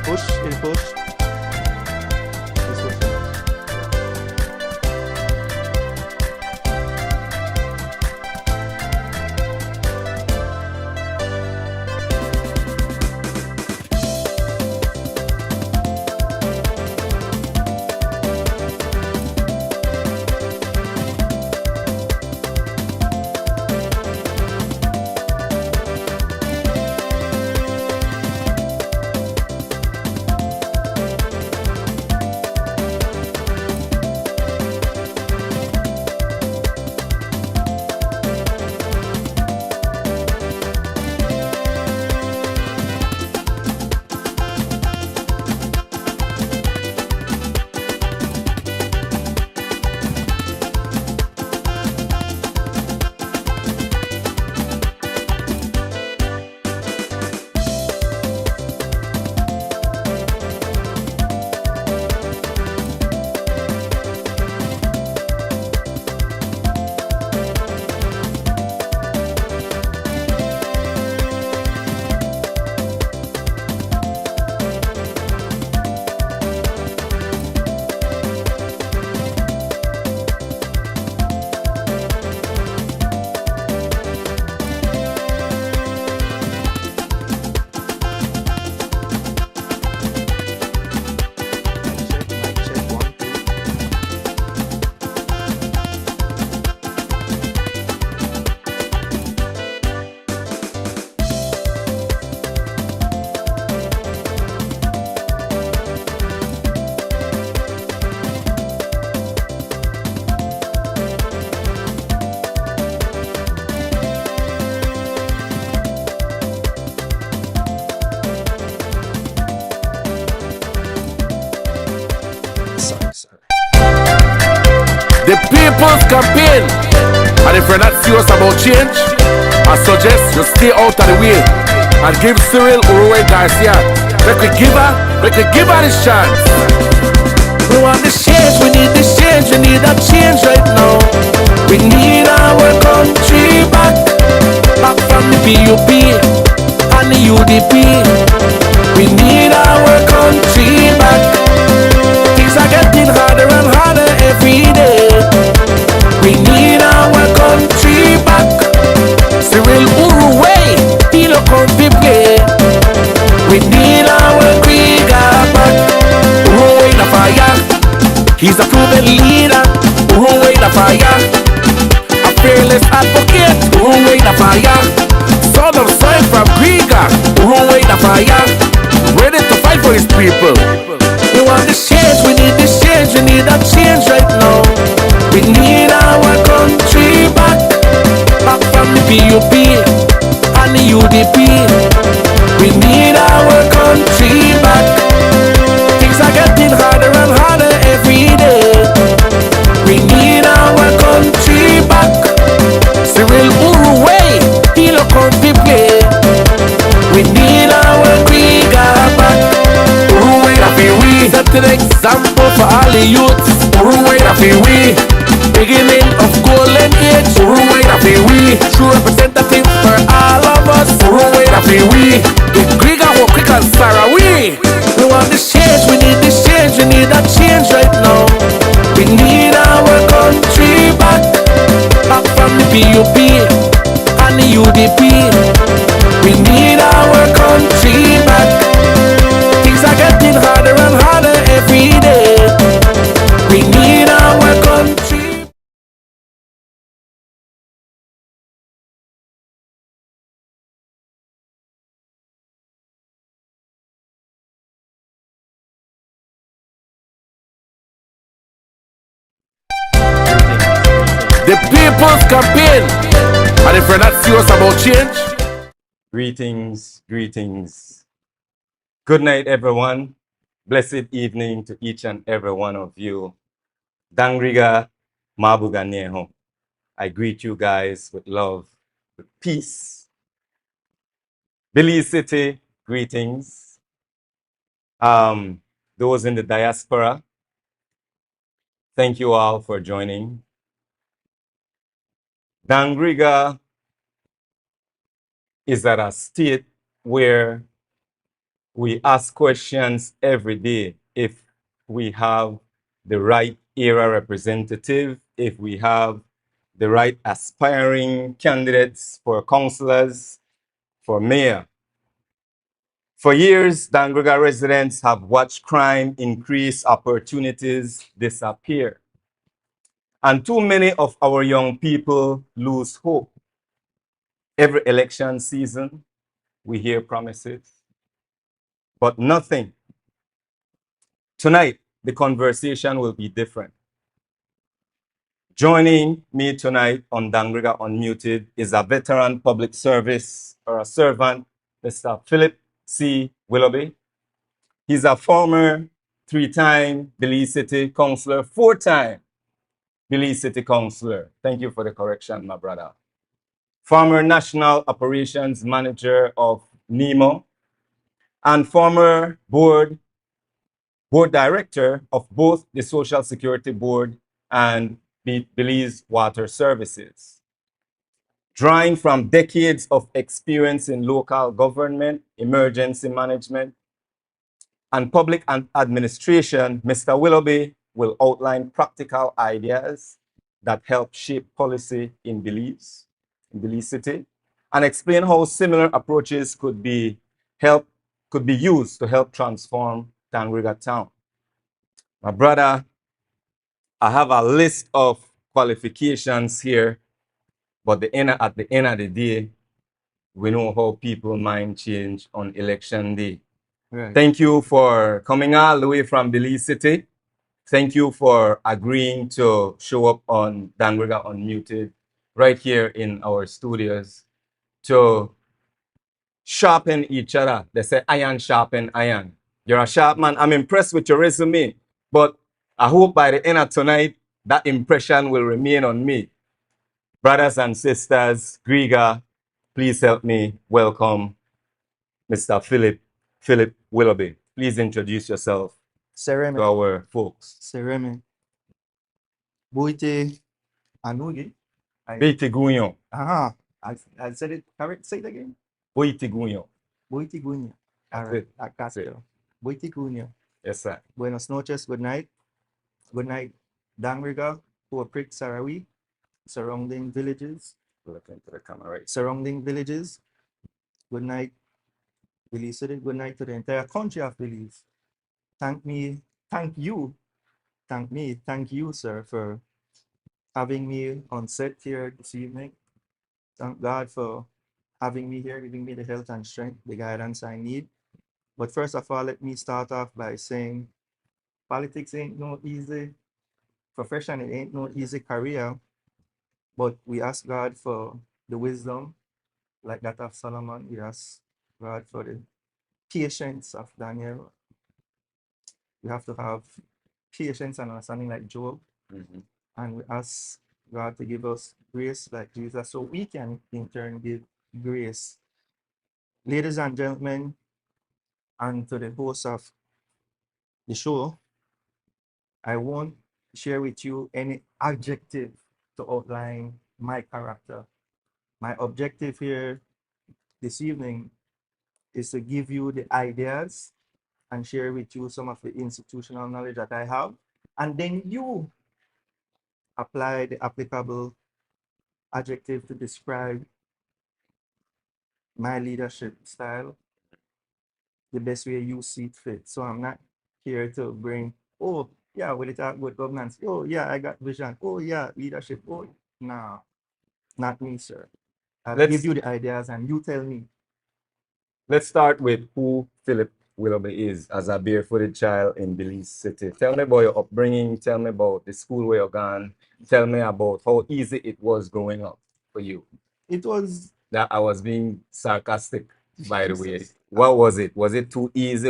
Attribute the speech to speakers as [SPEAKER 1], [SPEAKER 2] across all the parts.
[SPEAKER 1] push, he'll push. He's pushing. Mic check, 1, 2. Sorry.
[SPEAKER 2] The People's Campaign. And if you're not serious about change, I suggest you stay out of the way and give Cyril Uruwei Garcia. Make we give her this chance. We want this change, we need this change, we need that change right now. We need our country back from the PUP and the UDP. We need our country back. Things are getting harder and harder every day. We need our country back. Cyril Uruwei, feel a country play. We need our Dangriga back. Uruwei the fire. He's a proven leader. Uruwei the fire. A fearless advocate. Uruwei the fire. Son of soil from Dangriga. Uruwei the fire. Ready to fight for his people. We want this change, we need this change, we need that change right now. We need our country back from the PUP and the UDP. We need our country back. Things are getting harder and harder every day. We need our country back. Cyril Uruwei, feel a country play. We need our Dangriga back. Uruwei da fi we, set an example for all the youths. Uruwei da fi we, beginning of golden age. Uruwei da fi we, true representative for all of us. Uruwei da fi we, the Dangriga will quick and Sarah we. We want this change, we need this change, we need that change right now. We need our country back from the PUP and the UDP. We need our country back. Things are getting harder and harder every day. We need our country. The People's Campaign. And if you're not serious about change,
[SPEAKER 3] Greetings. Good night, everyone. Blessed evening to each and every one of you. Dangriga Mabuganeho. I greet you guys with love, with peace. Belize City, greetings. Those in the diaspora, thank you all for joining. Dangriga is at a state where We ask questions every day if we have the right era representative, if we have the right aspiring candidates for councillors, for mayor. For years, Dangriga residents have watched crime increase, opportunities disappear. And too many of our young people lose hope. Every election season, we hear promises, but nothing. Tonight, the conversation will be different. Joining me tonight on Dangriga Unmuted is a veteran public service or a servant, Mr. Philip C. Willoughby. He's a former 3-time Belize City Councillor, 4-time Belize City Councillor. Thank you for the correction, my brother. Former National Operations Manager of NEMO and former board director of both the Social Security Board and Belize Water Services. Drawing from decades of experience in local government, emergency management, and public administration, Mr. Willoughby will outline practical ideas that help shape policy in Belize City, and explain how similar approaches could be used to help transform Dangriga town. My brother, I have a list of qualifications here, but at the end of the day, we know how people mind change on election day.
[SPEAKER 1] Right.
[SPEAKER 3] Thank you for coming all the way from Belize City. Thank you for agreeing to show up on Dangriga Unmuted right here in our studios to sharpen each other. They say iron sharpen iron. You're a sharp man. I'm impressed with your resume, but I hope by the end of tonight, that impression will remain on me. Brothers and sisters, Griga, please help me welcome Mr. Philip Willoughby. Please introduce yourself
[SPEAKER 1] Sereme.
[SPEAKER 3] to our folks.
[SPEAKER 1] Sereme. Buite Anugi.
[SPEAKER 3] Beiti Gouyon.
[SPEAKER 1] I said it correct. Say it again.
[SPEAKER 3] Boiti Gouyon.
[SPEAKER 1] Buite Gunya. All
[SPEAKER 3] That's
[SPEAKER 1] right.
[SPEAKER 3] it.
[SPEAKER 1] I got
[SPEAKER 3] That's it.
[SPEAKER 1] you. Buite Gunya.
[SPEAKER 3] Yes, sir.
[SPEAKER 1] Buenos noches. Good night. Good night. Dangriga, Prik Sarawi, surrounding villages.
[SPEAKER 3] Look into the camera, right?
[SPEAKER 1] Surrounding villages. Good night, Belize City. Good night to the entire country of Belize. Thank you, sir, for having me on set here this evening. Thank God for having me here, giving me the health and strength, the guidance I need. But first of all, let me start off by saying politics ain't no easy profession, it ain't no easy career, but we ask God for the wisdom like that of Solomon. We ask God for the patience of Daniel. We have to have patience and understanding like Job. And we ask God to give us grace like Jesus so we can in turn give grace. Ladies and gentlemen, and to the host of the show, I won't share with you any adjective to outline my character. My objective here this evening is to give you the ideas and share with you some of the institutional knowledge that I have. And then you apply the applicable adjective to describe my leadership style the best way you see it fit. So I'm not here to bring, oh, yeah, will it talk good governance? Oh, yeah, I got vision. Oh, yeah, leadership. Oh, no, not me, sir. I'll give you the ideas and you tell me.
[SPEAKER 3] Let's start with who Philip Willoughby is as a barefooted child in Belize City. Tell me about your upbringing. Tell me about the school where you're gone. Tell me about how easy it was growing up for you.
[SPEAKER 1] It was.
[SPEAKER 3] That I was being sarcastic, by the way. What was it? Was it too easy?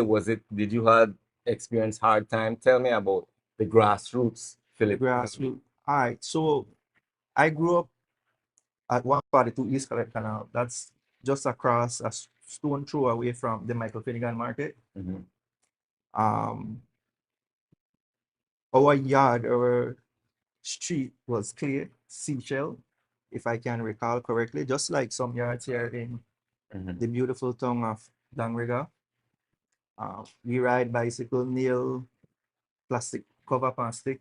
[SPEAKER 3] Did you have experience hard time? Tell me about the grassroots, Philip.
[SPEAKER 1] Grassroots. All right. So I grew up at 142 East Collect Canal. That's just across a stone throw away from the Michael Finnegan Market. Our yard, our street was clear, seashell, if I can recall correctly, just like some yards here in the beautiful town of Dangriga. We ride bicycle, nail plastic cover plastic,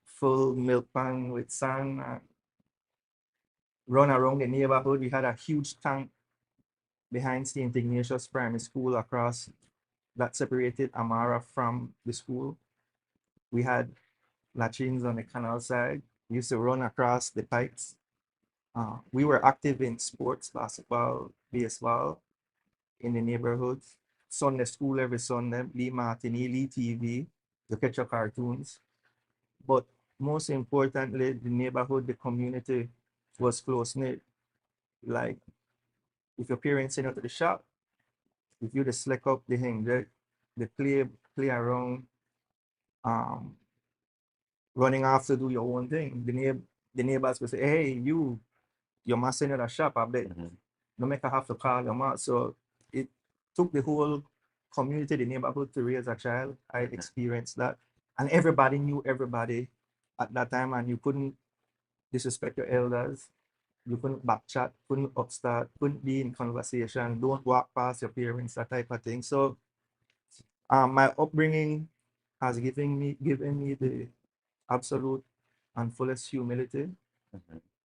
[SPEAKER 1] full milk pan with sand, run around the neighborhood. We had a huge tank behind St. Ignatius Primary School across that separated Amara from the school. We had latrines on the canal side. We used to run across the pipes. We were active in sports, basketball, baseball in the neighborhood. Sunday school every Sunday, Lee Martini, Lee TV, to catch your cartoons. But most importantly, the neighborhood, the community was close knit. Like if your parents send you to the shop, if you just slack up, they hang there, they play around, um, running off to do your own thing. The neighbors will say, hey, your must send you to the shop, I bet. No make I have to call your mom. So it took the whole community, the neighborhood to raise a child. I experienced that. And everybody knew everybody at that time, and you couldn't disrespect your elders. You couldn't backchat, couldn't upstart, couldn't be in conversation, don't walk past your parents, that type of thing. So my upbringing has given me the absolute and fullest humility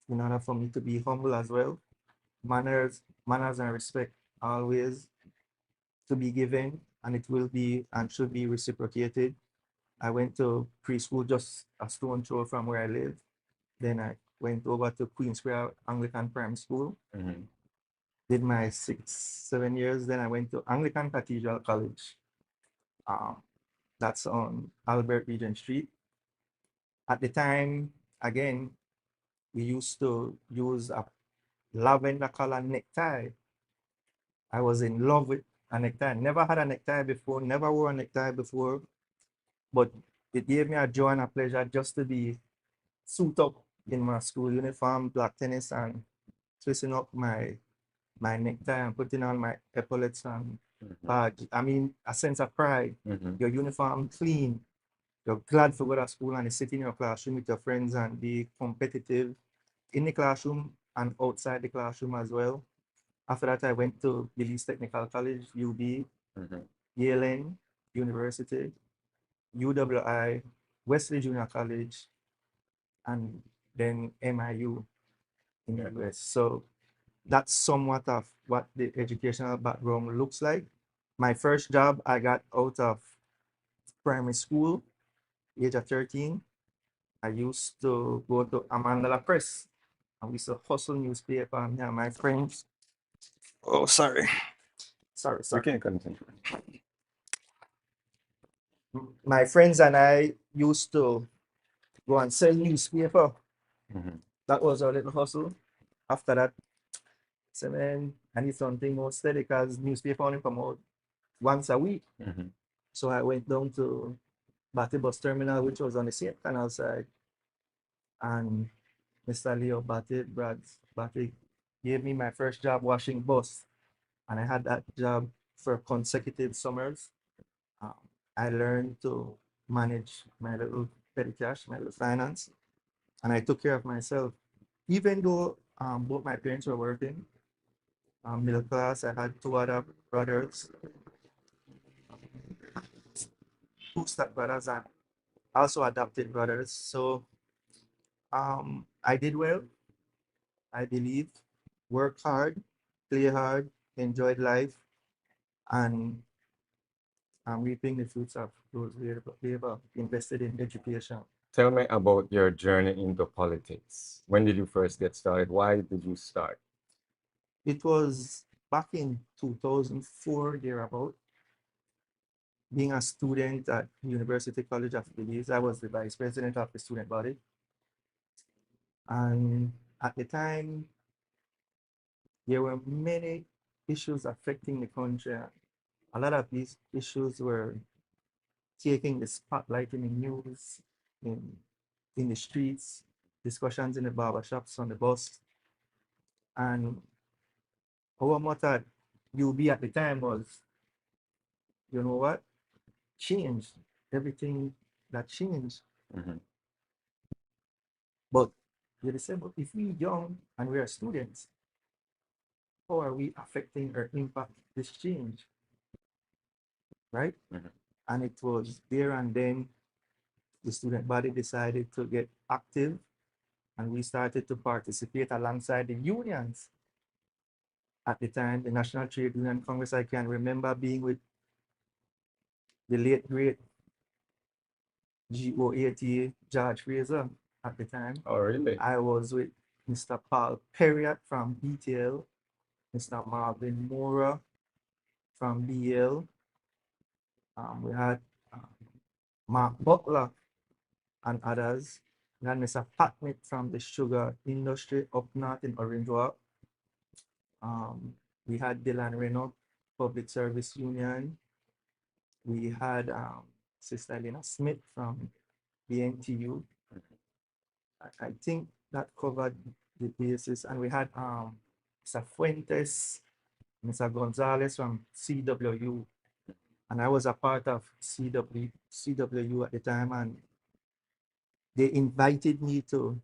[SPEAKER 1] in order for me to be humble as well. Manners and respect always to be given, and it will be and should be reciprocated. I went to preschool just a stone throw from where I live. Then I went over to Queen Square Anglican Primary School, did my 7 years. Then I went to Anglican Cathedral College. That's on Albert Regent Street. At the time, again, we used to use a lavender color necktie. I was in love with a necktie. Never had a necktie before, never wore a necktie before, but it gave me a joy and a pleasure just to be suit up in my school uniform, black tennis, and twisting up my necktie and putting on my epaulets and badge. I mean, a sense of pride. Your uniform clean. You're glad to go to school and sit in your classroom with your friends and be competitive in the classroom and outside the classroom as well. After that, I went to Belize Technical College, UB, Yale University, UWI, Wesley Junior College, and then MIU in the US. So that's somewhat of what the educational background looks like. My first job I got out of primary school, age of 13. I used to go to Amandala Press and we used to hustle newspaper and me and my friends. Oh, sorry. Sorry.
[SPEAKER 3] You can continue.
[SPEAKER 1] My friends and I used to go and sell newspaper. That was our little hustle. After that, so man, I need something more steady because newspaper only come out once a week. So I went down to Batty Bus Terminal, which was on the same canal side. And Mr. Leo Brad Batty gave me my first job washing bus. And I had that job for consecutive summers. I learned to manage my little petty cash, my little finance, and I took care of myself. Even though both my parents were working, middle class, I had two other brothers, two step brothers, and also adopted brothers. So I did well, I believe, worked hard, play hard, enjoyed life, and I'm reaping the fruits of those labor invested in education.
[SPEAKER 3] Tell me about your journey into politics. When did you first get started? Why did you start?
[SPEAKER 1] It was back in 2004, thereabout. Being a student at University College of Belize, I was the vice president of the student body. And at the time, there were many issues affecting the country. A lot of these issues were taking the spotlight in the news, in the streets, discussions in the barbershops, on the bus. And our motto at UB at the time was, you know what? Change. Everything that changed. But they say, but if we young and we are students, how are we affecting or impact this change? right? And it was there and then the student body decided to get active and we started to participate alongside the unions. At the time, the National Trade Union Congress, I can remember being with the late great GOAT George Fraser at the time.
[SPEAKER 3] Oh, really?
[SPEAKER 1] I was with Mr. Paul Perriott from BTL, Mr. Marvin Mora from BL. We had Mark Butler and others. We had Mr. Patnett from the sugar industry up north in Orange Walk. We had Dylan Reno, Public Service Union. We had Sister Elena Smith from the NTU. I think that covered the basis. And we had Mr. Fuentes, Mr. Gonzalez from CWU. And I was a part of CWU at the time. And they invited me to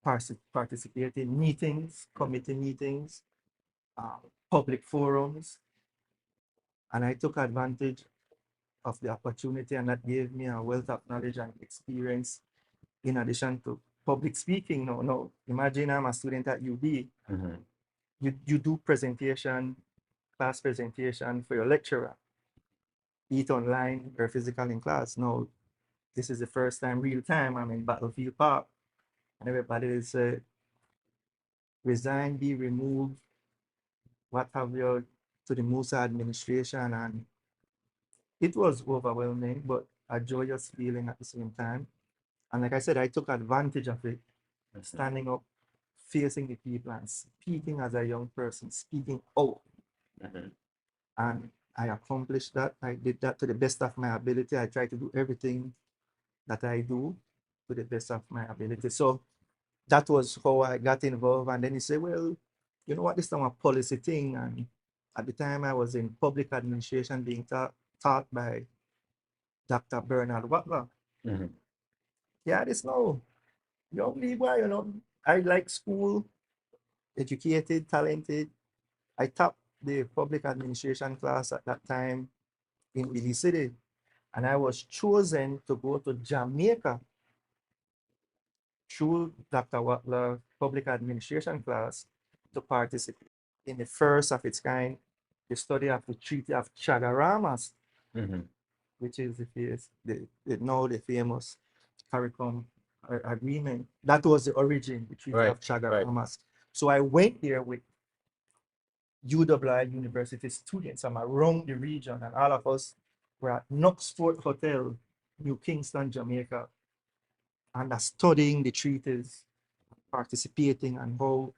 [SPEAKER 1] participate in meetings, committee meetings, public forums. And I took advantage of the opportunity, and that gave me a wealth of knowledge and experience in addition to public speaking. No, imagine I'm a student at UB. You do presentation, class presentation for your lecturer, be it online or physical in class. No, this is the first time, real time, I'm in Battlefield Park, and everybody is resign, be removed, what have you, to the Musa administration, and it was overwhelming, but a joyous feeling at the same time. And like I said, I took advantage of it, standing up, facing the people and speaking as a young person, speaking out. And I accomplished that. I did that to the best of my ability. I try to do everything that I do to the best of my ability. So that was how I got involved. And then he said, well, you know what, this is a policy thing. And at the time I was in public administration being taught by Dr. Bernard Watler. Yeah, this now, young boy, I like school, educated, talented. I topped the public administration class at that time in Belize City, and I was chosen to go to Jamaica through Dr. Watler public administration class to participate in the first of its kind, the study of the Treaty of Chagaramas, which is now the famous CARICOM agreement. That was the origin, the Treaty of Chagaramas. So I went there with UWI University students from around the region, and all of us were at Knoxford Hotel, New Kingston, Jamaica, and studying the treaties, participating, and how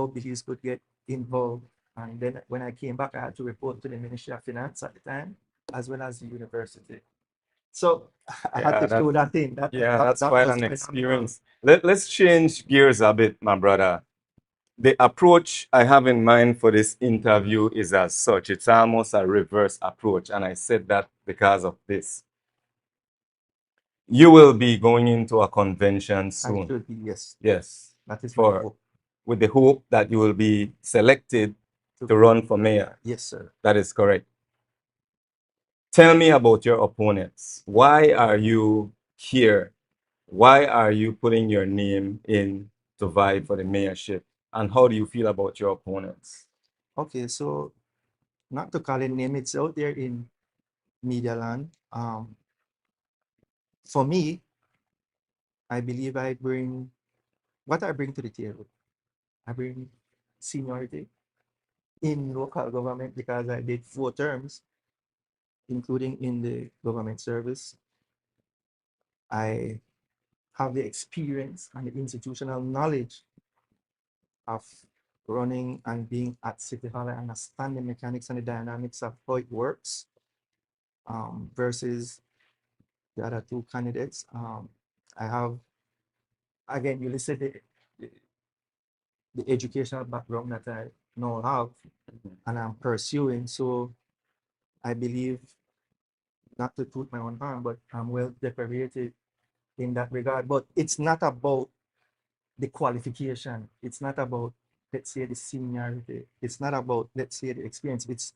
[SPEAKER 1] Belize could get involved. And then when I came back, I had to report to the Ministry of Finance at the time, as well as the university. So I had to throw that in.
[SPEAKER 3] That's quite an experience. Let's change gears a bit, my brother. The approach I have in mind for this interview is as such. It's almost a reverse approach, and I said that because of this. You will be going into a convention soon.
[SPEAKER 1] I should be, yes.
[SPEAKER 3] Yes.
[SPEAKER 1] That is my hope.
[SPEAKER 3] With the hope that you will be selected to run for mayor.
[SPEAKER 1] Yes, sir.
[SPEAKER 3] That is correct. Tell me about your opponents. Why are you here? Why are you putting your name in to vie for the mayorship? And how do you feel about your opponents?
[SPEAKER 1] Okay, so not to call it name, it's out there in media land. For me, I believe I bring what I bring to the table. I bring seniority in local government because I did 4 terms, including in the government service. I have the experience and the institutional knowledge of running and being at City Hall. I understand the mechanics and the dynamics of how it works versus the other 2 candidates. I have, again, you listen to the educational background that I now have and I'm pursuing. So I believe, not to toot my own horn, but I'm well decorated in that regard. But it's not about the qualification. It's not about, let's say, the seniority. It's not about, let's say, the experience. It's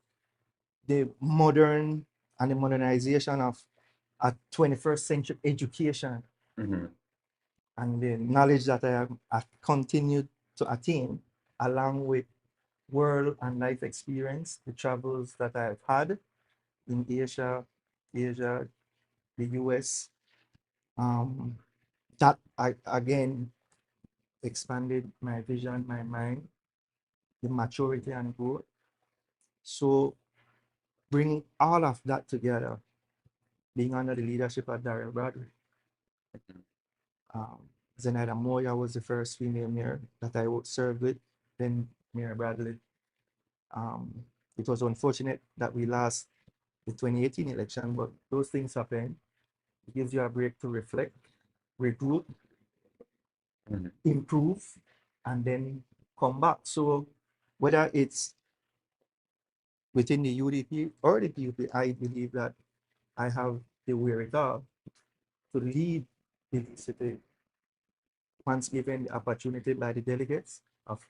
[SPEAKER 1] the modern and the modernization of a 21st century education
[SPEAKER 3] Mhm.
[SPEAKER 1] and the knowledge that I continued to attain along with world and life experience, the travels that I've had in Asia, the US, that I again expanded my vision, my mind, the maturity and growth. So bringing all of that together, being under the leadership of Darrell Bradley. Zenaida Moya was the first female mayor that I would serve with, then Mayor Bradley. It was unfortunate that we lost the 2018 election, but those things happen. It gives you a break to reflect, regroup,
[SPEAKER 3] Mhm.
[SPEAKER 1] improve, and then come back. So whether it's within the UDP or the PUP, I believe that I have the wherewithal to lead the city once given the opportunity by the delegates of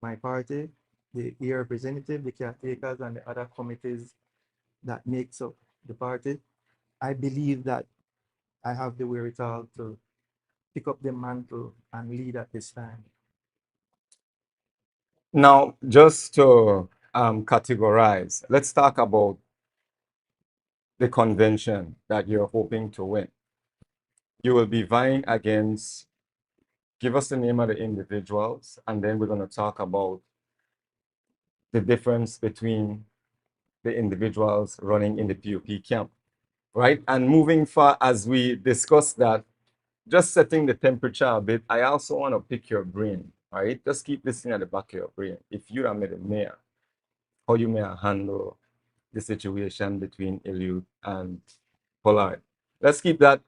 [SPEAKER 1] my party, the representative, the caretakers, and the other committees that makes up the party. I believe that I have the wherewithal to pick up the mantle and lead at this time.
[SPEAKER 3] Now, just to categorize, let's talk about the convention that you're hoping to win. You will be vying against, give us the name of the individuals, and then we're going to talk about the difference between the individuals running in the PUP camp, right? And moving far as we discuss that, just setting the temperature a bit, I also want to pick your brain, right? Just keep listening at the back of your brain. If you are made a mayor, how you may handle the situation between Eliud and Pollard. Let's keep that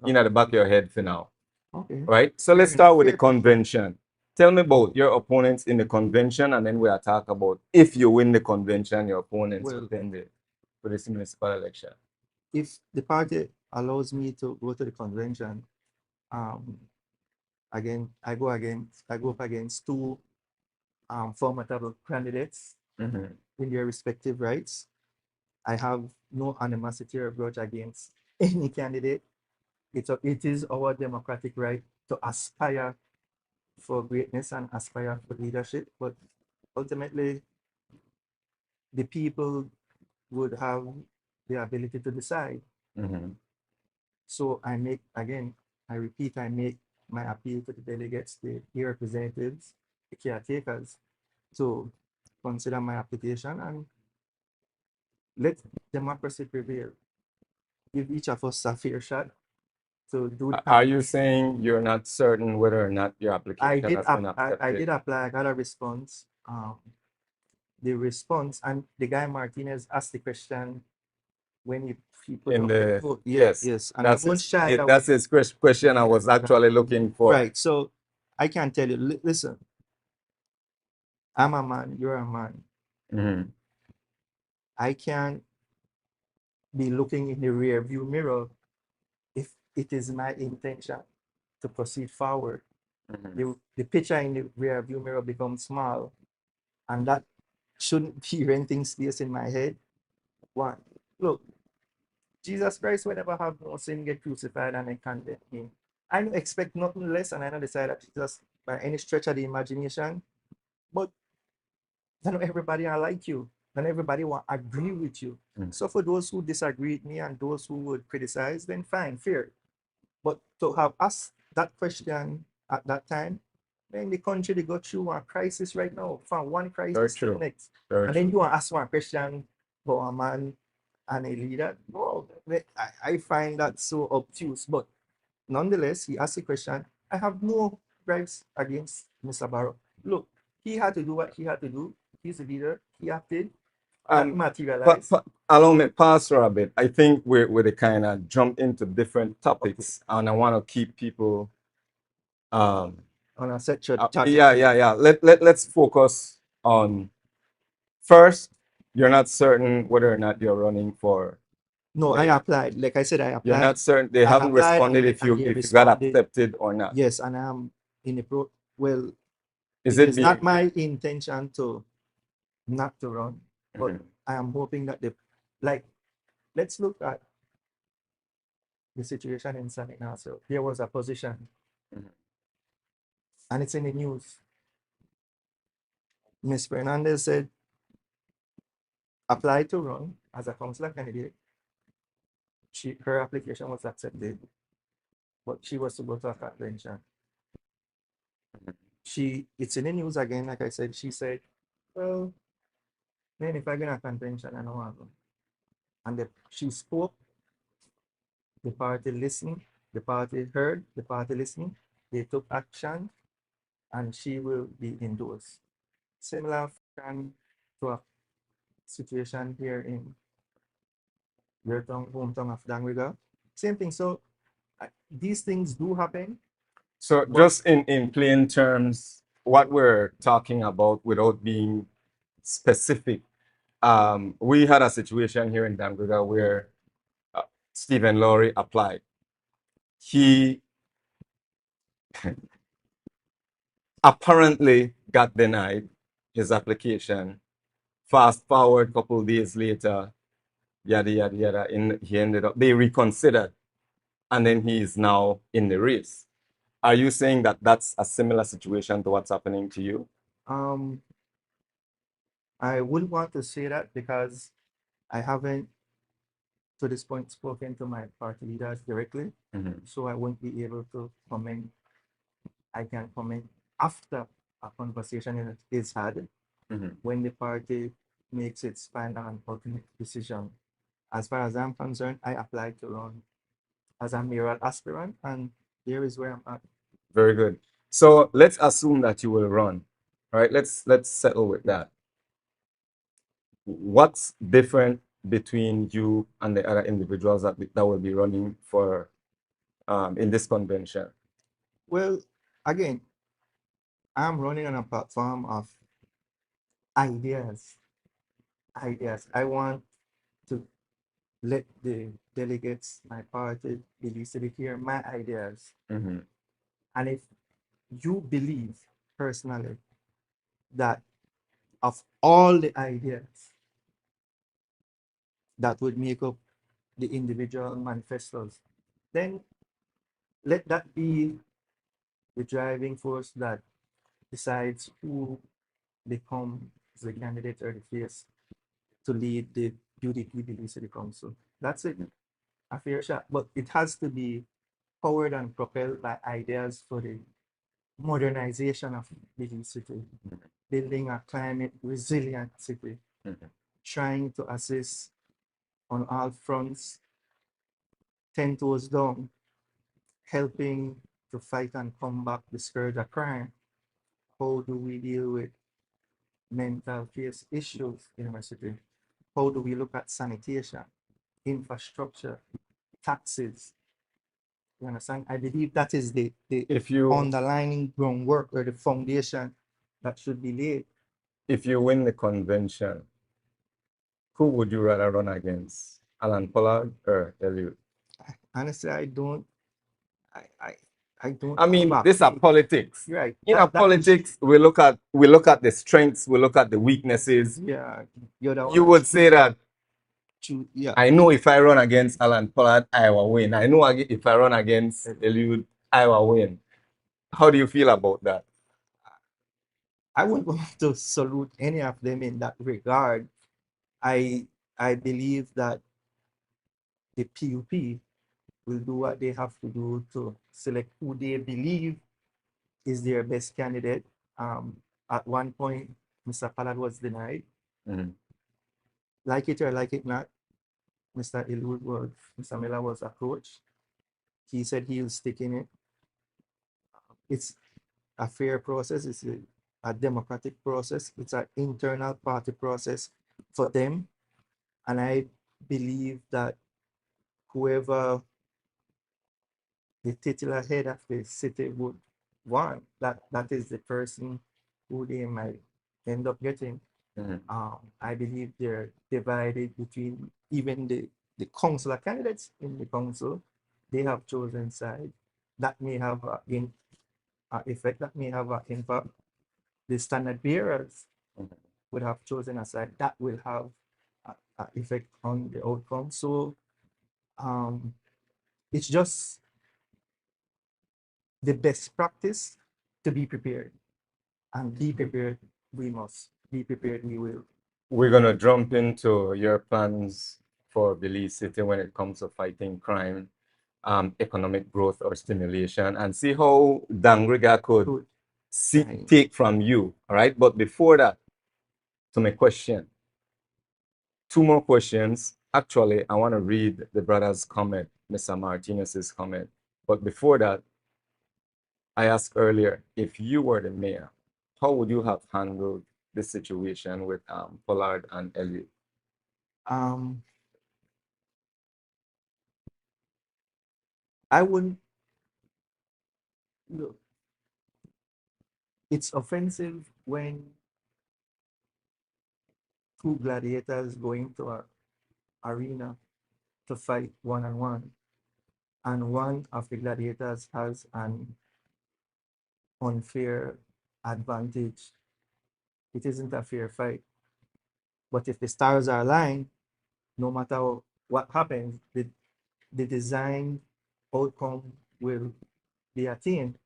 [SPEAKER 3] in at the back of your head for now,
[SPEAKER 1] Okay.
[SPEAKER 3] right? So let's start with the convention. Tell me about your opponents in the convention, and then we'll talk about if you win the convention, your opponents
[SPEAKER 1] Well,
[SPEAKER 3] within the for this municipal election.
[SPEAKER 1] if the party allows me to go to the convention, again, I go up against two formidable candidates
[SPEAKER 3] Mhm.
[SPEAKER 1] in their respective rights. I have no animosity or grudge against any candidate. It is our democratic right to aspire for greatness and aspire for leadership, but ultimately, the people would have the ability to decide.
[SPEAKER 3] Mhm.
[SPEAKER 1] So I repeat, I make my appeal to the delegates, the representatives, the caretakers, to consider my application and let democracy prevail. Give each of us a fair shot to do the
[SPEAKER 3] Are you saying you're not certain whether or not your application has been
[SPEAKER 1] I
[SPEAKER 3] accepted?
[SPEAKER 1] did apply, I got a response. The response and the guy Martinez asked the question when he put
[SPEAKER 3] In
[SPEAKER 1] up the
[SPEAKER 3] the
[SPEAKER 1] vote.
[SPEAKER 3] yes,
[SPEAKER 1] Yes, and I won't shy away.
[SPEAKER 3] that's his question I was actually looking for.
[SPEAKER 1] Right. So I can tell you, listen, I'm a man, you're a man.
[SPEAKER 3] Mhm.
[SPEAKER 1] I can't be looking in the rear view mirror if it is my intention to proceed forward.
[SPEAKER 3] Mhm.
[SPEAKER 1] The picture in the rear view mirror becomes small, and that shouldn't be renting space in my head. One, look, Jesus Christ will never have no sin get crucified and then condemn him. I don't expect nothing less, and I don't decide that Jesus by any stretch of the imagination, but not everybody are like you. Not everybody will agree with you.
[SPEAKER 3] Mm.
[SPEAKER 1] So for those who disagree with me and those who would criticize, then fine, fair. But to have asked that question at that time, then the country they go through a crisis right now, from one
[SPEAKER 3] Very
[SPEAKER 1] crisis to the
[SPEAKER 3] true.
[SPEAKER 1] next.
[SPEAKER 3] Very
[SPEAKER 1] And then
[SPEAKER 3] true.
[SPEAKER 1] you want to ask one question about a man and a leader. No, I find that so obtuse. But nonetheless, he asked the question. I have no gripes against Mr. Barrow. Look, he had to do what he had to do. He's a leader. He acted. That materialized.
[SPEAKER 3] Allow me pass for a bit. I think we're kind of jump into different topics, and I want to keep people.
[SPEAKER 1] On a set
[SPEAKER 3] Yeah. Let's focus on first. You're not certain whether or not you're running for.
[SPEAKER 1] No, I applied. Like I said, I
[SPEAKER 3] You're
[SPEAKER 1] applied.
[SPEAKER 3] not certain. They
[SPEAKER 1] I
[SPEAKER 3] haven't
[SPEAKER 1] applied
[SPEAKER 3] responded
[SPEAKER 1] and
[SPEAKER 3] if
[SPEAKER 1] they
[SPEAKER 3] you got
[SPEAKER 1] responded.
[SPEAKER 3] accepted or not.
[SPEAKER 1] Yes, and I'm in the pro. Well,
[SPEAKER 3] Is
[SPEAKER 1] it
[SPEAKER 3] it
[SPEAKER 1] is not my intention to not to run, but
[SPEAKER 3] Mhm.
[SPEAKER 1] I am hoping that like, let's look at the situation in Senate now. So there was a position, and it's in the news. Ms. Fernandez said, applied to run as a councillor candidate. Her application was accepted, but she was to go to a convention. It's in the news again, like I said. She said, well, man, if I get a convention, I don't want to. And she spoke, the party listened, the party heard, the party listened, they took action, and she will be endorsed. Similar to a situation here in your hometown of Dangriga. Same thing. So these things do happen.
[SPEAKER 3] So just in plain terms, what we're talking about without being specific, we had a situation here in Dangriga where Stephen Lowry applied. He apparently got denied his application. Fast forward a couple days later, yada, yada, yada, and he ended up, they reconsidered, and then he is now in the race. Are you saying that that's a similar situation to what's happening to you?
[SPEAKER 1] I wouldn't want to say that because I haven't, to this point, spoken to my party leaders directly. So I won't be able to comment. I can comment after a conversation is had, when the party makes its final and ultimate decision. As far as I'm concerned, I applied to run as a mayoral aspirant, and here is where I'm at.
[SPEAKER 3] Very good. So let's assume that you will run. All right, let's settle with that. What's different between you and the other individuals that will be running for in this convention?
[SPEAKER 1] Well, again, I'm running on a platform of ideas. I want to let the delegates, my party, Belize City hear my ideas. And if you believe personally that of all the ideas that would make up the individual manifestos, then let that be the driving force that decides who becomes the candidate or the face to lead the UDP Belize City Council. That's it. A fair shot. But it has to be powered and propelled by ideas for the modernization of Belize City, building a climate resilient city, trying to assist on all fronts, 10 toes down, helping to fight and combat the scourge of crime. How do we deal with mental health issues in our city? How do we look at sanitation, infrastructure, taxes? You understand? I believe that is the underlying groundwork or the foundation that should be laid.
[SPEAKER 3] If you win the convention, who would you rather run against? Alan Pollard or Eliud?
[SPEAKER 1] Honestly, I don't.
[SPEAKER 3] I mean, these are politics.
[SPEAKER 1] Right.
[SPEAKER 3] In politics, we look at the strengths, we look at the weaknesses.
[SPEAKER 1] Yeah.
[SPEAKER 3] You would say that.
[SPEAKER 1] Yeah.
[SPEAKER 3] I know if I run against Alan Pollard, I will win. I know if I run against Eliud, I will win. How do you feel about that?
[SPEAKER 1] I wouldn't want to salute any of them in that regard. I believe that the PUP will do what they have to do to select who they believe is their best candidate. At one point, Mr. Pollard was denied. Like it or like it not, Mr. Miller was approached. He said he'll stick in it. It's a fair process. It's a democratic process. It's an internal party process for them. And I believe that whoever the titular head of the city would want, that is the person who they might end up getting. I believe they're divided between even the councillor candidates in the council. They have chosen side. That may have an effect, that may have an impact. The standard bearers would have chosen a side. That will have effect on the outcome. So it's just the best practice to be prepared, and be prepared we must. Be prepared we will.
[SPEAKER 3] We're gonna jump into your plans for Belize City when it comes to fighting crime, economic growth or stimulation, and see how Dangriga could
[SPEAKER 1] Good.
[SPEAKER 3] take from you. All right. But before that, to my question, 2 more questions. Actually, I want to read the brother's comment, Mr. Martinez's comment. But before that, I asked earlier, if you were the mayor, how would you have handled this situation with Pollard and Elliot?
[SPEAKER 1] I wouldn't look. It's offensive when two gladiators go into an arena to fight one-on-one, and one of the gladiators has an unfair advantage. It isn't a fair fight. But if the stars are aligned, no matter what happens, the design outcome will be attained.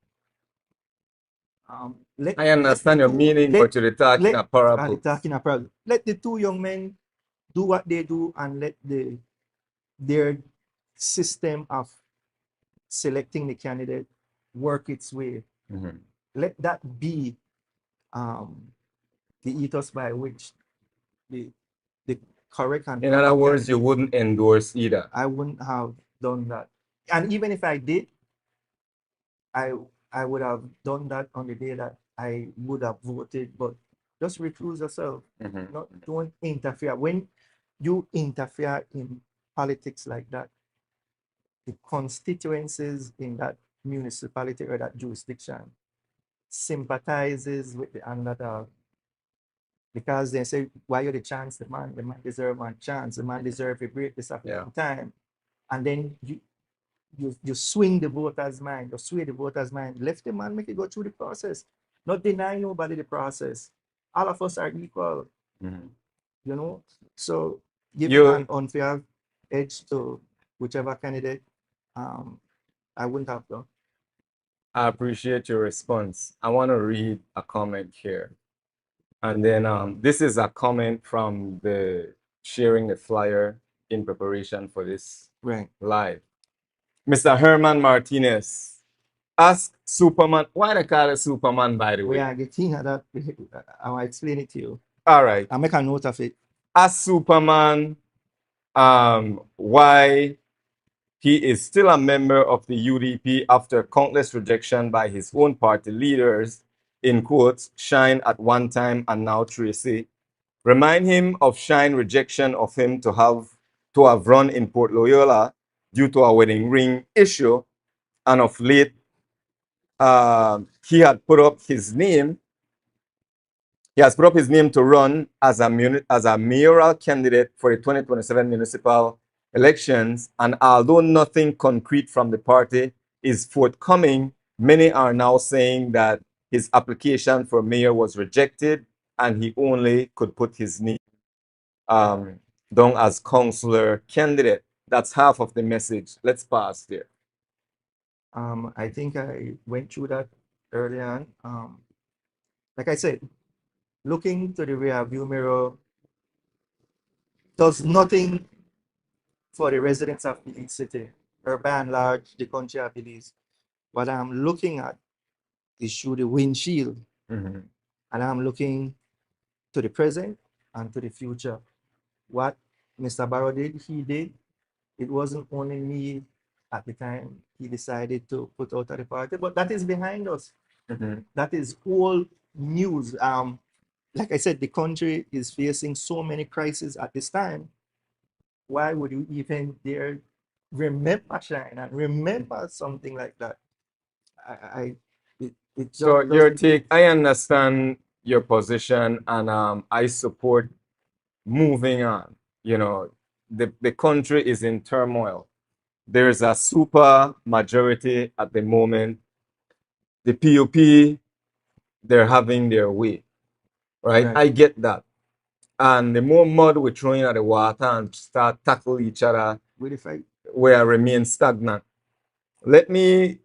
[SPEAKER 3] I understand your meaning, but you're talking a parable.
[SPEAKER 1] Let the two young men do what they do, and let their system of selecting the candidate work its way. Let that be the ethos by which the correct and
[SPEAKER 3] in other words, you wouldn't endorse either.
[SPEAKER 1] I wouldn't have done that. And even if I did, I would have done that on the day that I would have voted. But just recluse yourself. Don't interfere. When you interfere in politics like that, the constituencies in that municipality or that jurisdiction sympathizes with the underdog, because they say, why you're the chance, the man deserve one chance, the man deserve a break this time. And then you swing the voters' mind, you sway the voters' mind, left the man, make it go through the process, not deny nobody the process. All of us are equal, so give an unfair edge to whichever candidate. I wouldn't have done.
[SPEAKER 3] I appreciate your response. I want to read a comment here. And then this is a comment from the sharing the flyer in preparation for this live. Mr. Herman Martinez, ask Superman. Why they call it Superman, by the way?
[SPEAKER 1] Yeah, the thing that I'll explain it to you.
[SPEAKER 3] All right.
[SPEAKER 1] I'll make a note of it.
[SPEAKER 3] Ask Superman why he is still a member of the UDP after countless rejection by his own party leaders, in quotes, Shine at one time and now Tracy. Remind him of Shine rejection of him to have run in Port Loyola due to a wedding ring issue, and of late he has put up his name to run as a mayoral candidate for the 2027 municipal elections. And although nothing concrete from the party is forthcoming, many are now saying that his application for mayor was rejected and he only could put his name down as councillor candidate. That's half of the message. Let's pause there.
[SPEAKER 1] I think I went through that earlier on. Like I said, looking to the rear view mirror does nothing for the residents of Belize City, or by and large, the country of Belize. What I'm looking at is through the windshield, and I'm looking to the present and to the future. What Mr. Barrow did, he did. It wasn't only me at the time he decided to put out of the party, but that is behind us. That is old news. Like I said, the country is facing so many crises at this time. Why would you even dare remember Shine and remember something like that?
[SPEAKER 3] So your take, I understand your position, and I support moving on. You know, the country is in turmoil. There's a super majority at the moment. The PUP, they're having their way, right? I get that. And the more mud we throw in at the water and start tackle each other,
[SPEAKER 1] With the fight.
[SPEAKER 3] we remain stagnant. Let me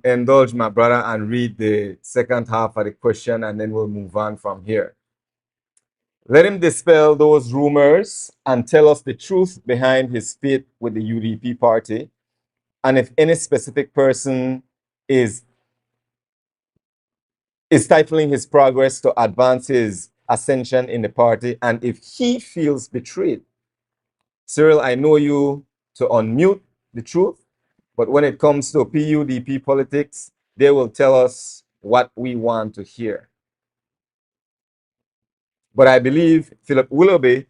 [SPEAKER 3] indulge my brother and read the second half of the question, and then we'll move on from here. Let him dispel those rumors and tell us the truth behind his fit with the UDP party, and if any specific person is stifling his progress to advance his ascension in the party, and if he feels betrayed. Cyril, I know you to unmute the truth, but when it comes to PUDP politics, they will tell us what we want to hear. But I believe Philip Willoughby,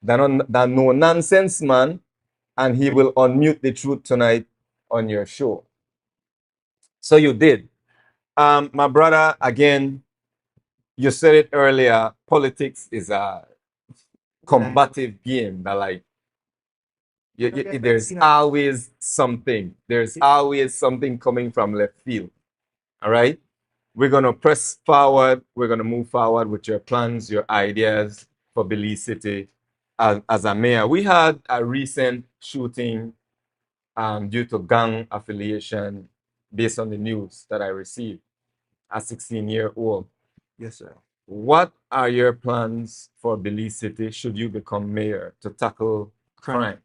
[SPEAKER 3] the no nonsense man, and he will unmute the truth tonight on your show. So you did. My brother, again, you said it earlier, politics is a combative game that like there's always something. There's always something coming from left field. All right. We're gonna press forward. We're gonna move forward with your plans, your ideas for Belize City as a mayor. We had a recent shooting due to gang affiliation based on the news that I received. A 16-year-old.
[SPEAKER 1] Yes, sir.
[SPEAKER 3] What are your plans for Belize City should you become mayor to tackle crime?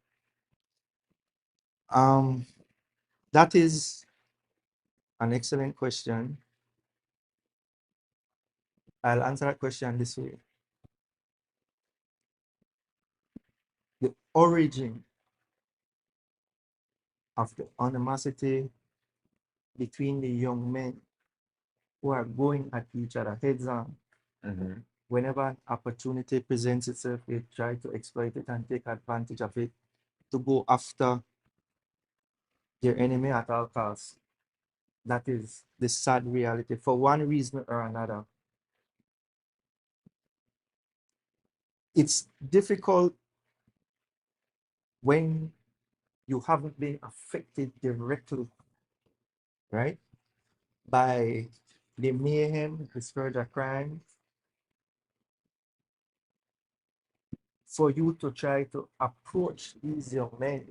[SPEAKER 1] That is an excellent question. I'll answer that question this way. The origin of the animosity between the young men who are going at each other heads on, whenever an opportunity presents itself, they try to exploit it and take advantage of it to go after their enemy at all costs. That is the sad reality for one reason or another. It's difficult when you haven't been affected directly, right, by the mayhem, the scourge of crime, for you to try to approach these young men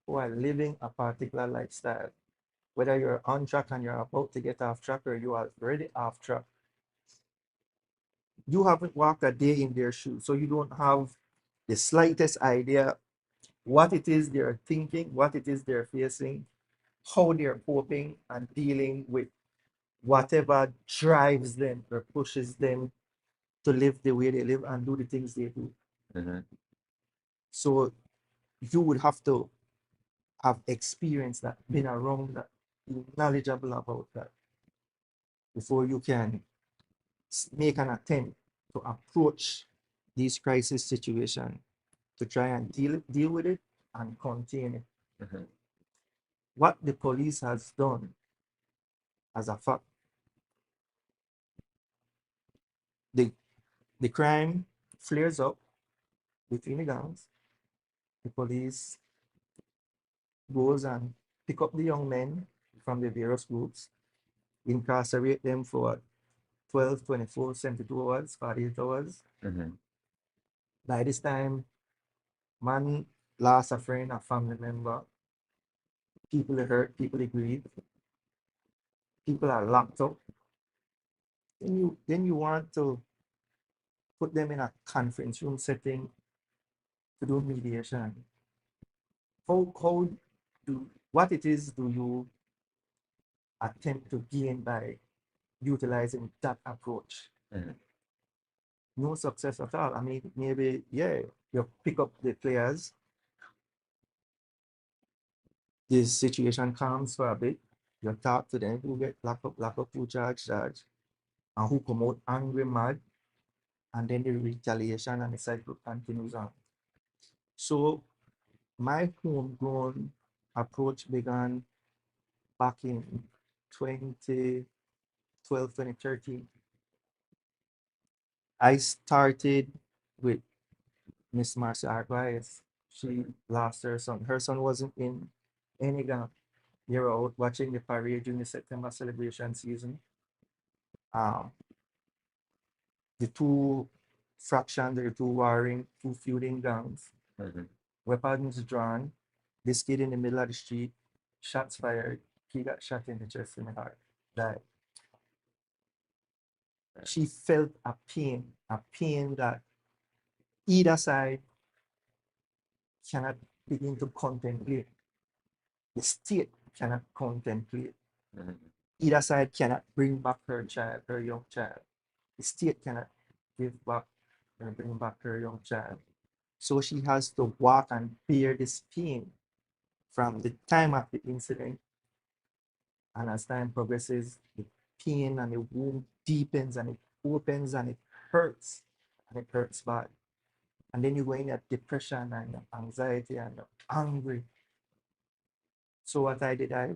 [SPEAKER 1] who are living a particular lifestyle, whether you're on track and you're about to get off track or you are already off track. You haven't walked a day in their shoes, so you don't have the slightest idea what it is they're thinking, what it is they're facing, how they're coping and dealing with whatever drives them or pushes them to live the way they live and do the things they do. So you would have to have experienced that, been around that, be knowledgeable about that before you can make an attempt to approach these crisis situations to try and deal with it and contain it. What the police has done as a fact, the crime flares up between the gangs. The police goes and pick up the young men from the various groups, incarcerate them for 12, 24, 72 hours, 48 hours. By this time, man lost a friend, a family member, people are hurt, people are grieved, people are locked up. Then you want to put them in a conference room setting to do mediation. How what it is do you attempt to gain by utilizing that approach? No success at all. I mean, maybe, yeah, you pick up the players, the situation calms for a bit, you talk to them who get lock up, who charge, and who come out angry, mad, and then the retaliation and the cycle continues on. So my homegrown approach began back in 2012, 2013. I started with Miss Marcia Arguez. She lost her son. Her son wasn't in any gang. They were out watching the parade during the September celebration season. Um, the two fractions, the two warring, two feuding gangs, weapons drawn, this kid in the middle of the street, shots fired, he got shot in the chest and the heart, died. She felt a pain that either side cannot begin to contemplate. The state cannot contemplate. Either side cannot bring back her child, her young child. The state cannot give back or bring back her young child. So she has to walk and bear this pain from the time of the incident. And as time progresses, the pain and the wound deepens and it opens and it hurts. And it hurts bad. And then you go in that depression and anxiety and you're angry. So what I did, I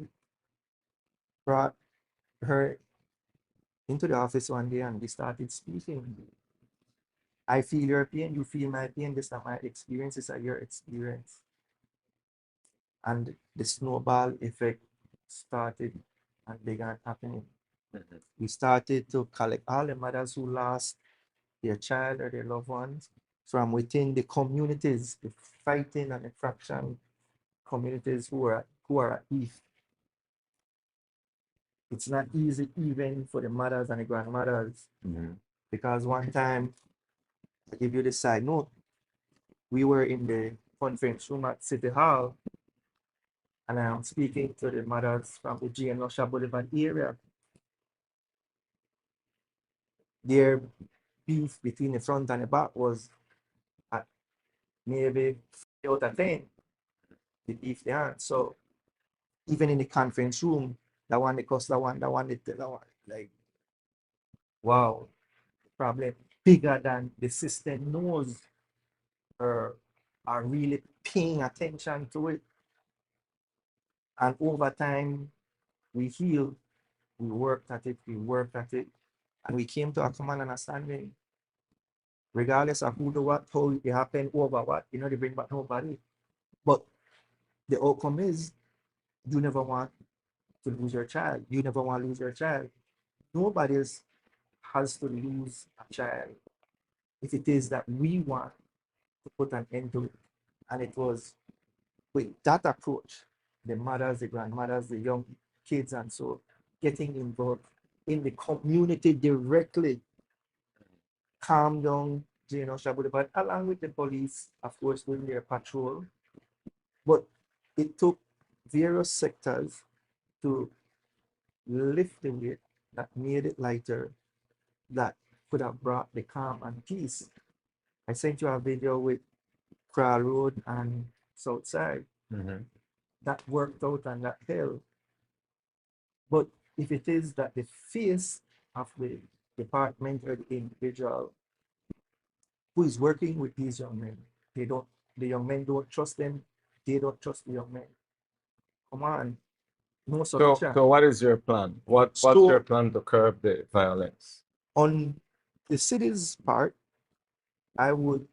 [SPEAKER 1] brought her into the office one day and we started speaking. I feel your pain, you feel my pain, this is not my experience, this is your experience. And the snowball effect started and began happening. We started to collect all the mothers who lost their child or their loved ones from within the communities, the fighting and the fraction communities who are at ease. It's not easy even for the mothers and the grandmothers. Because one time, I give you the side note, we were in the conference room at City Hall and I'm speaking to the mothers from the G and Lusha Boulevard area. Their beef between the front and the back was at maybe 3 out of 10, the beef they had. So even in the conference room, that one they cost that one, like, wow, problem bigger than the system knows or are really paying attention to it. And over time, we healed, we worked at it, and we came to a common understanding. Regardless of who do what, how it happened, over what, they bring back nobody. But the outcome is you never want to lose your child. You never want to lose your child. Nobody else has to lose a child if it is that we want to put an end to it. And it was with that approach, the mothers, the grandmothers, the young kids, and so getting involved in the community directly, calm down, Boulevard, along with the police, of course, doing their patrol. But it took various sectors to lift the weight that made it lighter, that could have brought the calm and peace. I sent you a video with Crawl Road and Southside. That worked out and that held. But if it is that the face of the department or the individual who is working with these young men, the young men don't trust them, they don't trust the young men. Come on, no solution.
[SPEAKER 3] So what is your plan? What's your plan to curb the violence?
[SPEAKER 1] On the city's part, I would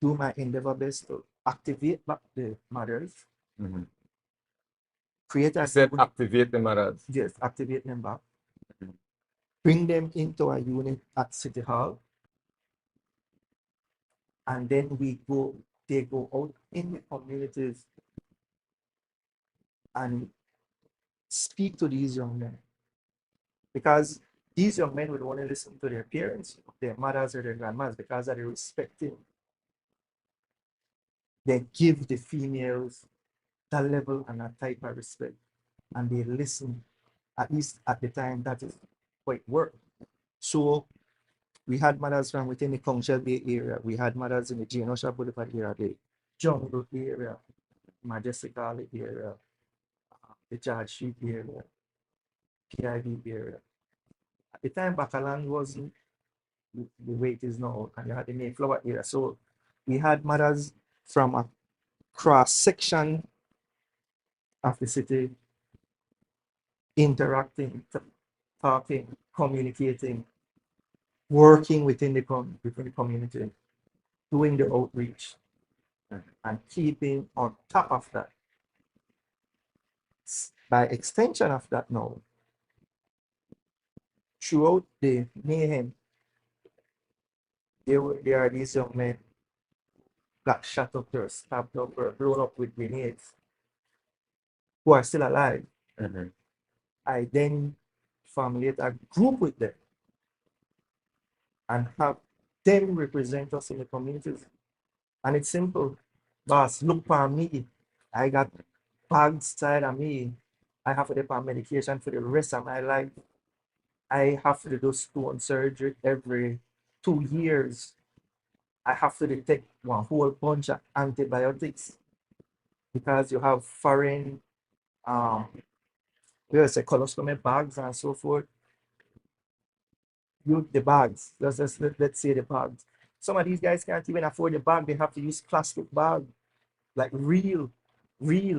[SPEAKER 1] do my endeavor best to activate back the mothers, create a
[SPEAKER 3] Activate the mothers.
[SPEAKER 1] Yes, activate them back. Bring them into a unit at City Hall. And then they go out in the communities and speak to these young men. Because these young men would want to listen to their parents, their mothers or their grandmothers, because they respect them. They give the females that level and that type of respect. And they listen, at least at the time that is quite work. So we had mothers from within the Council Bay area. We had mothers in the Genosha Boulevard area, the Jungle area, Majestic Alley area, the George Street area, PIB area. At the time, Bakalan wasn't the way it is now, and you had the Mayflower area. So we had mothers from a cross section of the city interacting, talking, communicating, working within the community, doing the outreach, and keeping on top of that. By extension of that now, throughout the mayhem, there are these young men got shot up or stabbed up or blown up with grenades who are still alive. I then formulate a group with them and have them represent us in the communities. And it's simple. Boss, look for me. I got bags tied on me. I have to take on medication for the rest of my life. I have to do stone surgery every 2 years. I have to take one whole bunch of antibiotics because you have foreign there's a coloscopy bags and so forth. The bags. Let's say the bags. Some of these guys can't even afford the bag. They have to use plastic bag, like real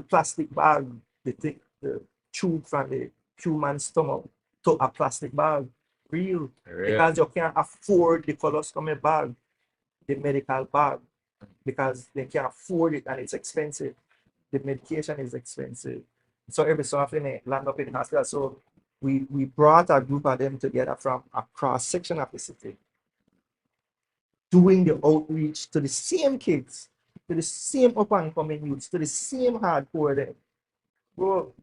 [SPEAKER 1] plastic bag. They take the tube from the human stomach to a plastic bag. Real. Because you can't afford the coloscopy bag, the medical bag, because they can't afford it and it's expensive. The medication is expensive. So every so often they land up in the hospital. So we brought a group of them together from a cross section of the city, doing the outreach to the same kids, to the same up and coming youths, to the same hardcore them. Bro,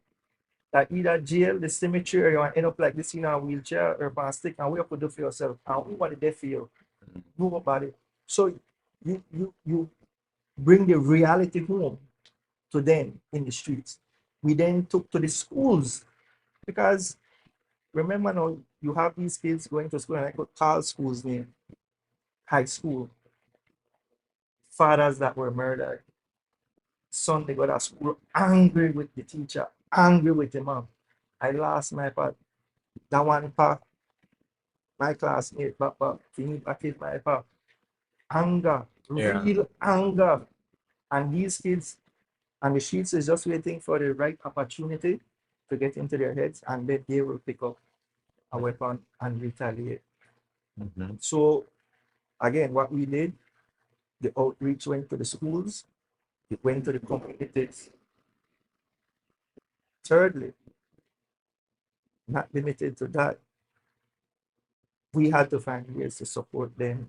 [SPEAKER 1] that either jail, the cemetery, or you end up like this in a wheelchair or on a stick, and what you could do for yourself, and who are they for you? Nobody. So you bring the reality home to them in the streets. We then took to the schools because remember now you have these kids going to school, and I could call schools name high school, fathers that were murdered, son they got to school angry with the teacher, angry with the mom. I lost my part. That one part, my classmate, but he killed my part. Anger, real anger. And these kids and the streets is just waiting for the right opportunity to get into their heads, and then they will pick up a weapon and retaliate. So again, what we did, the outreach went to the schools, it went to the communities. Thirdly, not limited to that, we had to find ways to support them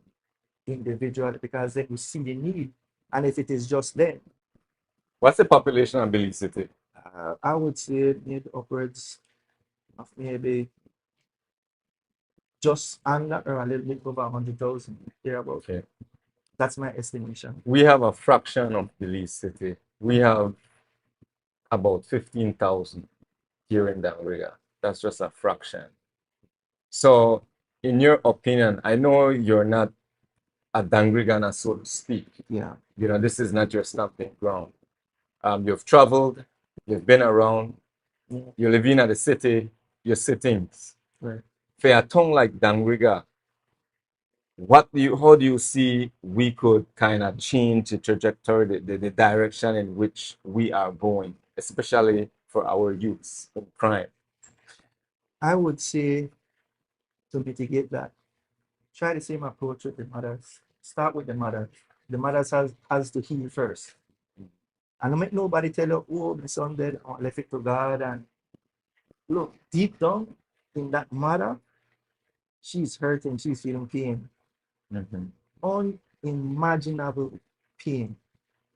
[SPEAKER 1] individually because then we see the need. And if it is just them,
[SPEAKER 3] What's the population of Belize City?
[SPEAKER 1] I would say need upwards of maybe just under or a little bit over 100,000 thereabouts.
[SPEAKER 3] Okay.
[SPEAKER 1] That's my estimation.
[SPEAKER 3] We have a fraction of Belize City. We have about 15,000 here in Dangriga. That's just a fraction. So, in your opinion, I know you're not a Dangrigana, so to speak.
[SPEAKER 1] Yeah.
[SPEAKER 3] You know, this is not your stamping ground. You've traveled, you've been around, you're living at the city, your sittings.
[SPEAKER 1] Right.
[SPEAKER 3] For a town like Dangriga, how do you see we could kind of change the trajectory, the direction in which we are going, especially for our youths in crime?
[SPEAKER 1] I would say to mitigate that, try the same approach with the mothers. Start with the mothers. The mothers has to heal first. And don't make nobody tell you, oh, my son dead, I left it to God. And look, deep down in that mother, she's hurting, she's feeling pain. Unimaginable pain.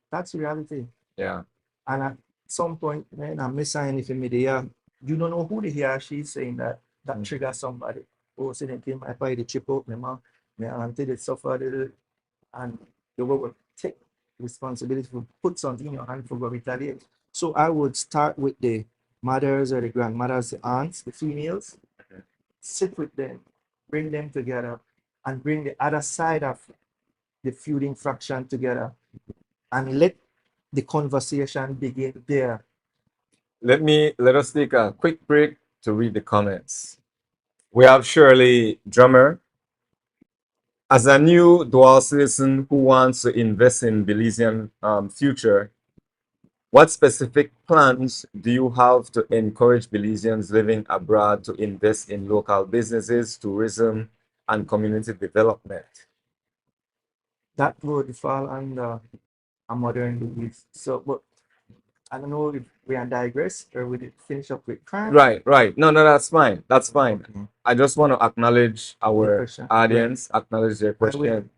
[SPEAKER 1] That's reality.
[SPEAKER 3] Yeah.
[SPEAKER 1] And at some point, man, I'm missing if media, you don't know who the he or she's saying that triggers somebody. Oh, see, they came my body, the chip up, my mom, my auntie, they suffered, and you will take responsibility to put something in your hand for retaliate. So I would start with the mothers or the grandmothers, the aunts, the females, sit with them, bring them together, and bring the other side of the feuding fraction together, and let the conversation begin there.
[SPEAKER 3] Let us take a quick break to read the comments. We have Shirley Drummer. As a new dual citizen who wants to invest in Belizean future, what specific plans do you have to encourage Belizeans living abroad to invest in local businesses, tourism, and community development?
[SPEAKER 1] That would fall under a modern Belize. So, but I don't know if we are digress or we did finish up with crime.
[SPEAKER 3] Right. No, that's fine. That's fine.
[SPEAKER 1] Okay.
[SPEAKER 3] I just want to acknowledge our
[SPEAKER 1] question.
[SPEAKER 3] audience, acknowledge their
[SPEAKER 1] I will
[SPEAKER 3] question.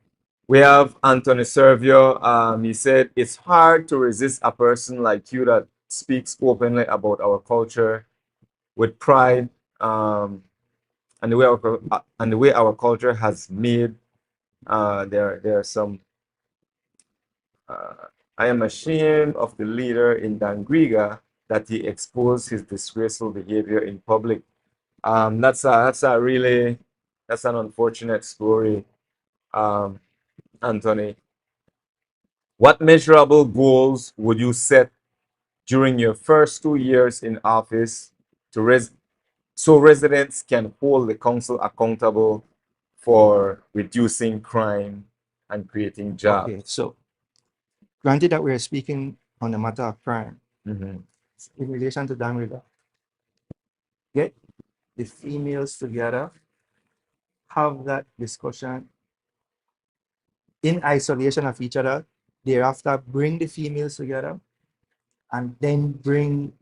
[SPEAKER 3] We have Anthony Servio. He said, it's hard to resist a person like you that speaks openly about our culture with pride, and the way our culture has made. There are some. I am ashamed of the leader in Dangriga that he exposed his disgraceful behavior in public. That's an unfortunate story, Anthony. What measurable goals would you set during your first 2 years in office to so residents can hold the council accountable for reducing crime and creating jobs?
[SPEAKER 1] Okay, so granted that we're speaking on the matter of crime
[SPEAKER 3] Mm-hmm.
[SPEAKER 1] in relation to Dangriga, get the females together, have that discussion in isolation of each other, thereafter bring the females together, and then bring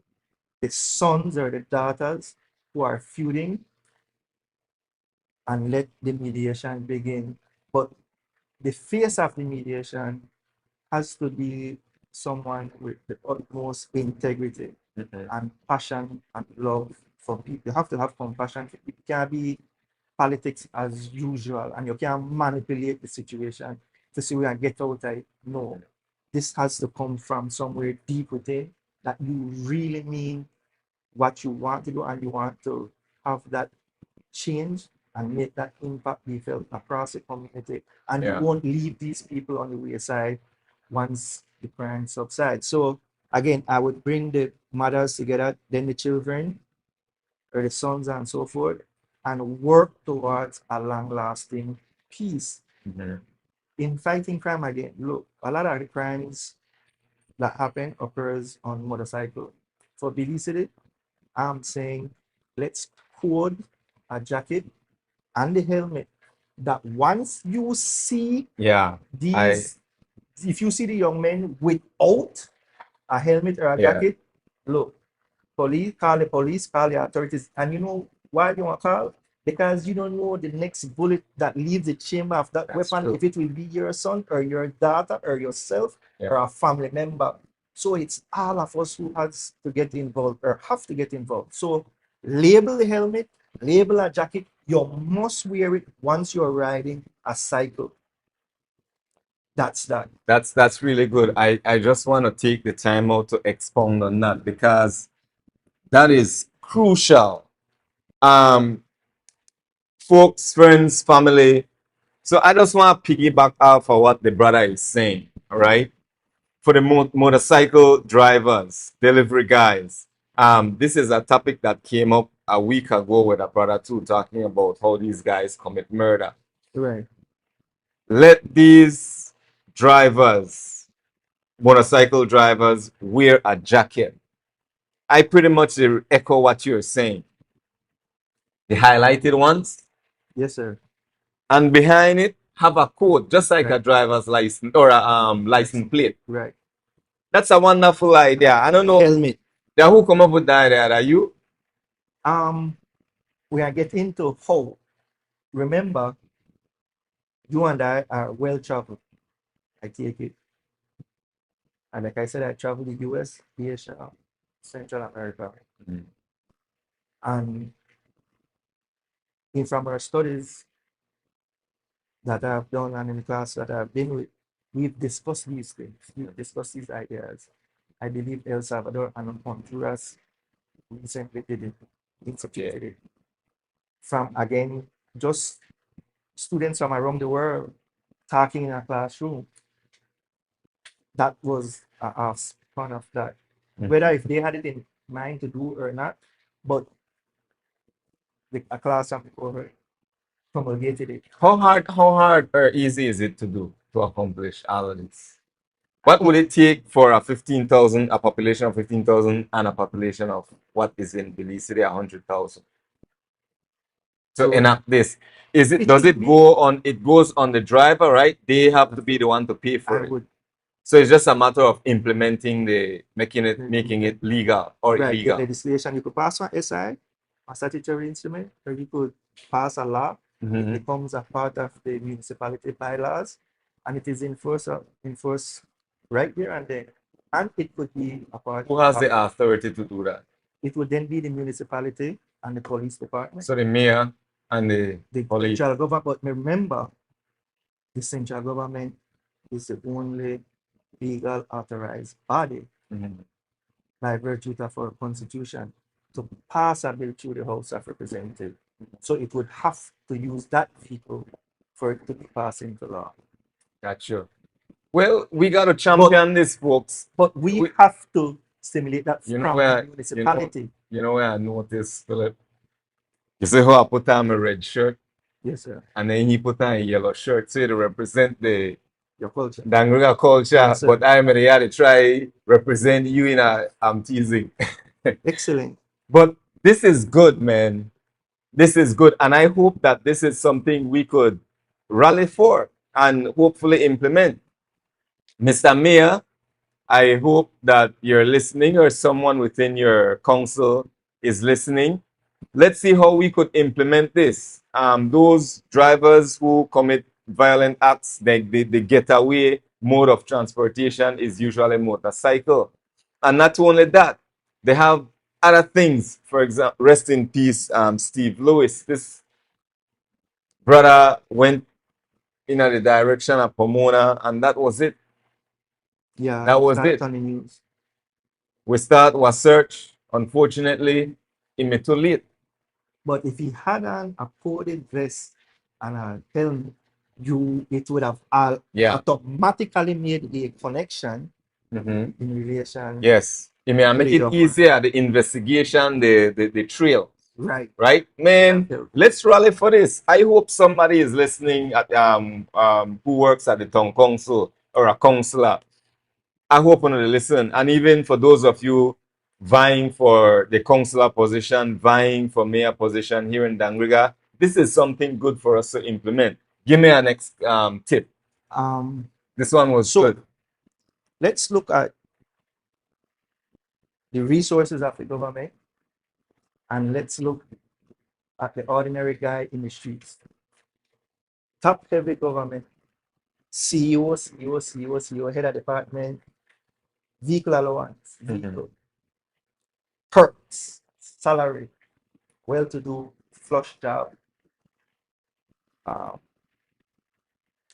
[SPEAKER 1] the sons or the daughters who are feuding and let the mediation begin. But the face of the mediation has to be someone with the utmost integrity and passion and love for people. You have to have compassion. It can't be politics as usual, and you can't manipulate the situation to see where and get out of it. No, this has to come from somewhere deep within that you really mean what you want to do, and you want to have that change and make that impact be felt across the community. And you won't leave these people on the wayside once the crime subsides. So again, I would bring the mothers together, then the children or the sons and so forth, and work towards a long-lasting peace. In fighting crime again, look, a lot of the crimes that happen occurs on motorcycle. For Belize City, I'm saying let's code a jacket and the helmet that once you see these, if you see the young men without a helmet or a jacket, look, call the police, call the authorities. And you know why you want to call? Because you don't know the next bullet that leaves the chamber of that weapon, if it will be your son or your daughter or yourself or a family member. So it's all of us who has to get involved or have to get involved. So label the helmet, label a jacket. You must wear it once you're riding a cycle. That's that.
[SPEAKER 3] That's really good. I just want to take the time out to expound on that because that is crucial. Folks, friends, family. So I just want to piggyback off of what the brother is saying. All right. For the motorcycle drivers, delivery guys, this is a topic that came up a week ago with a brother too, talking about how these guys commit murder.
[SPEAKER 1] Right.
[SPEAKER 3] Let these drivers, motorcycle drivers, wear a jacket. I pretty much echo what you're saying. The highlighted ones.
[SPEAKER 1] Yes, sir.
[SPEAKER 3] And behind it, have a code, just like a driver's license or a license plate.
[SPEAKER 1] Right.
[SPEAKER 3] That's a wonderful idea. I don't know.
[SPEAKER 1] Helmet.
[SPEAKER 3] Yeah, who come up with that idea? Are you?
[SPEAKER 1] We are getting to how. Remember, you and I are well traveled. I take it. And like I said, I traveled the US, Asia, Central America. And in from our studies that I've done and in the class that I've been with, we've discussed these things. We've discussed these ideas. I believe El Salvador and Honduras recently did it, instituted it. From again, just students from around the world talking in a classroom. That was a part of that. Whether if they had it in mind to do or not, but a class of people promulgated it.
[SPEAKER 3] How hard or easy is it to do to accomplish all of this? What would it take for a population of 15,000 and a population of what is in Belize City, 100,000? To enact this, does it goes on the driver, right? They have to be the one to pay for it. So it's just a matter of implementing making it legal or illegal.
[SPEAKER 1] Legislation, you could pass one SI, a statutory instrument, or you could pass a law. It becomes a part of the municipality bylaws. and it is enforced right there and then. And it could be a part
[SPEAKER 3] Who has
[SPEAKER 1] of,
[SPEAKER 3] the authority to do that?
[SPEAKER 1] it would then be the municipality and the police department,
[SPEAKER 3] So the mayor and
[SPEAKER 1] the
[SPEAKER 3] police.
[SPEAKER 1] central government. But remember, the central government is the only legal authorized body
[SPEAKER 3] Mhm.
[SPEAKER 1] by virtue of our constitution to pass a bill through the House of Representatives. So it would have to use that vehicle for it to be passed into law.
[SPEAKER 3] Gotcha. Well, we got to champion this, folks.
[SPEAKER 1] But we have to stimulate that
[SPEAKER 3] You know
[SPEAKER 1] from
[SPEAKER 3] where
[SPEAKER 1] the municipality.
[SPEAKER 3] you know where I noticed, Philip? You see how I put on a red shirt
[SPEAKER 1] Yes, sir.
[SPEAKER 3] and then he put on a yellow shirt so to represent the
[SPEAKER 1] Your culture.
[SPEAKER 3] Dangriga culture,
[SPEAKER 1] Yes, sir.
[SPEAKER 3] but I'm ready to try represent you in a I'm teasing.
[SPEAKER 1] Excellent.
[SPEAKER 3] But this is good, man. This is good. And I hope that this is something we could rally for and hopefully implement. Mr. Mayor, I hope that you're listening or someone within your council is listening. Let's see how we could implement this. Those drivers who commit violent acts, the getaway mode of transportation is usually motorcycle. And not only that, they have other things. For example, rest in peace, Steve Lewis. This brother went in the direction of Pomona, and that was it.
[SPEAKER 1] Yeah,
[SPEAKER 3] That was
[SPEAKER 1] that's
[SPEAKER 3] it.
[SPEAKER 1] on the news.
[SPEAKER 3] We start our search. Unfortunately, it may too late.
[SPEAKER 1] But if he had on a coded vest and a helmet, it would have automatically made a connection
[SPEAKER 3] Mhm.
[SPEAKER 1] in relation.
[SPEAKER 3] Yes. It may make it easier, the investigation, the trail.
[SPEAKER 1] Right.
[SPEAKER 3] Right? Man,
[SPEAKER 1] Yeah.
[SPEAKER 3] let's rally for this. I hope somebody is listening at who works at the town council or a councillor. I hope you listen. And even for those of you vying for the councillor position, vying for mayor position here in Dangriga, this is something good for us to implement. Give me a next tip. This one was good.
[SPEAKER 1] Let's look at the resources of the government and let's look at the ordinary guy in the streets. Top heavy government, CEO, head of department, vehicle allowance, vehicle, perks, salary, well-to-do, flush job,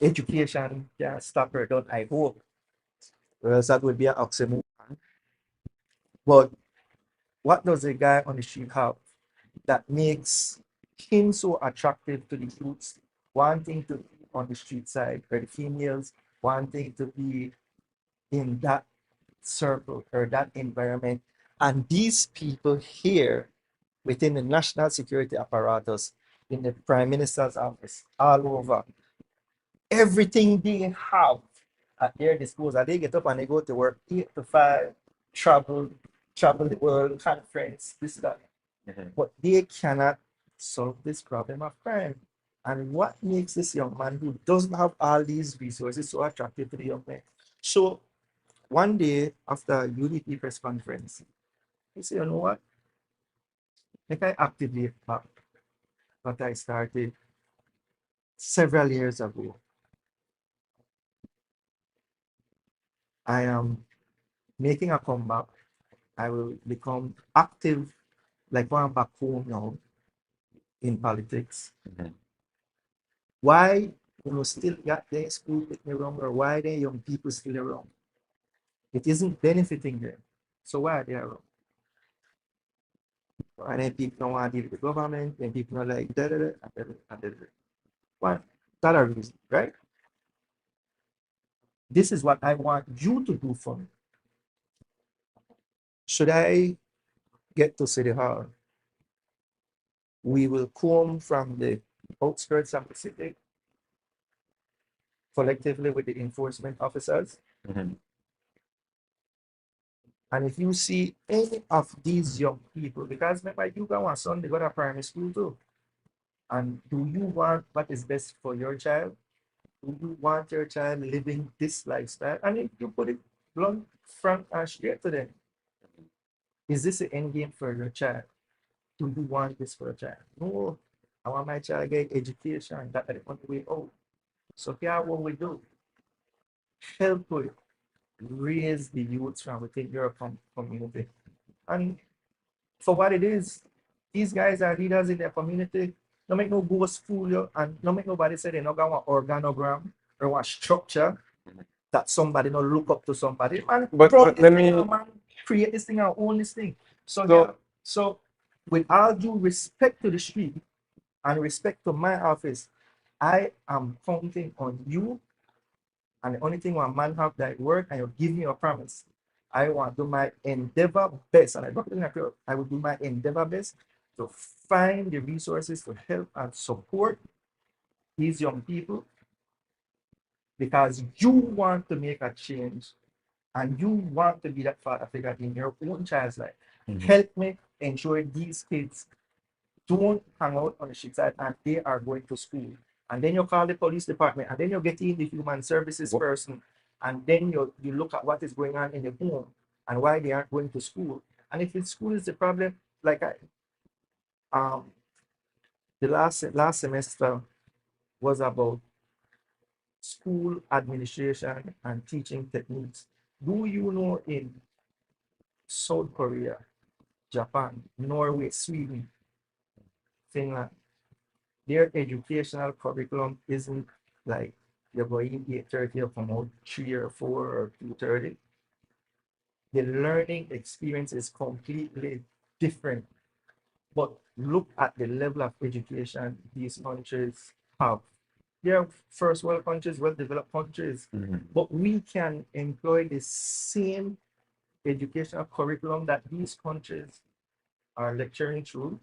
[SPEAKER 1] education can't stop or done, I hope. Or else that would be an oxymoron. But what does a guy on the street have that makes him so attractive to the youths wanting to be on the street side, or the females wanting to be in that circle or that environment? And these people here within the national security apparatus, in the prime minister's office, all over, everything they have at their disposal. They get up and they go to work 8 to 5, travel the world, conference, this, that. But they cannot solve this problem of crime. And what makes this young man who doesn't have all these resources so attractive to the young man? So one day after UDP press conference, he said, you know what? Like I activate back what I started several years ago. I am making a comeback. I will become active like one back home now in politics. Why still got their school with me wrong, or why the young people still around? It isn't benefiting them. So why are they around? And then people don't want to deal with the government, then people are like da da da da da da da. Why? That a reason, right? This is what I want you to do for me. Should I get to City Hall, we will come from the outskirts of the city collectively with the enforcement officers. And if you see any of these young people, because remember, you got one son, they go to primary school too. And do you want what is best for your child? Do you want your child living this lifestyle? And if you put it blunt, frank, and straight to them, is this an end game for your child? Do you want this for a child? No, I want my child to get education. That's the only way out. So here what we do. help to raise the youths from within your community. And for what it is, these guys are leaders in their community. No make no ghost fool you, and no make nobody say they not got one organogram or one structure that somebody not look up to somebody. Man,
[SPEAKER 3] But let me
[SPEAKER 1] man, create this thing and own this thing. So,
[SPEAKER 3] So-
[SPEAKER 1] yeah, so with all due respect to the street and respect to my office, I am counting on you. And the only thing one man have that work, and you give me a promise. I want to do my endeavor best, and I will do my endeavor best to find the resources to help and support these young people, because you want to make a change and you want to be that father figure in your own child's life. Help me ensure these kids don't hang out on the street side and they are going to school. And then you call the police department, and then you get in the human services person, and then you look at what is going on in the home and why they aren't going to school. And if it's school is the problem, like the last semester was about school administration and teaching techniques. Do you know in South Korea, Japan, Norway, Sweden, Finland, their educational curriculum isn't like you're going 8:30 or from out 3 or 4 or 2:30. The learning experience is completely different. But look at the level of education these countries have. They're first world countries, well developed countries, but we can employ the same educational curriculum that these countries are lecturing through.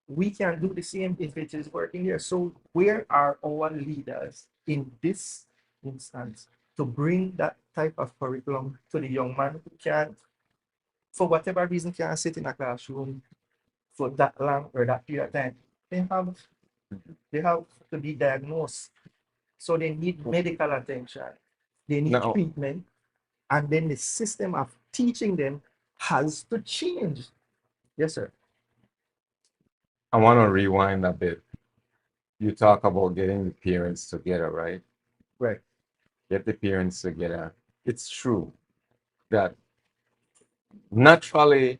[SPEAKER 1] We can do the same if it is working here. So where are our leaders in this instance to bring that type of curriculum to the young man who can't, for whatever reason, can't sit in a classroom for that long or that period of time? They have to be diagnosed. So they need medical attention. They need
[SPEAKER 3] Now-
[SPEAKER 1] treatment. And then the system of teaching them has to change. Yes, sir.
[SPEAKER 3] I want to rewind a bit. You talk about getting the parents together, right?
[SPEAKER 1] Right.
[SPEAKER 3] Get the parents together. It's true that naturally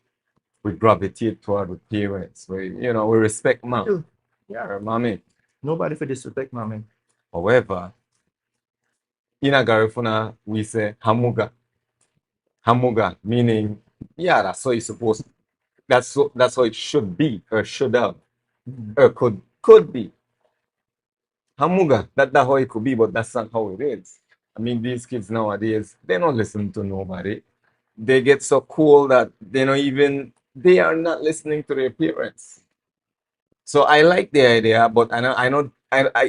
[SPEAKER 3] we gravitate toward the parents. We respect mom
[SPEAKER 1] Yeah.
[SPEAKER 3] or mommy.
[SPEAKER 1] Nobody for disrespect, mommy.
[SPEAKER 3] However, in a Garifuna, we say hamuga. Hamuga, meaning, yeah, that's how it's supposed to. That's how it should be, or should have, or could be. Hamuga, that's how it could be, but that's not how it is. I mean, these kids nowadays, they don't listen to nobody. They get so cool that they are not listening to their parents. So I like the idea, but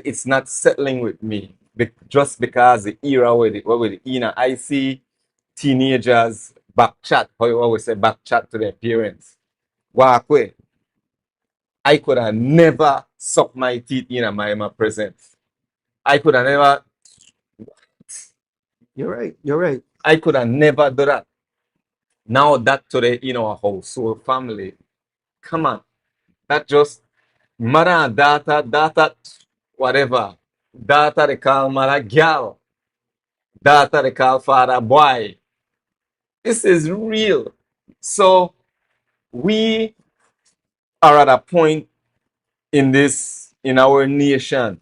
[SPEAKER 3] it's not settling with me. Just because the era where I see teenagers back chat, how you always say back chat to their parents. Walk away. I could have never sucked my teeth in my presence. I could have never.
[SPEAKER 1] You're right. You're right.
[SPEAKER 3] I could have never done that. Now that today in our household family, come on, that just mother and daughter, whatever. Daughter they call mother girl, daughter they call father boy. This is real. So we are at a point in our nation,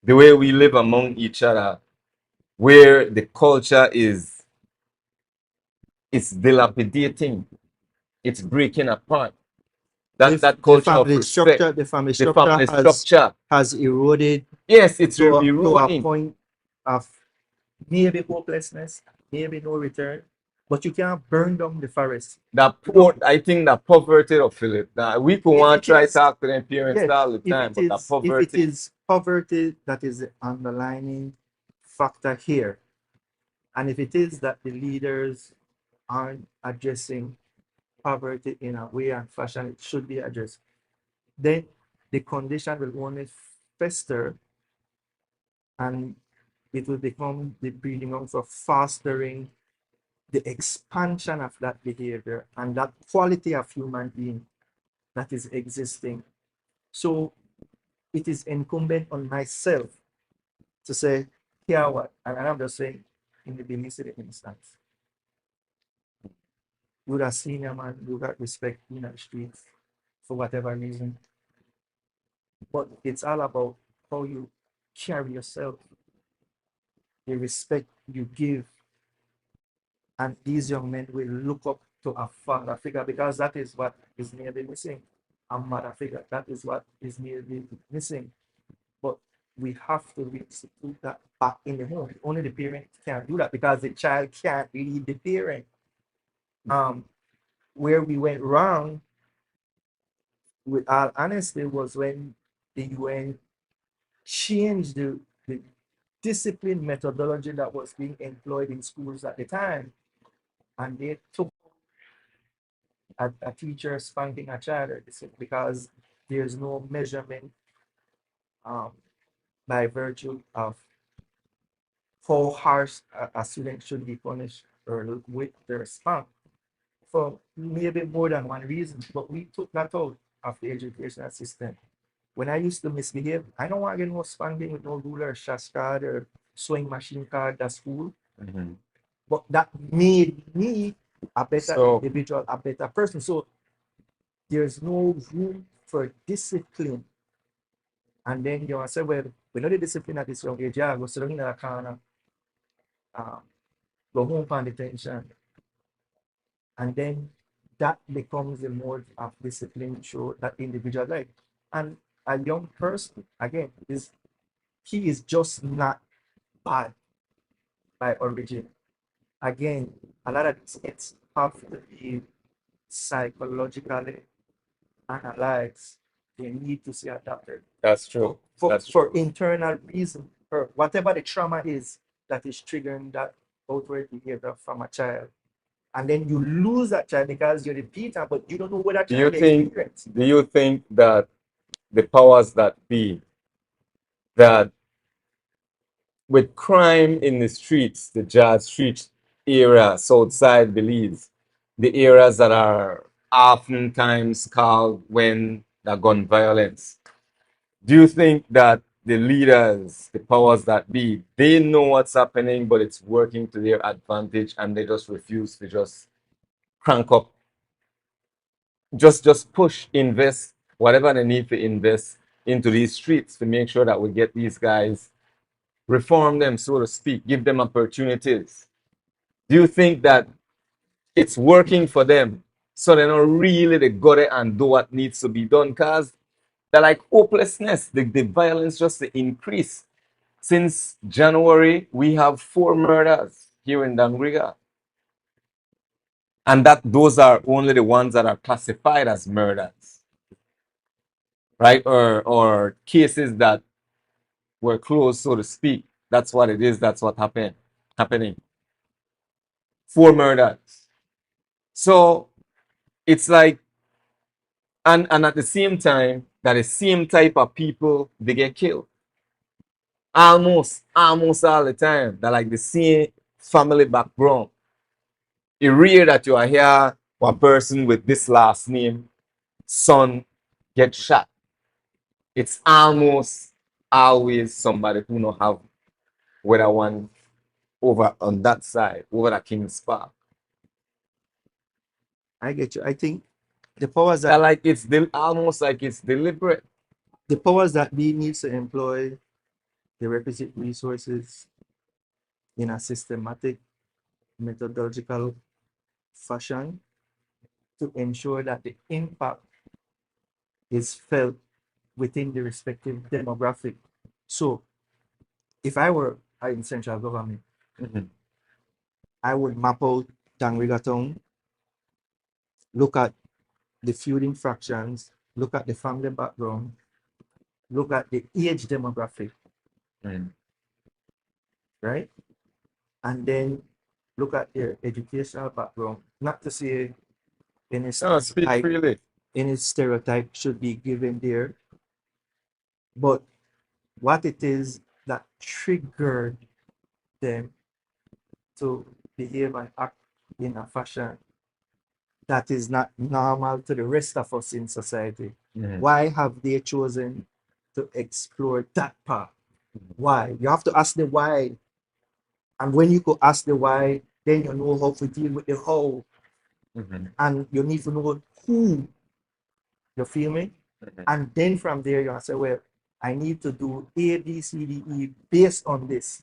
[SPEAKER 3] the way we live among each other, where the culture is it's dilapidating, it's breaking apart. That culture of respect,
[SPEAKER 1] The family
[SPEAKER 3] the family
[SPEAKER 1] structure
[SPEAKER 3] structure,
[SPEAKER 1] has eroded
[SPEAKER 3] yes, it's
[SPEAKER 1] to a
[SPEAKER 3] eroding.
[SPEAKER 1] point of maybe hopelessness, maybe no return. But you can't burn down the forest.
[SPEAKER 3] I think that poverty of Philip. That we could want to try talk to them parents
[SPEAKER 1] Yes,
[SPEAKER 3] all the time, but that
[SPEAKER 1] if it
[SPEAKER 3] poverty.
[SPEAKER 1] is poverty that is the underlining factor here, and if it is that the leaders aren't addressing poverty in a way and fashion it should be addressed, then the condition will only fester, and it will become the breeding ground for fostering the expansion of that behavior and that quality of human being that is existing. So it is incumbent on myself to say, care what, and I'm just saying, in the Belize City instance, you would have seen a man who got respect in the streets for whatever reason. But it's all about how you carry yourself, the respect you give, and these young men will look up to a father figure because that is what is maybe missing. A mother figure. That is what is maybe missing. But we have to put that back in the home. Only the parent can do that because the child can't lead the parent. Where we went wrong, with all honesty, was when the UN changed the discipline methodology that was being employed in schools at the time, and they took a teacher spanking a child because there's no measurement um, by virtue of how harsh a student should be punished or with their spank for maybe more than one reason. But we took that out of the educational system. When I used to misbehave, I don't want to get no spanking with no ruler, shash card, or swing machine card at school. But that made me a better individual, a better person. So there's no room for discipline. And then you say, well, we know the discipline at this young age, yeah, go sit down in the corner, um, go home on detention. And then that becomes the mode of discipline show that individual life. And a young person, again, he is just not bad by origin. Again, a lot of these kids have to be psychologically analyzed. They need to see a doctor.
[SPEAKER 3] That's true.
[SPEAKER 1] For internal reason, or whatever the trauma is that is triggering that outward behavior from a child. And then you lose that child because you're the Peter, but you don't know what that child experienced.
[SPEAKER 3] Do you think that the powers that be, that with crime in the streets, the Jazz Street area, Southside Belize, the areas that are oftentimes called when the gun violence, do you think that the leaders, the powers that be, they know what's happening, but it's working to their advantage and they just refuse to just crank up, just push, invest, whatever they need to invest into these streets to make sure that we get these guys, reform them, so to speak, give them opportunities? Do you think that it's working for them so they're not really they got it and do what needs to be done? Because they're like hopelessness, the violence just to increase. Since January, we have 4 murders here in Dangriga. And that those are only the ones that are classified as murders, right? Or cases that were closed, so to speak. That's what it is. That's what happening. 4 murders. So it's like, and at the same time, that the same type of people, they get killed. Almost all the time. They're like the same family background. It's rare that you are here, one person with this last name, son, get shot. It's almost always somebody who don't have whether one over on that side, over the King's Park.
[SPEAKER 1] I get you. I think the powers that
[SPEAKER 3] They're like almost like it's deliberate.
[SPEAKER 1] the powers that be needs to employ the requisite resources in a systematic, methodological fashion to ensure that the impact is felt within the respective demographic. So, if I were in central government, I would map out Dangriga Town, look at the feuding fractions, look at the family background, look at the age demographic, right? And then look at their educational background. Not to say any
[SPEAKER 3] Speak freely.
[SPEAKER 1] any stereotype should be given there, but what it is that triggered them to behave and act in a fashion that is not normal to the rest of us in society. Why have they chosen to explore that path? Why? You have to ask the why. And when you go ask the why, then you know how to deal with the how. And you need to know who. You feel me? And then from there, you say, well, I need to do A, B, C, D, E based on this.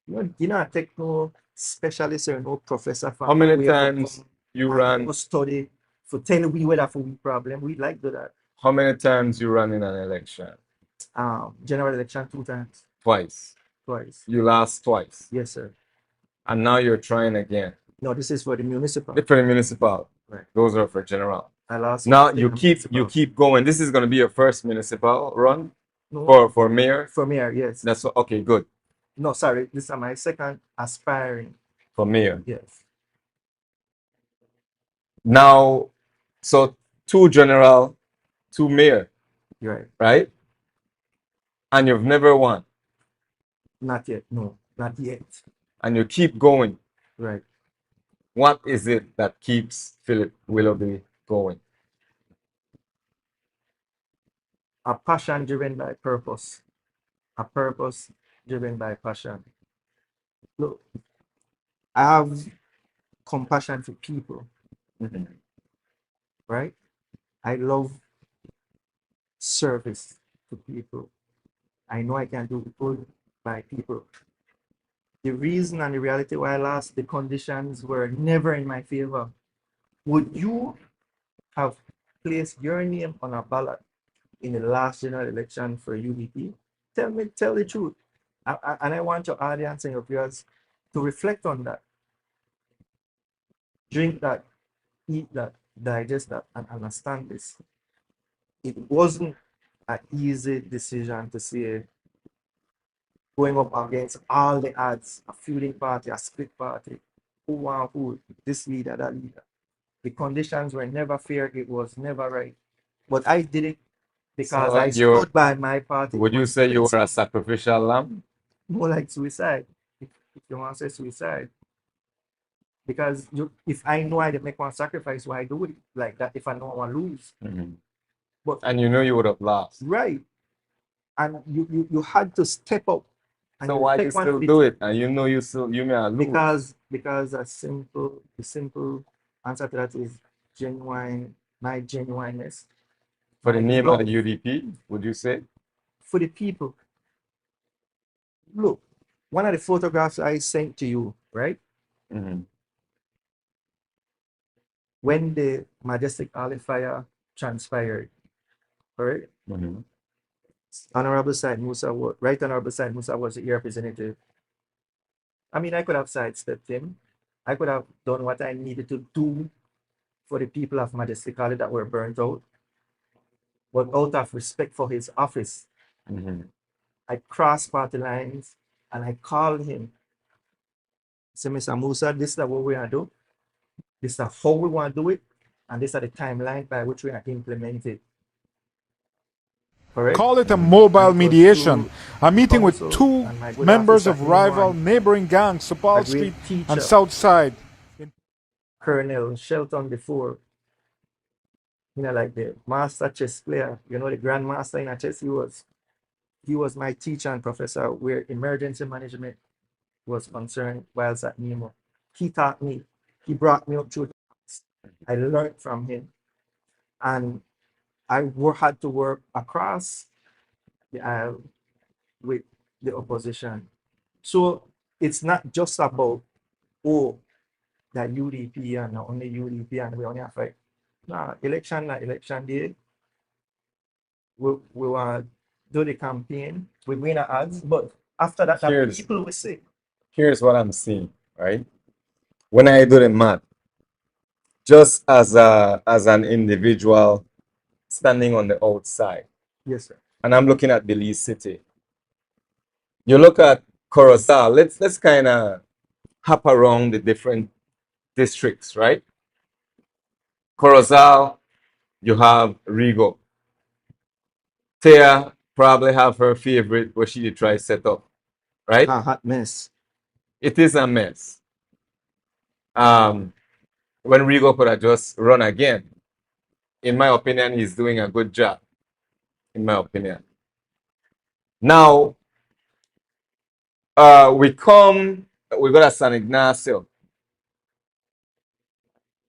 [SPEAKER 1] You know, take no specialist or no professor from
[SPEAKER 3] How many
[SPEAKER 1] where
[SPEAKER 3] times you
[SPEAKER 1] and
[SPEAKER 3] ran?
[SPEAKER 1] study for tell we whether for we problem. We like do that.
[SPEAKER 3] How many times you ran in an election?
[SPEAKER 1] General election 2 times,
[SPEAKER 3] Twice.
[SPEAKER 1] twice.
[SPEAKER 3] You lost twice,
[SPEAKER 1] Yes, sir.
[SPEAKER 3] and now you're trying again.
[SPEAKER 1] No, this is for the municipal.
[SPEAKER 3] For the municipal,
[SPEAKER 1] Right.
[SPEAKER 3] those are for general.
[SPEAKER 1] I lost.
[SPEAKER 3] Now
[SPEAKER 1] the
[SPEAKER 3] you
[SPEAKER 1] municipal.
[SPEAKER 3] keep going. This is going to be your first municipal run
[SPEAKER 1] No,
[SPEAKER 3] for mayor.
[SPEAKER 1] for mayor, yes.
[SPEAKER 3] That's okay. Good
[SPEAKER 1] No, sorry. This is my second aspiring.
[SPEAKER 3] for mayor.
[SPEAKER 1] Yes.
[SPEAKER 3] Now, so 2 general, 2 mayor,
[SPEAKER 1] Right.
[SPEAKER 3] right? And you've never won,
[SPEAKER 1] Not yet. No, not yet.
[SPEAKER 3] and you keep going.
[SPEAKER 1] Right.
[SPEAKER 3] What is it that keeps Philip Willoughby going?
[SPEAKER 1] A passion driven by purpose. A purpose driven by passion. Look, I have compassion for people. Right? I love service to people. I know I can do good by people. The reason and the reality why I lost, the conditions were never in my favor. Would you have placed your name on a ballot in the last general election for UDP? Tell the truth. And I want your audience and your viewers to reflect on that. Drink that, eat that, digest that, and understand this. It wasn't an easy decision to say going up against all the odds, a feuding party, a split party, who want who, this leader, that leader. The conditions were never fair, it was never right. But I did it because
[SPEAKER 3] So
[SPEAKER 1] I stood by my party.
[SPEAKER 3] would you say you were a sacrificial lamb?
[SPEAKER 1] More like suicide, if you want to say suicide. Because if I know I didn't make one sacrifice, why do it like that if I know I want to lose? But
[SPEAKER 3] And you know you would have lost.
[SPEAKER 1] right. And you had to step up. And
[SPEAKER 3] So why you
[SPEAKER 1] take one
[SPEAKER 3] still
[SPEAKER 1] bit.
[SPEAKER 3] do it? And you know you may lose.
[SPEAKER 1] Because the simple answer to that is my genuineness.
[SPEAKER 3] For the
[SPEAKER 1] my
[SPEAKER 3] name of
[SPEAKER 1] love
[SPEAKER 3] the UDP, would you say?
[SPEAKER 1] for the people. Look, one of the photographs I sent to you, right? When the Majestic Olive Fire transpired, right? Honorable Said Musa, Right Honorable Said Musa was the representative. I mean, I could have sidestepped him. I could have done what I needed to do for the people of Majestic Olive that were burnt out. But out of respect for his office, I crossed party lines and I called him. Say, Mr. Musa, this is what we want to do. This is how we want to do it. And this is the timeline by which we are implemented. Correct?
[SPEAKER 4] Call it a mobile
[SPEAKER 1] And it was
[SPEAKER 4] mediation.
[SPEAKER 1] through
[SPEAKER 4] A meeting with
[SPEAKER 1] council
[SPEAKER 4] 2
[SPEAKER 1] and my good
[SPEAKER 4] members
[SPEAKER 1] officer,
[SPEAKER 4] of rival
[SPEAKER 1] anyone,
[SPEAKER 4] neighboring gangs,
[SPEAKER 1] a
[SPEAKER 4] Supal
[SPEAKER 1] great
[SPEAKER 4] Street
[SPEAKER 1] teacher,
[SPEAKER 4] and Southside.
[SPEAKER 1] Colonel Shelton before. You know, like the master chess player, you know, the grandmaster in a chess, he was my teacher and professor where emergency management was concerned whilst at NEMO. He taught me, he brought me up through the ranks. I learned from him. And I had to work across the aisle with the opposition. So it's not just about, oh, that UDP and not only UDP and we only have fight. Nah, election day. We want to do the campaign, we win our ads, but after that, people will say.
[SPEAKER 3] Here's what I'm seeing, right? When I do the math, just as an individual standing on the outside,
[SPEAKER 1] Yes, sir.
[SPEAKER 3] and I'm looking at Belize City. You look at Corozal. Let's kind of hop around the different districts, right? Corozal, you have Rigo. Thea probably have her favorite where she try set up, right?
[SPEAKER 1] A hot mess.
[SPEAKER 3] It is a mess. When Rigo could have just run again, in my opinion, he's doing a good job. In my opinion. Now, we got a San Ignacio.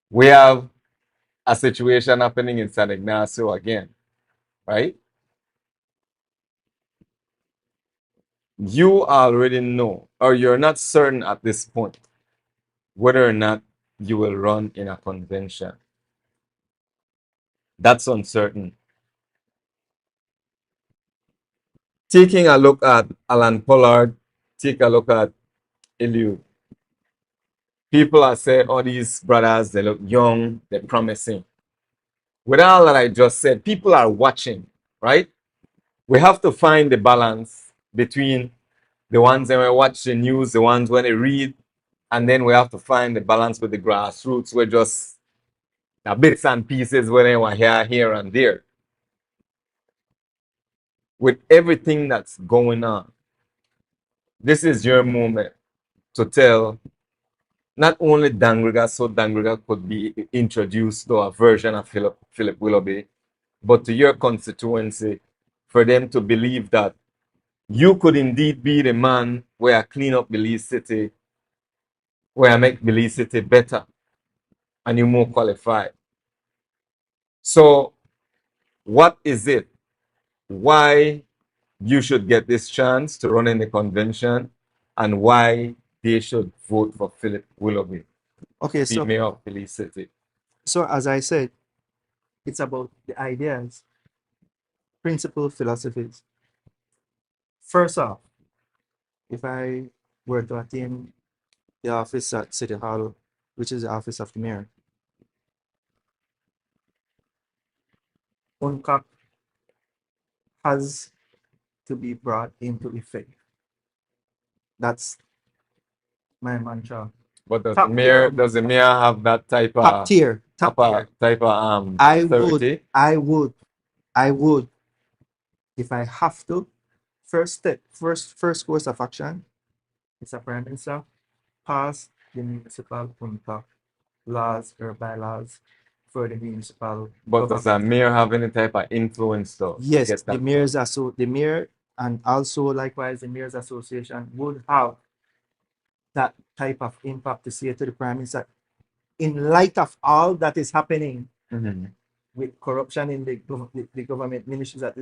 [SPEAKER 3] We have a situation happening in San Ignacio again, right? You already know, or you're not certain at this point, whether or not you will run in a convention. That's uncertain. Taking a look at Alan Pollard, take a look at Eliud. People are saying, oh, these brothers, they look young, they're promising. With all that I just said, people are watching, right? We have to find the balance between the ones that watch the news, the ones when they read, and then we have to find the balance with the grassroots. We're just the bits and pieces when they were here and there. With everything that's going on, this is your moment to tell not only Dangriga, so Dangriga could be introduced to a version of Philip Willoughby, but to your constituency, for them to believe that you could indeed be the man where I clean up Belize City, where I make Belize City better, and you're more qualified. So, what is it? Why you should get this chance to run in the convention, and why they should vote for Philip Willoughby,
[SPEAKER 1] Okay,
[SPEAKER 3] the
[SPEAKER 1] so
[SPEAKER 3] mayor of Belize City?
[SPEAKER 1] as I said, it's about the ideas, principles, philosophies. First off, if I were to attain the office at City Hall, which is the office of the mayor, UNCAP has to be brought into effect. That's my mantra.
[SPEAKER 3] But
[SPEAKER 1] Top tier.
[SPEAKER 3] does the mayor have that type
[SPEAKER 1] Top
[SPEAKER 3] of
[SPEAKER 1] tier. Top tier. I
[SPEAKER 3] authority?
[SPEAKER 1] I would, if I have to, first course of action, it's a prime minister, pass the municipal UNCAP laws or bylaws for the municipal
[SPEAKER 3] But does the
[SPEAKER 1] government.
[SPEAKER 3] mayor have any type of influence though? to
[SPEAKER 1] Yes,
[SPEAKER 3] get
[SPEAKER 1] the
[SPEAKER 3] that?
[SPEAKER 1] mayor's the mayor and also likewise the mayor's association would have that type of impact to say to the prime minister, in light of all that is happening
[SPEAKER 3] Mhm,
[SPEAKER 1] with corruption in the government ministries at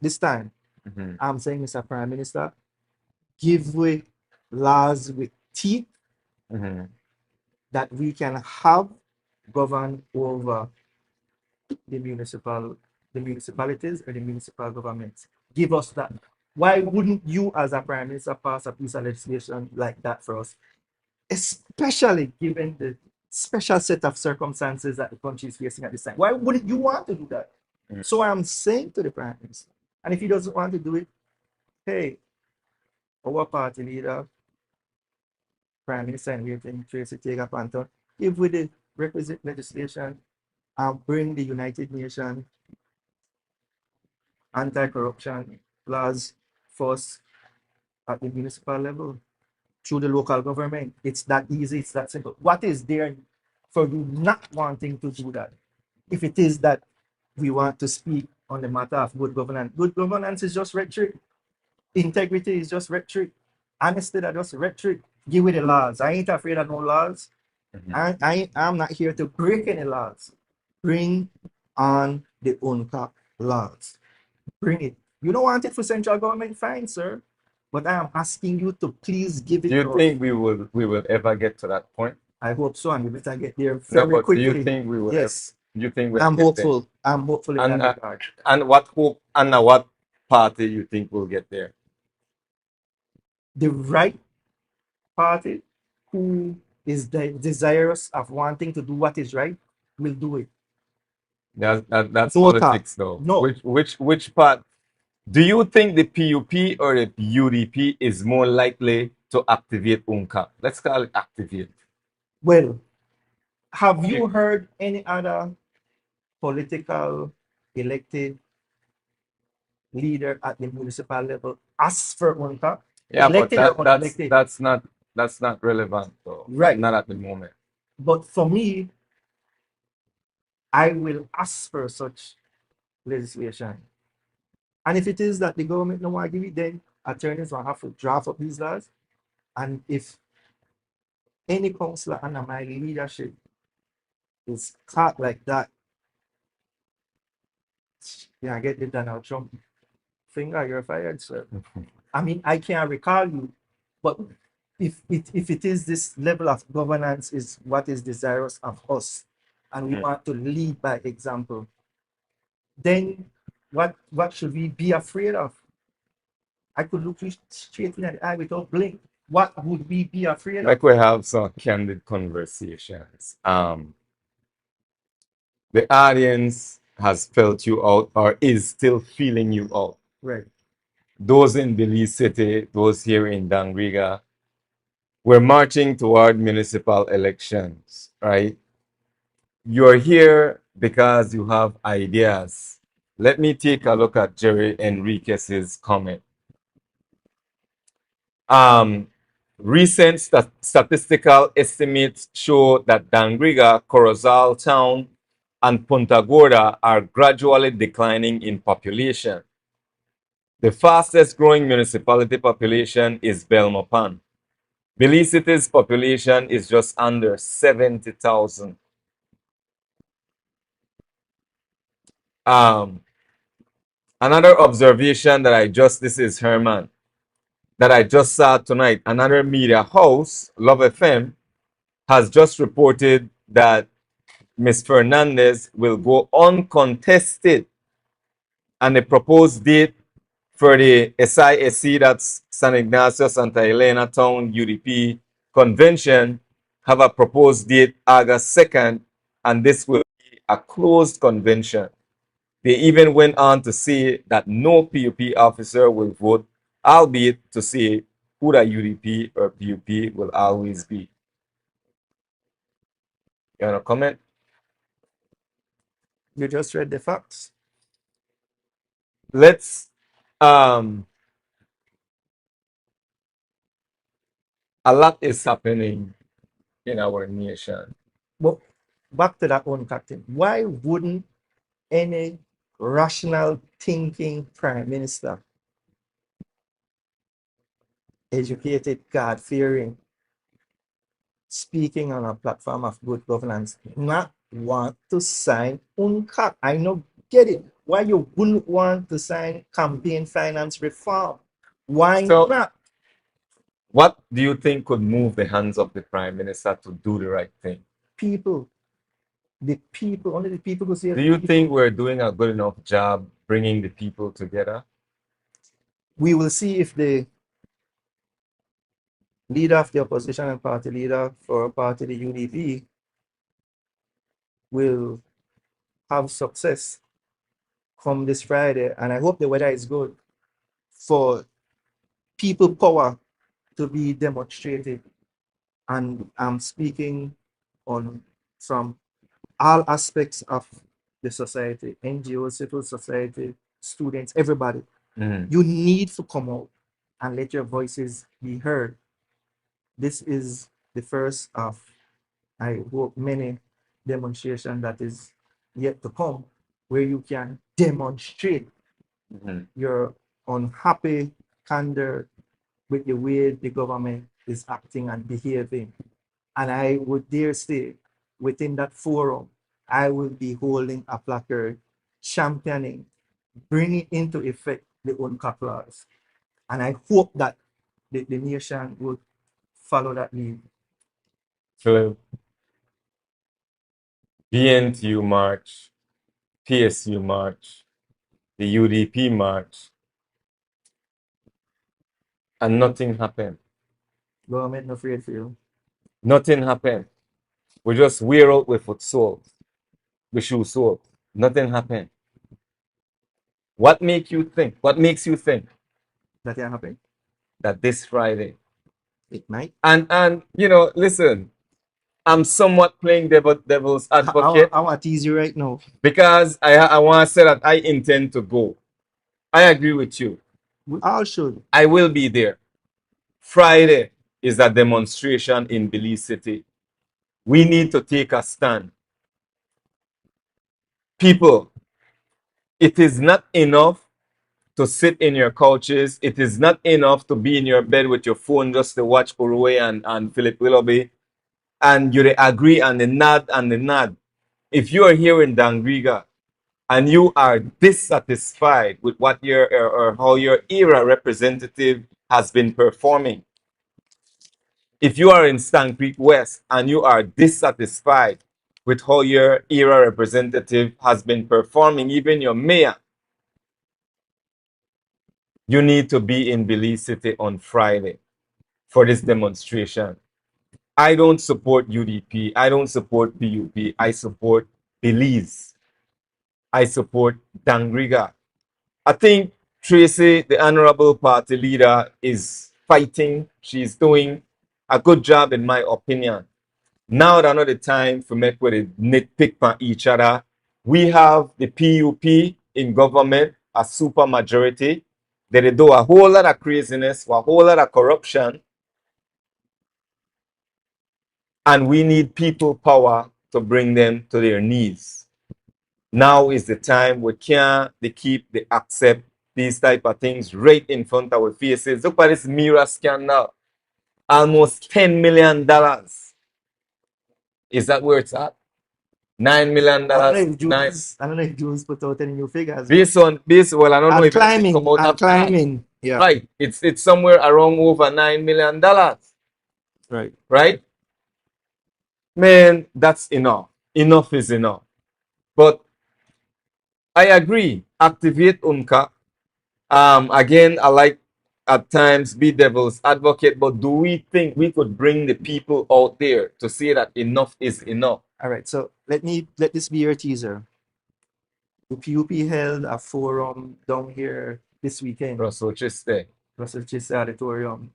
[SPEAKER 1] this time,
[SPEAKER 3] mhm,
[SPEAKER 1] I'm saying, Mr. Prime Minister, give way laws with teeth
[SPEAKER 3] mhm.
[SPEAKER 1] that we can have govern over the municipalities or the municipal governments. Give us that. Why wouldn't you, as a prime minister, pass a piece of legislation like that for us? Especially given the special set of circumstances that the country is facing at this time. Why wouldn't you want to do that?
[SPEAKER 3] Mm.
[SPEAKER 1] So I'm saying to the prime minister, and if he doesn't want to do it, hey, our party leader, prime minister, and waiting Tracy take up Anton, if with the requisite legislation and bring the United Nations anti-corruption laws force at the municipal level through the local government. It's that easy, it's that simple. What is there for you not wanting to do that? If it is that we want to speak on the matter of good governance is just rhetoric. Integrity is just rhetoric. Honesty is just rhetoric. Give me the laws. I ain't afraid of no laws. I'm not here to break any laws. Bring on the UNCAP laws. Bring it. You don't want it for central government, fine, sir. But I am asking you to please give it
[SPEAKER 3] Do you
[SPEAKER 1] to us.
[SPEAKER 3] think we will ever get to that point?
[SPEAKER 1] I hope so, and we better get there
[SPEAKER 3] No,
[SPEAKER 1] very
[SPEAKER 3] but do
[SPEAKER 1] quickly.
[SPEAKER 3] you think we will?
[SPEAKER 1] Yes,
[SPEAKER 3] Do you think we'll
[SPEAKER 1] I'm
[SPEAKER 3] get there?
[SPEAKER 1] hopeful. I'm hopeful in
[SPEAKER 3] And
[SPEAKER 1] that regard.
[SPEAKER 3] and what hope and what party you think will get there?
[SPEAKER 1] The right party who is desirous of wanting to do what is right will do it.
[SPEAKER 3] That's
[SPEAKER 1] No
[SPEAKER 3] politics, though.
[SPEAKER 1] No.
[SPEAKER 3] Which part? Do you think the PUP or the UDP is more likely to activate UNCAP? Let's call it activate.
[SPEAKER 1] Well, have you heard any other political elected leader at the municipal level ask for UNCAP?
[SPEAKER 3] Yeah, but
[SPEAKER 1] Elected or unelected?
[SPEAKER 3] that's not relevant, though.
[SPEAKER 1] Right.
[SPEAKER 3] Not at the moment.
[SPEAKER 1] But for me, I will ask for such legislation. And if it is that the government no want to give it, then attorneys will have to draft up these laws. And if any councillor under my leadership is caught like that, yeah, get the Donald Trump finger, you're fired, sir. I mean, I can't recall you, but if it is this level of governance is what is desirous of us, and we want to lead by example, then what should we be afraid of? I could look you straight in the eye without blink. What would we be afraid of?
[SPEAKER 3] Like we have some candid conversations. The audience has felt you out or is still feeling you out.
[SPEAKER 1] Right.
[SPEAKER 3] Those in Belize City, those here in Dangriga, we're marching toward municipal elections, right? You're here because you have ideas. Let me take a look at Jerry Enriquez's comment. Recent statistical estimates show that Dangriga, Corozal Town, and Punta Gorda are gradually declining in population. The fastest growing municipality population is Belmopan. Belize City's population is just under 70,000. Another observation that this is Herman, that I just saw tonight, another media house, Love FM, has just reported that Ms. Fernandez will go uncontested, and the proposed date for the SISC, that's San Ignacio Santa Elena Town UDP convention, have a proposed date August 2nd, and this will be a closed convention. They even went on to say that no PUP officer will vote, albeit to say who the UDP or PUP will always be. You want to comment?
[SPEAKER 1] You just read the facts.
[SPEAKER 3] Let's a lot is happening in our nation.
[SPEAKER 1] But back to that one, Captain. Why wouldn't any rational thinking prime minister, educated, God-fearing, speaking on a platform of good governance, not want to sign UNCAP? I know, get it. Why you wouldn't want to sign campaign finance reform? Why not?
[SPEAKER 3] What do you think could move the hands of the prime minister to do the right thing?
[SPEAKER 1] People. The people, only the people who say.
[SPEAKER 3] Do you think we're doing a good enough job bringing the people together?
[SPEAKER 1] We will see if the leader of the opposition and party leader for party the UDP will have success come this Friday, and I hope the weather is good for people power to be demonstrated. And I'm speaking on from all aspects of the society, NGOs, civil society, students, everybody. You need to come out and let your voices be heard. This is the first of, I hope, many demonstrations that is yet to come, where you can demonstrate your unhappy candor with the way the government is acting and behaving. And I would dare say, within that forum, I will be holding a placard championing, bringing into effect the UNCAP laws. And I hope that the nation would follow that lead.
[SPEAKER 3] Philip, BNTU March, PSU March, the UDP March, and nothing happened.
[SPEAKER 1] Government not afraid for you.
[SPEAKER 3] Nothing happened. We just wear out with foot soles, the shoe soles. Nothing happened. What makes you think
[SPEAKER 1] That can happen.
[SPEAKER 3] that this Friday?
[SPEAKER 1] It might.
[SPEAKER 3] And you know, listen, I'm somewhat playing devil's advocate.
[SPEAKER 1] I want to tease you right now.
[SPEAKER 3] Because I want to say that I intend to go. I agree with you.
[SPEAKER 1] We all should.
[SPEAKER 3] I will be there. Friday is a demonstration in Belize City. We need to take a stand. People, it is not enough to sit in your couches. It is not enough to be in your bed with your phone just to watch Uruwei and Philip Willoughby. And you agree and the nod and the nod. If you are here in Dangriga and you are dissatisfied with what your or how your era representative has been performing, if you are in Stann Creek West and you are dissatisfied with how your era representative has been performing, even your mayor, you need to be in Belize City on Friday for this demonstration. I don't support UDP. I don't support PUP. I support Belize. I support Dangriga. I think Tracy, the honorable party leader, is fighting. She's doing a good job, in my opinion. Now is not the time for make with it nitpick on each other. We have the PUP in government, a super majority. They do a whole lot of craziness, a whole lot of corruption. And we need people power to bring them to their knees. Now is the time we can't they accept these type of things right in front of our faces. Look at this mirror scandal. Almost $10 million. Is that where it's at? $9 million.
[SPEAKER 1] I don't know if Jules put out any new figures.
[SPEAKER 3] Well, I don't know if
[SPEAKER 1] climbing,
[SPEAKER 3] it's come out
[SPEAKER 1] I'm
[SPEAKER 3] of
[SPEAKER 1] climbing. Yeah.
[SPEAKER 3] Right. It's somewhere around over $9 million.
[SPEAKER 1] Right.
[SPEAKER 3] Right? Man, that's enough. Enough is enough. But I agree. Activate UNCA. Again, I like at times be devil's advocate, but do we think we could bring the people out there to say that enough is enough?
[SPEAKER 1] All right. So let this be your teaser. The PUP held a forum down here this weekend.
[SPEAKER 3] Russell Chiste.
[SPEAKER 1] Russell Chiste Auditorium.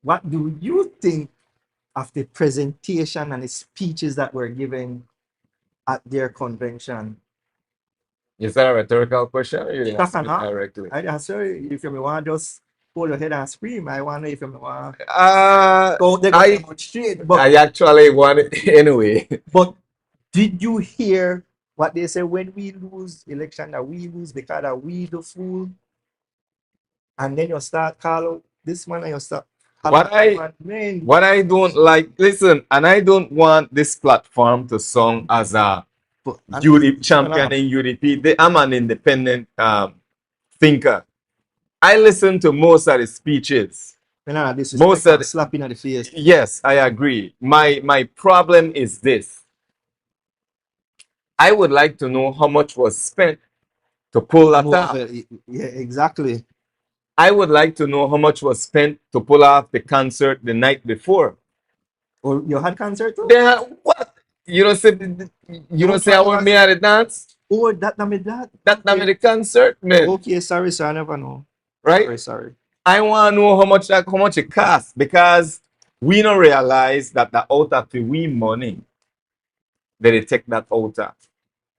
[SPEAKER 1] What do you think of the presentation and the speeches that were given at their convention?
[SPEAKER 3] Is that a rhetorical question? Or you
[SPEAKER 1] That's
[SPEAKER 3] ask me
[SPEAKER 1] not.
[SPEAKER 3] directly?
[SPEAKER 1] I ask you if you want to just hold your head and scream. I wonder if you want
[SPEAKER 3] I
[SPEAKER 1] straight. But
[SPEAKER 3] I actually want it anyway.
[SPEAKER 1] But did you hear what they say when we lose election that we lose because that we the fool? And then you start call out this man and you start
[SPEAKER 3] What I don't like, listen, and I don't want this platform to sound as a UDP championing UDP. I'm an independent thinker. I listen to most of the speeches.
[SPEAKER 1] Most of the slapping at the face.
[SPEAKER 3] Yes, I agree. My problem is this. I would like to know how much was spent to pull that off.
[SPEAKER 1] Yeah, exactly.
[SPEAKER 3] I would like to know how much was spent to pull off the concert the night before.
[SPEAKER 1] Or you had concert too?
[SPEAKER 3] Yeah, what? You don't say I want me at the dance?
[SPEAKER 1] Oh, that not that.
[SPEAKER 3] That not the concert, man.
[SPEAKER 1] Okay, sorry, I never know.
[SPEAKER 3] Right?
[SPEAKER 1] Sorry.
[SPEAKER 3] I want to know how much it costs because we don't realize that the out of the we money that they take that out of.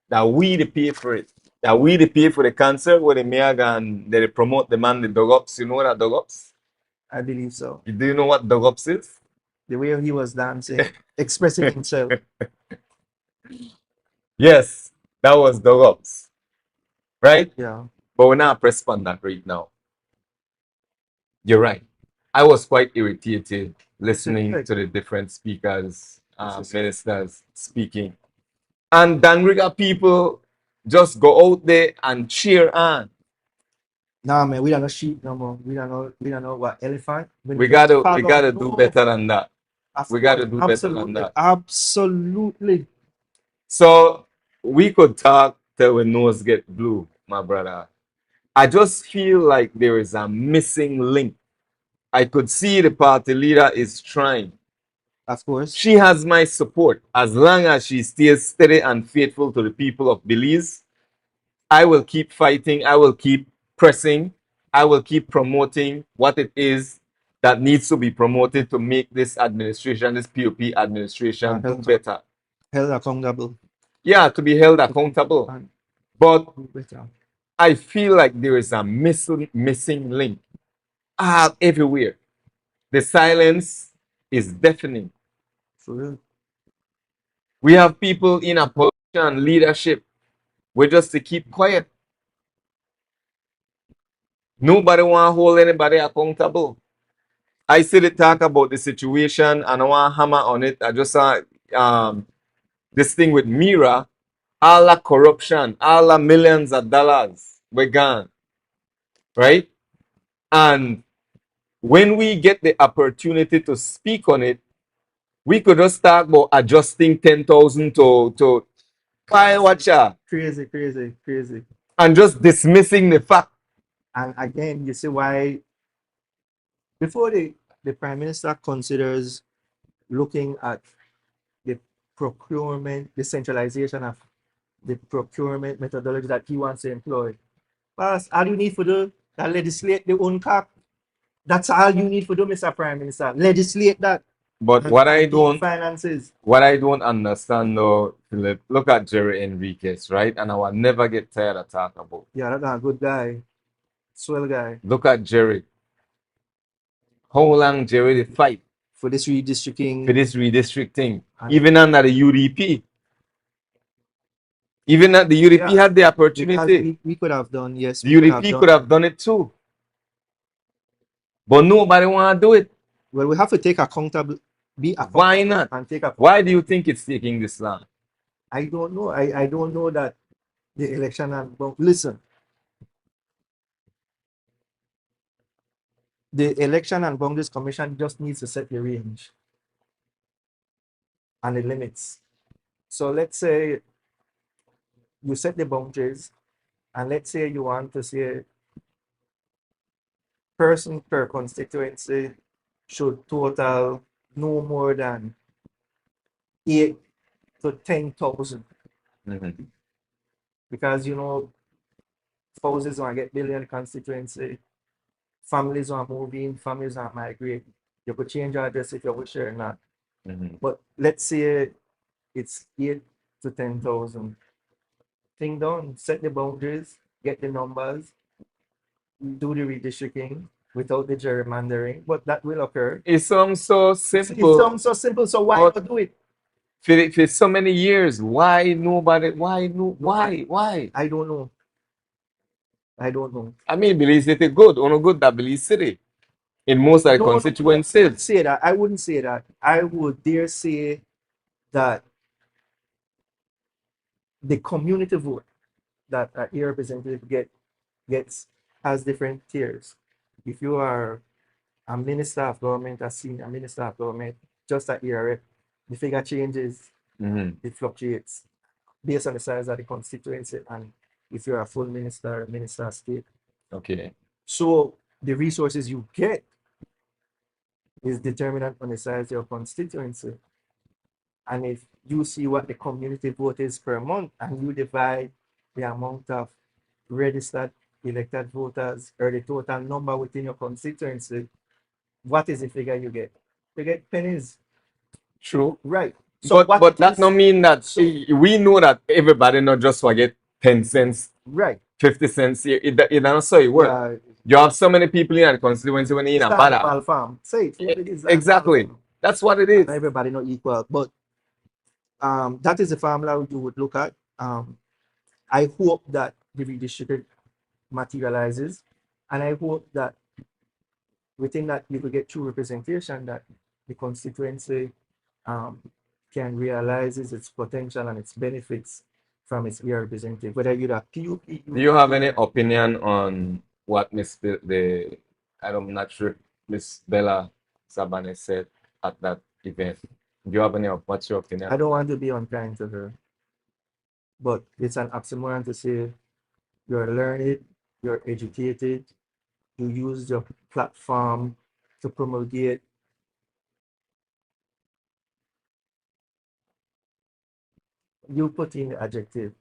[SPEAKER 3] That we the pay for it. That we the pay for the concert where the mayor and they promote the man the dog ups. You know what dog ups?
[SPEAKER 1] I believe so.
[SPEAKER 3] Do you know what dog ups is?
[SPEAKER 1] The way he was dancing, expressing himself.
[SPEAKER 3] Yes, that was dog ups. Right?
[SPEAKER 1] Yeah.
[SPEAKER 3] But we're not pressed on that right now. You're right. I was quite irritated listening to the different speakers, ministers speaking. And Dangriga people just go out there and cheer on.
[SPEAKER 1] Nah, man, we don't know sheep no more. We don't know what elephant.
[SPEAKER 3] We gotta do better than that. We gotta do better than that.
[SPEAKER 1] Absolutely.
[SPEAKER 3] So we could talk till our nose get blue, my brother. I just feel like there is a missing link. I could see the party leader is trying.
[SPEAKER 1] Of course.
[SPEAKER 3] She has my support. As long as she stays steady and faithful to the people of Belize, I will keep fighting. I will keep pressing. I will keep promoting what it is that needs to be promoted to make this administration, this POP administration, do better.
[SPEAKER 1] Held accountable.
[SPEAKER 3] Yeah, to be held accountable. But I feel like there is a missing link everywhere. The silence is deafening.
[SPEAKER 1] For real.
[SPEAKER 3] We have people in a position leadership. We're just to keep quiet. Nobody want to hold anybody accountable. I see the talk about the situation and I want to hammer on it. I just saw this thing with Mira, all the corruption, all the millions of dollars were gone, right? And when we get the opportunity to speak on it, we could just talk about adjusting 10,000 to fire watcher
[SPEAKER 1] Crazy, crazy, crazy.
[SPEAKER 3] and just dismissing the fact.
[SPEAKER 1] And again, you see why before the Prime Minister considers looking at the procurement, the centralization of the procurement methodology that he wants to employ. But all you need to do is legislate the own cap. That's all you need to do, Mr. Prime Minister. Legislate that.
[SPEAKER 3] But
[SPEAKER 1] and
[SPEAKER 3] what I
[SPEAKER 1] deep
[SPEAKER 3] don't
[SPEAKER 1] finances.
[SPEAKER 3] what I don't understand though, Philip, look at Jerry Enriquez, right? And I will never get tired of talking about.
[SPEAKER 1] Yeah, that's a good guy. Swell guy.
[SPEAKER 3] Look at Jerry. How long Jerry did fight
[SPEAKER 1] For this redistricting.
[SPEAKER 3] for this redistricting,
[SPEAKER 1] And-
[SPEAKER 3] even under the UDP. Even that the UDP
[SPEAKER 1] Yeah,
[SPEAKER 3] had the
[SPEAKER 1] because
[SPEAKER 3] opportunity.
[SPEAKER 1] we could have done, yes.
[SPEAKER 3] The UDP could have done it too. But nobody want to do it.
[SPEAKER 1] Well, we have to take accountable. Be accountable.
[SPEAKER 3] Why not?
[SPEAKER 1] And take a.
[SPEAKER 3] Why do you think it's taking this long?
[SPEAKER 1] I don't know. I don't know that the election and listen. The Election and Boundaries Commission just needs to set the range and the limits. So let's say you set the boundaries, and let's say you want to say person per constituency should total no more than 8 to 10,000.
[SPEAKER 3] Mm-hmm.
[SPEAKER 1] Because spouses want to get billion constituency, families want to move in, families want to migrate. You could change your address if you wish or not.
[SPEAKER 3] Mm-hmm.
[SPEAKER 1] But let's say it's 8 to 10,000. Thing done, set the boundaries, get the numbers, do the redistricting without the gerrymandering, but that will occur.
[SPEAKER 3] It sounds so simple.
[SPEAKER 1] It sounds so simple, so why not do it?
[SPEAKER 3] For so many years, why nobody? Why?
[SPEAKER 1] I don't know.
[SPEAKER 3] I mean, Belize City good, only good that Belize City in most of the constituencies.
[SPEAKER 1] Say that. I wouldn't say that. I would dare say that the community vote that a representative gets has different tiers. If you are a minister of government, a senior minister of government, just a ERF, the figure changes, it fluctuates based on the size of the constituency and if you're a full minister of state.
[SPEAKER 3] Okay.
[SPEAKER 1] So the resources you get is determinant on the size of your constituency. And if you see what the community vote is per month and you divide the amount of registered elected voters or the total number within your constituency, what is the figure you get? You get pennies.
[SPEAKER 3] True.
[SPEAKER 1] Right. So
[SPEAKER 3] but that don't mean that we know that everybody not just forget 10 cents,
[SPEAKER 1] right,
[SPEAKER 3] 50 cents. It don't so it work. You have so many people in the constituency when you're in a bada.
[SPEAKER 1] Farm. Say it. What it is.
[SPEAKER 3] Exactly. That's what it is.
[SPEAKER 1] And everybody not equal. But that is the formula you would look at. I hope that the redistricting materializes, and I hope that within that you will get true representation that the constituency can realize its potential and its benefits from its representative, whether you're a PUP.
[SPEAKER 3] Do you have any opinion on what I'm not sure Miss Bella Sabane said at that event? Do you have what's your opinion?
[SPEAKER 1] I don't want to be unkind to her, but it's an oxymoron to say you're learned, you're educated, you use your platform to promulgate you put in the adjective.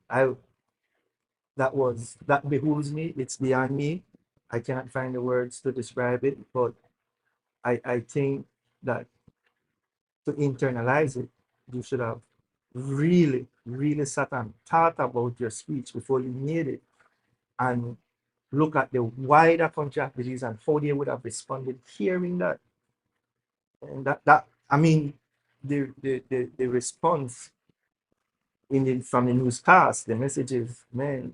[SPEAKER 1] That behooves me. It's beyond me. I cannot find the words to describe it, but I think that to internalize it, you should have really, really sat and thought about your speech before you made it and look at the wider country of Belize and how they would have responded hearing that. And that I mean the response from the newscast, the messages, man.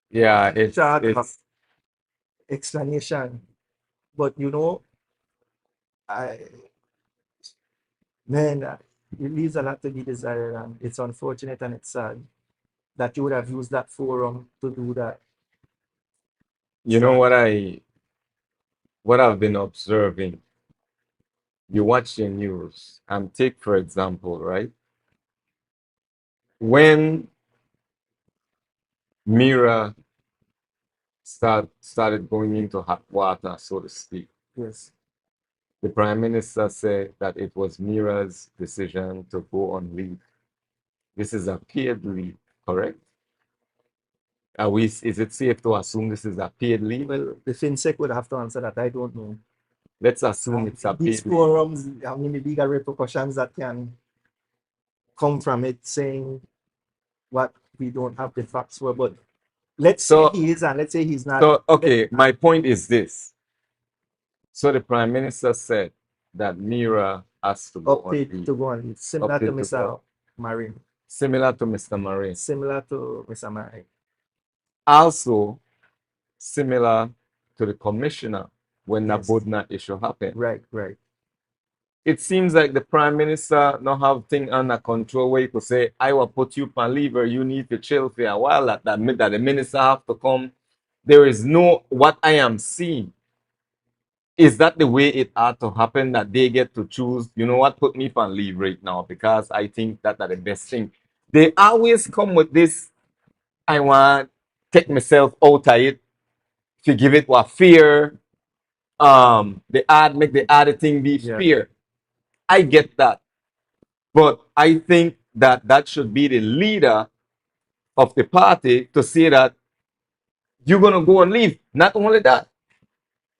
[SPEAKER 3] Yeah, it's
[SPEAKER 1] explanation. But you know, man, it leaves a lot to be desired, and it's unfortunate and it's sad that you would have used that forum to do that.
[SPEAKER 3] You know what I've been observing. You watch the news and take for example, right? When Mira started going into hot water, so to speak,
[SPEAKER 1] Yes,
[SPEAKER 3] the Prime Minister said that it was Mira's decision to go on leave. This is a paid leave, correct? Is it safe to assume this is a paid leave?
[SPEAKER 1] well, the FinSec would have to answer that. I don't know.
[SPEAKER 3] Let's assume it's a
[SPEAKER 1] These
[SPEAKER 3] paid leave.
[SPEAKER 1] forums, I mean, the bigger repercussions that can come from it saying what we don't have the facts for, but let's say he is and let's say he's not.
[SPEAKER 3] So, okay, my point is this. So the Prime Minister said that Mira has to go on
[SPEAKER 1] Update
[SPEAKER 3] leave.
[SPEAKER 1] to go on leave, similar to
[SPEAKER 3] Update to
[SPEAKER 1] Mr.
[SPEAKER 3] go.
[SPEAKER 1] Marin,
[SPEAKER 3] Similar to Mr. Murray.
[SPEAKER 1] similar to Mr. Marin.
[SPEAKER 3] Also, similar to the commissioner when the
[SPEAKER 1] Yes.
[SPEAKER 3] Bodna issue happened.
[SPEAKER 1] Right, right.
[SPEAKER 3] It seems like the Prime Minister not have things under control where he could say, I will put you on leave or you need to chill for a while, that the minister have to come. There is no, what I am seeing, is that the way it ought to happen, that they get to choose, you know what, put me on leave right now because I think that the best thing. They always come with this, I want to take myself out of it, to give it what fear, make the other thing be
[SPEAKER 1] Yeah.
[SPEAKER 3] fear. I get that. But I think that that should be the leader of the party to say that you're going to go and leave. Not only that,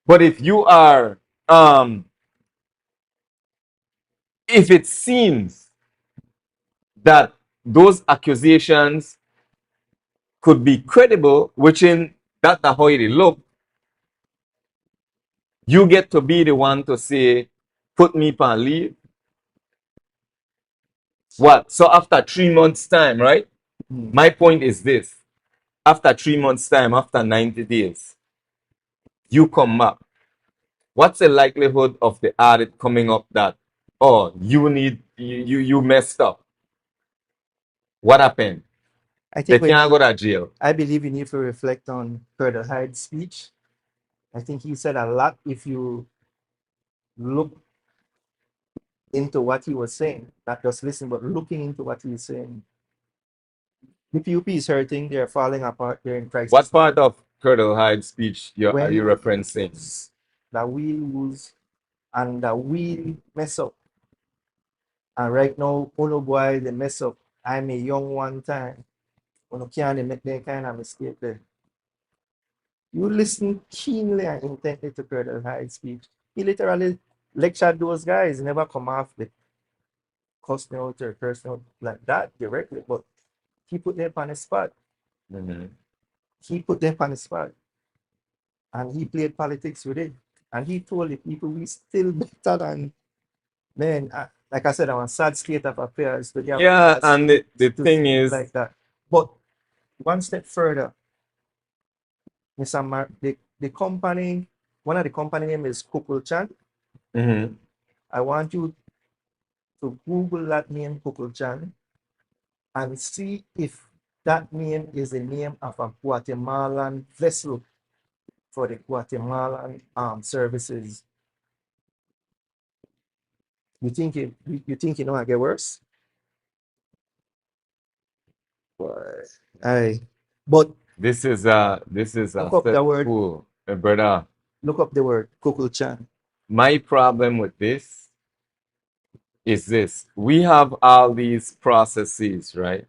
[SPEAKER 3] but if you are, if it seems that those accusations could be credible, which in that how it look, you get to be the one to say, put me on leave. What? So after 3 months' time, right? My point is this. After 3 months' time, after 90 days, you come back. What's the likelihood of the audit coming up that, oh, you messed up? What happened?
[SPEAKER 1] I
[SPEAKER 3] They
[SPEAKER 1] think
[SPEAKER 3] can't go to jail.
[SPEAKER 1] I believe you need to reflect on Colonel Hyde's speech. I think he said a lot if you look into what he was saying, not just listen, but looking into what he's saying. The PUP is hurting, they're falling apart, they're in crisis.
[SPEAKER 3] What part of Colonel Hyde's speech are
[SPEAKER 1] When
[SPEAKER 3] you referencing?
[SPEAKER 1] that we lose and that we mess up. And right now, Uno boy, they mess up. I'm a young one time. Uno can't make that kind of mistake there. You listen keenly and intently to Colonel Hyde's speech. He literally lectured those guys, never come off with cuss me out or curse me out like that directly, but he put them on the spot. He put them on the spot. And he played politics with it. And he told the people we still better than, man, like I said, I'm a sad state of affairs. But
[SPEAKER 3] Yeah, and the thing is,
[SPEAKER 1] like that. But one step further, Mr. The company, one of the company name is Kukulchan. I want you to Google that name, Kukulchan, and see if that name is the name of a Guatemalan vessel for the Guatemalan armed services. You think you know I get worse? But
[SPEAKER 3] this is a
[SPEAKER 1] look up the word.
[SPEAKER 3] cool, brother.
[SPEAKER 1] Look up the word Kukulchan.
[SPEAKER 3] My problem with this is this. We have all these processes, right?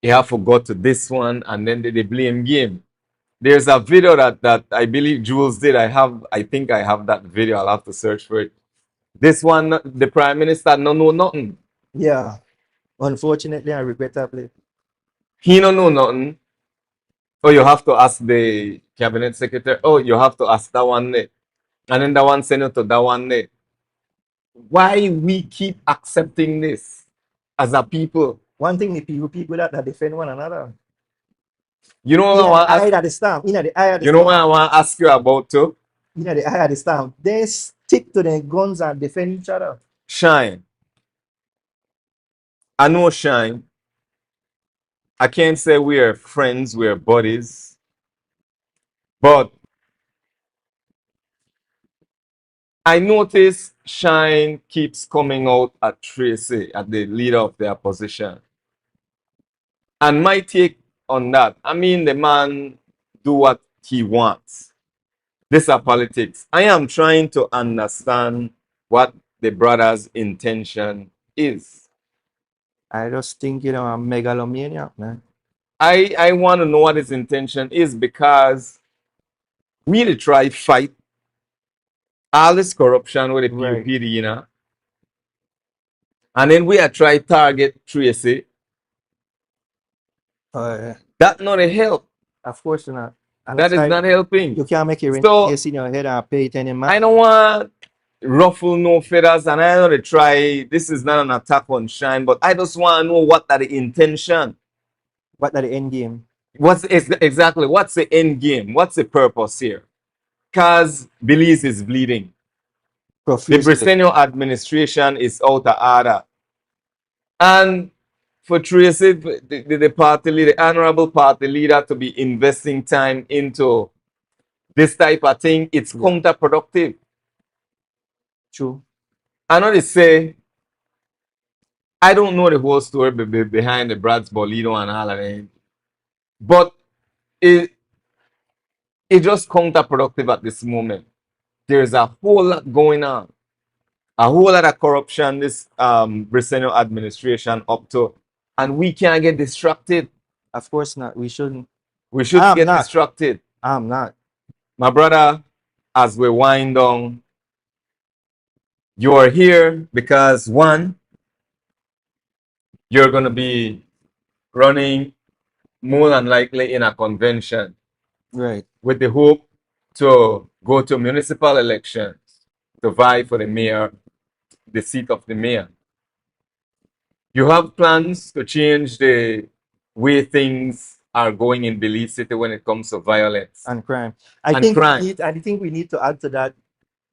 [SPEAKER 3] You have to go to this one and then the blame game. There's a video that I believe Jules did. I think I have that video. I'll have to search for it. This one, the Prime Minister no know nothing.
[SPEAKER 1] Yeah. Unfortunately and regrettably.
[SPEAKER 3] He no know nothing. Oh, you have to ask the Cabinet Secretary. Oh, you have to ask that one. And then that one send it to that one. Why we keep accepting this as a people?
[SPEAKER 1] One thing the people that defend one another.
[SPEAKER 3] You know
[SPEAKER 1] In
[SPEAKER 3] what I
[SPEAKER 1] the
[SPEAKER 3] want to
[SPEAKER 1] eye
[SPEAKER 3] ask,
[SPEAKER 1] of the storm. In the eye of the
[SPEAKER 3] you know what
[SPEAKER 1] storm.
[SPEAKER 3] I want to ask you about too?
[SPEAKER 1] In the eye of the storm. They stick to their guns and defend each other.
[SPEAKER 3] Shine. I know Shine. I can't say we're friends, we're buddies, but I notice Shine keeps coming out at Tracy, at the leader of the opposition. And my take on that, I mean, the man do what he wants. These are politics. I am trying to understand what the brother's intention is.
[SPEAKER 1] I just think, I'm megalomaniac, man.
[SPEAKER 3] I want to know what his intention is because we need to try fight all this corruption with the
[SPEAKER 1] Right.
[SPEAKER 3] PUPD, and then we are try target Tracy. That not a help.
[SPEAKER 1] Of course not. And
[SPEAKER 3] That
[SPEAKER 1] that's
[SPEAKER 3] is
[SPEAKER 1] like
[SPEAKER 3] not helping.
[SPEAKER 1] you can't make your
[SPEAKER 3] So
[SPEAKER 1] AC in your head and pay it any man.
[SPEAKER 3] I don't want ruffle no feathers, and I know they try. This is not an attack on Shine, but I just want to know what are the intention.
[SPEAKER 1] What are the end game?
[SPEAKER 3] Exactly what's the end game? What's the purpose here? Because Belize is bleeding. The
[SPEAKER 1] Profusely.
[SPEAKER 3] Briseno administration is out of order. And for Tracy, the party leader, the honorable party leader, to be investing time into this type of thing, it's counterproductive.
[SPEAKER 1] True.
[SPEAKER 3] I know they say, I don't know the whole story behind the Brad's Bolido and all of that, but it just counterproductive at this moment. There's a whole lot going on, a whole lot of corruption this Briseno administration up to, and we can't get distracted.
[SPEAKER 1] Of course not. We shouldn't.
[SPEAKER 3] We shouldn't get distracted.
[SPEAKER 1] I'm not.
[SPEAKER 3] My brother, as we wind down, you are here because one, you're going to be running more than likely in a convention.
[SPEAKER 1] Right.
[SPEAKER 3] With the hope to go to municipal elections to vie for the mayor, the seat of the mayor. You have plans to change the way things are going in Belize City when it comes to violence
[SPEAKER 1] and crime.
[SPEAKER 3] and crime.
[SPEAKER 1] I think we need to add to that.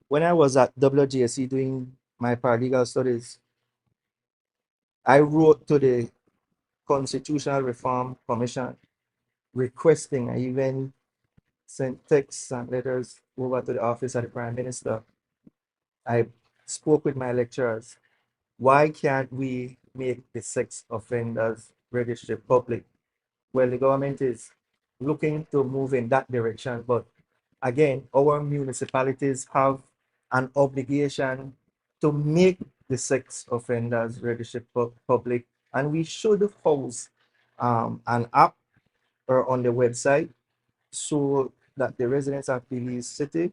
[SPEAKER 1] When I was at WGSC doing my paralegal studies, I wrote to the Constitutional Reform Commission requesting, I even sent texts and letters over to the office of the Prime Minister. I spoke with my lecturers. Why can't we make the sex offenders registry public? Well, the government is looking to move in that direction, but again, our municipalities have an obligation to make the sex offenders registry public, and we should house an app or on the website so that the residents of Belize City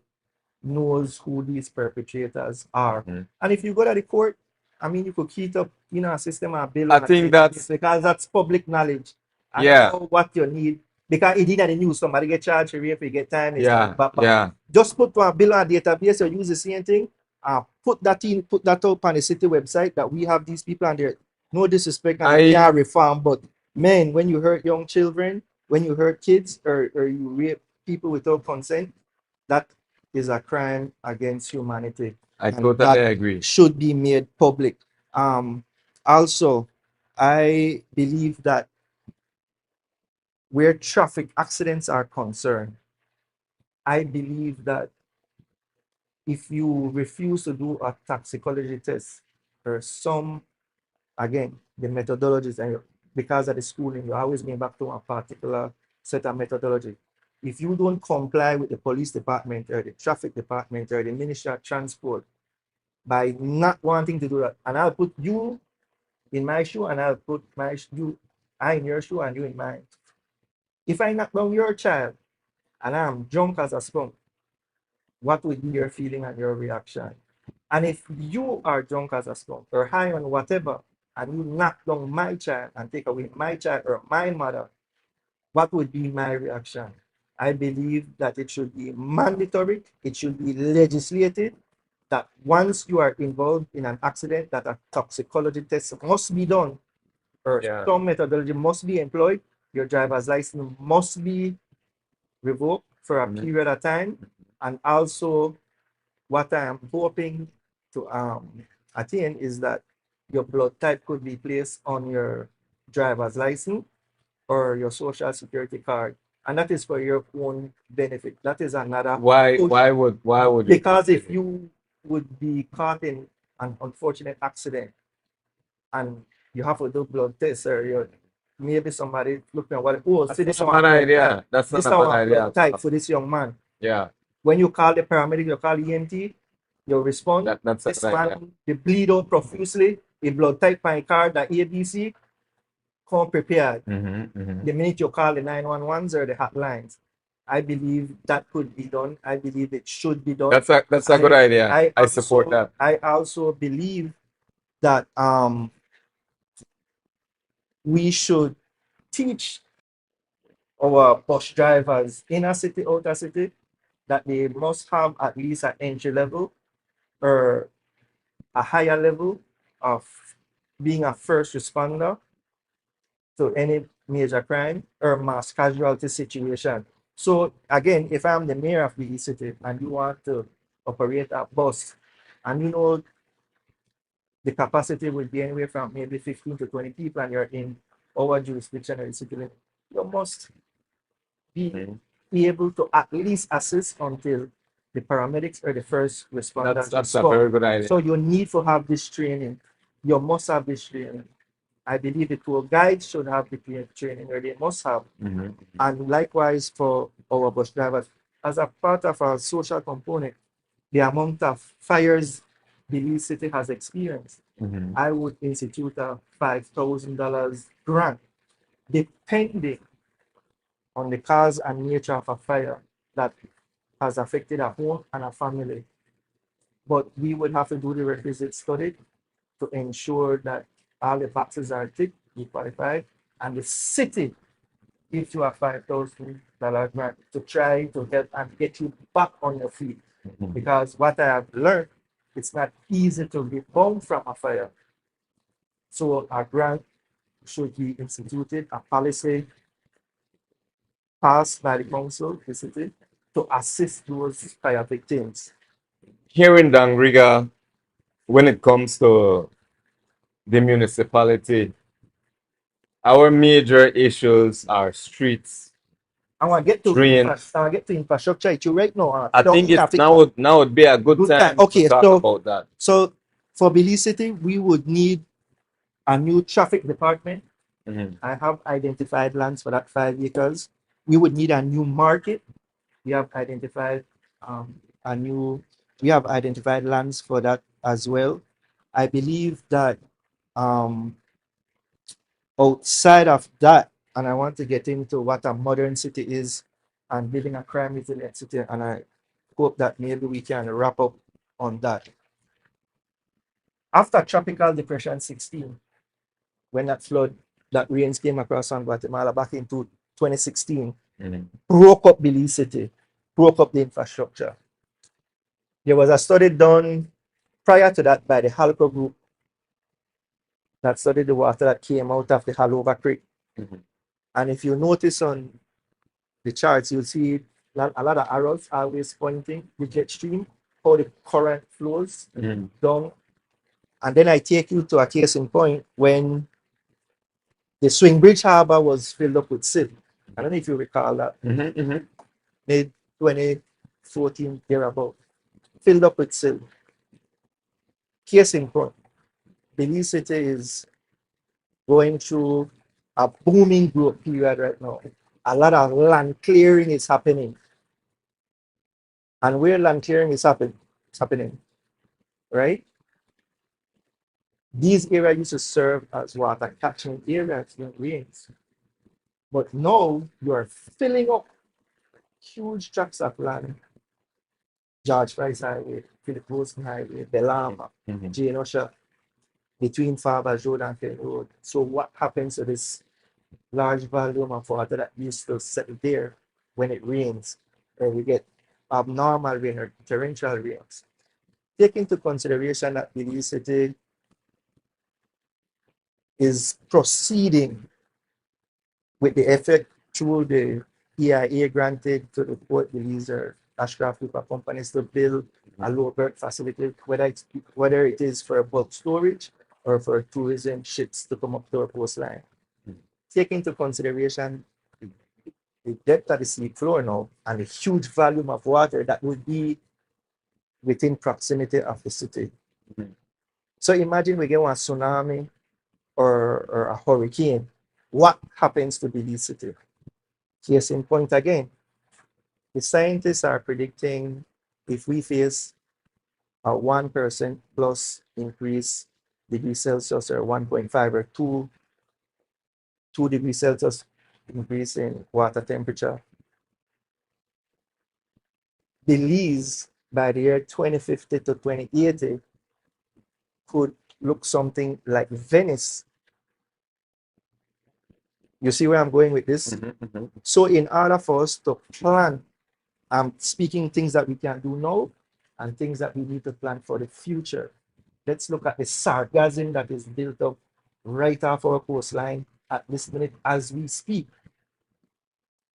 [SPEAKER 1] knows who these perpetrators are. And if you go to the court, I mean, you could keep up, a system of bill.
[SPEAKER 3] I think that's
[SPEAKER 1] because that's public knowledge. And know what you need. Because it did in the news, somebody get charged for rape, you get time. Just put a bill on a database or use the same thing. Put that up on the city website that we have these people on there. No disrespect and they are reform, but man, when you hurt young children, when you hurt kids or you rape people without consent, that is a crime against humanity.
[SPEAKER 3] I totally agree.
[SPEAKER 1] Should be made public. Also, I believe that where traffic accidents are concerned, I believe that if you refuse to do a toxicology test or some, again, the methodologies, and because of the schooling, you're always going back to a particular set of methodology. If you don't comply with the police department or the traffic department or the Ministry of Transport by not wanting to do that, and I'll put you in my shoe and I'll put I in your shoe and you in mine. If I knock down your child and I'm drunk as a skunk, what would be your feeling and your reaction? And if you are drunk as a skunk or high on whatever, and you knock down my child and take away my child or my mother, what would be my reaction? I believe that it should be mandatory, it should be legislated, that once you are involved in an accident, that a toxicology test must be done, or some methodology must be employed your driver's license must be revoked for a
[SPEAKER 3] Mhm.
[SPEAKER 1] period of time. And also, what I am hoping to attain is that your blood type could be placed on your driver's license or your social security card, and that is for your own benefit. That is another
[SPEAKER 3] Why
[SPEAKER 1] push,
[SPEAKER 3] would you?
[SPEAKER 1] because if you would be caught in an unfortunate accident and you have to do blood tests, or you maybe somebody looking at what, oh, see
[SPEAKER 3] That's
[SPEAKER 1] this
[SPEAKER 3] not a
[SPEAKER 1] one
[SPEAKER 3] bad
[SPEAKER 1] blood type,
[SPEAKER 3] idea. That's not
[SPEAKER 1] this
[SPEAKER 3] a bad
[SPEAKER 1] one blood
[SPEAKER 3] idea.
[SPEAKER 1] type for this young man.
[SPEAKER 3] Yeah,
[SPEAKER 1] When you call the paramedic, you call EMT, you respond.
[SPEAKER 3] that's a
[SPEAKER 1] This
[SPEAKER 3] good idea.
[SPEAKER 1] man, they bleed out profusely. The blood type my card, the ABC, come prepared. The minute you call the 911s or the hotlines, I believe that could be done. I believe it should be done.
[SPEAKER 3] That's a good idea. I support that.
[SPEAKER 1] I also believe that we should teach our bus drivers inner city, outer city, that they must have at least an entry level or a higher level of being a first responder to any major crime or mass casualty situation. So again, if I'm the mayor of the city and you want to operate a bus, and you know the capacity will be anywhere from maybe 15 to 20 people, and you're in our jurisdiction or the city limit, you must be able to at least assist until the paramedics or the first responders
[SPEAKER 3] That's a
[SPEAKER 1] come.
[SPEAKER 3] very good idea.
[SPEAKER 1] So you need to have this training. You must have this training. I believe the tour guides should have the training, or they must have. And likewise for our bus drivers, as a part of our social component, the amount of fires Belize City has experienced, I would institute a $5,000 grant, depending on the cause and nature of a fire that has affected a home and a family. But we would have to do the requisite study to ensure that all the boxes are ticked, we qualified, and the city gives you a $5,000 grant to try to help and get you back on your feet. Because what I have learned, it's not easy to rebound from a fire. So a grant should be instituted, a policy passed by the council, the city, to assist those fire victims.
[SPEAKER 3] Here in Dangriga, when it comes to the municipality, our major issues are streets,
[SPEAKER 1] I want to get to
[SPEAKER 3] drains.
[SPEAKER 1] I want to get to infrastructure issue right now.
[SPEAKER 3] I think it's
[SPEAKER 1] traffic.
[SPEAKER 3] now would be a good
[SPEAKER 1] Good time.
[SPEAKER 3] time to
[SPEAKER 1] Okay,
[SPEAKER 3] talk about that.
[SPEAKER 1] so for Belize City, we would need a new traffic department. I have identified lands for that 5 acres. We would need a new market. We have identified a new. We have identified lands for that as well. I believe that outside of that, and I want to get into what a modern city is and building a crime resilient city, and I hope that maybe we can wrap up on that. After Tropical Depression 16, when that flood, that rains came across on Guatemala back into 2016, broke up Belize City, broke up the infrastructure. There was a study done prior to that by the Halco group that studied the water that came out of the Halover Creek. And if you notice on the charts, you'll see a lot of arrows always pointing the jet stream, how the current flows down. And then I take you to a case in point when the Swing Bridge Harbor was filled up with silt. I don't know if you recall that. Mid 2014, thereabout. Filled up with silt. Case in point, Belize City is going through a booming growth period right now. A lot of land clearing is happening. And where land clearing is happening, right? These areas used to serve as water catchment areas in rains. But now you are filling up huge tracts of land. George Price Highway, Philip Wilson Highway, Belama, Jane Usher, between Farbers Road and Ken Road. So what happens to this large volume of water that used to settle there when it rains, or we get abnormal rain or torrential rains? Take into consideration that Belize City is proceeding with the effect through the EIA granted to the Port Belize or Ashcraft Group of companies to build a low berth facility, whether it is for bulk storage or for tourism ships to come up to our coastline. Take into consideration the depth of the sea floor now and the huge volume of water that would be within proximity of the city. So imagine we get one tsunami or a hurricane. What happens to Belize City? Case in point again, the scientists are predicting if we face a 1% plus increase degree Celsius or 1.5 or 2 degrees Celsius increase in water temperature, Belize by the year 2050 to 2080 could look something like Venice. You see where I'm going with this? So in order for us to plan, I'm speaking things that we can do now and things that we need to plan for the future. Let's look at the sargassum that is built up right off our coastline at this minute as we speak.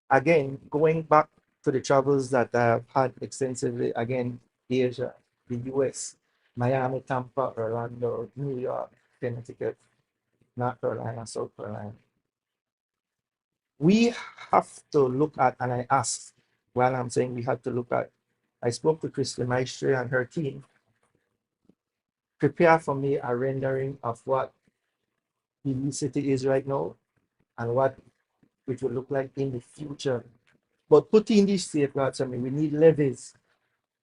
[SPEAKER 1] Again, going back to the travels that I've had extensively, again, Asia, the US, Miami, Tampa, Orlando, New York, Connecticut, North Carolina, South Carolina. We have to look at, and I asked, while I'm saying we have to look at, I spoke to Christy Maestri and her team, prepare for me a rendering of what Belize City is right now and what it will look like in the future. But putting these safeguards, I mean, we need levees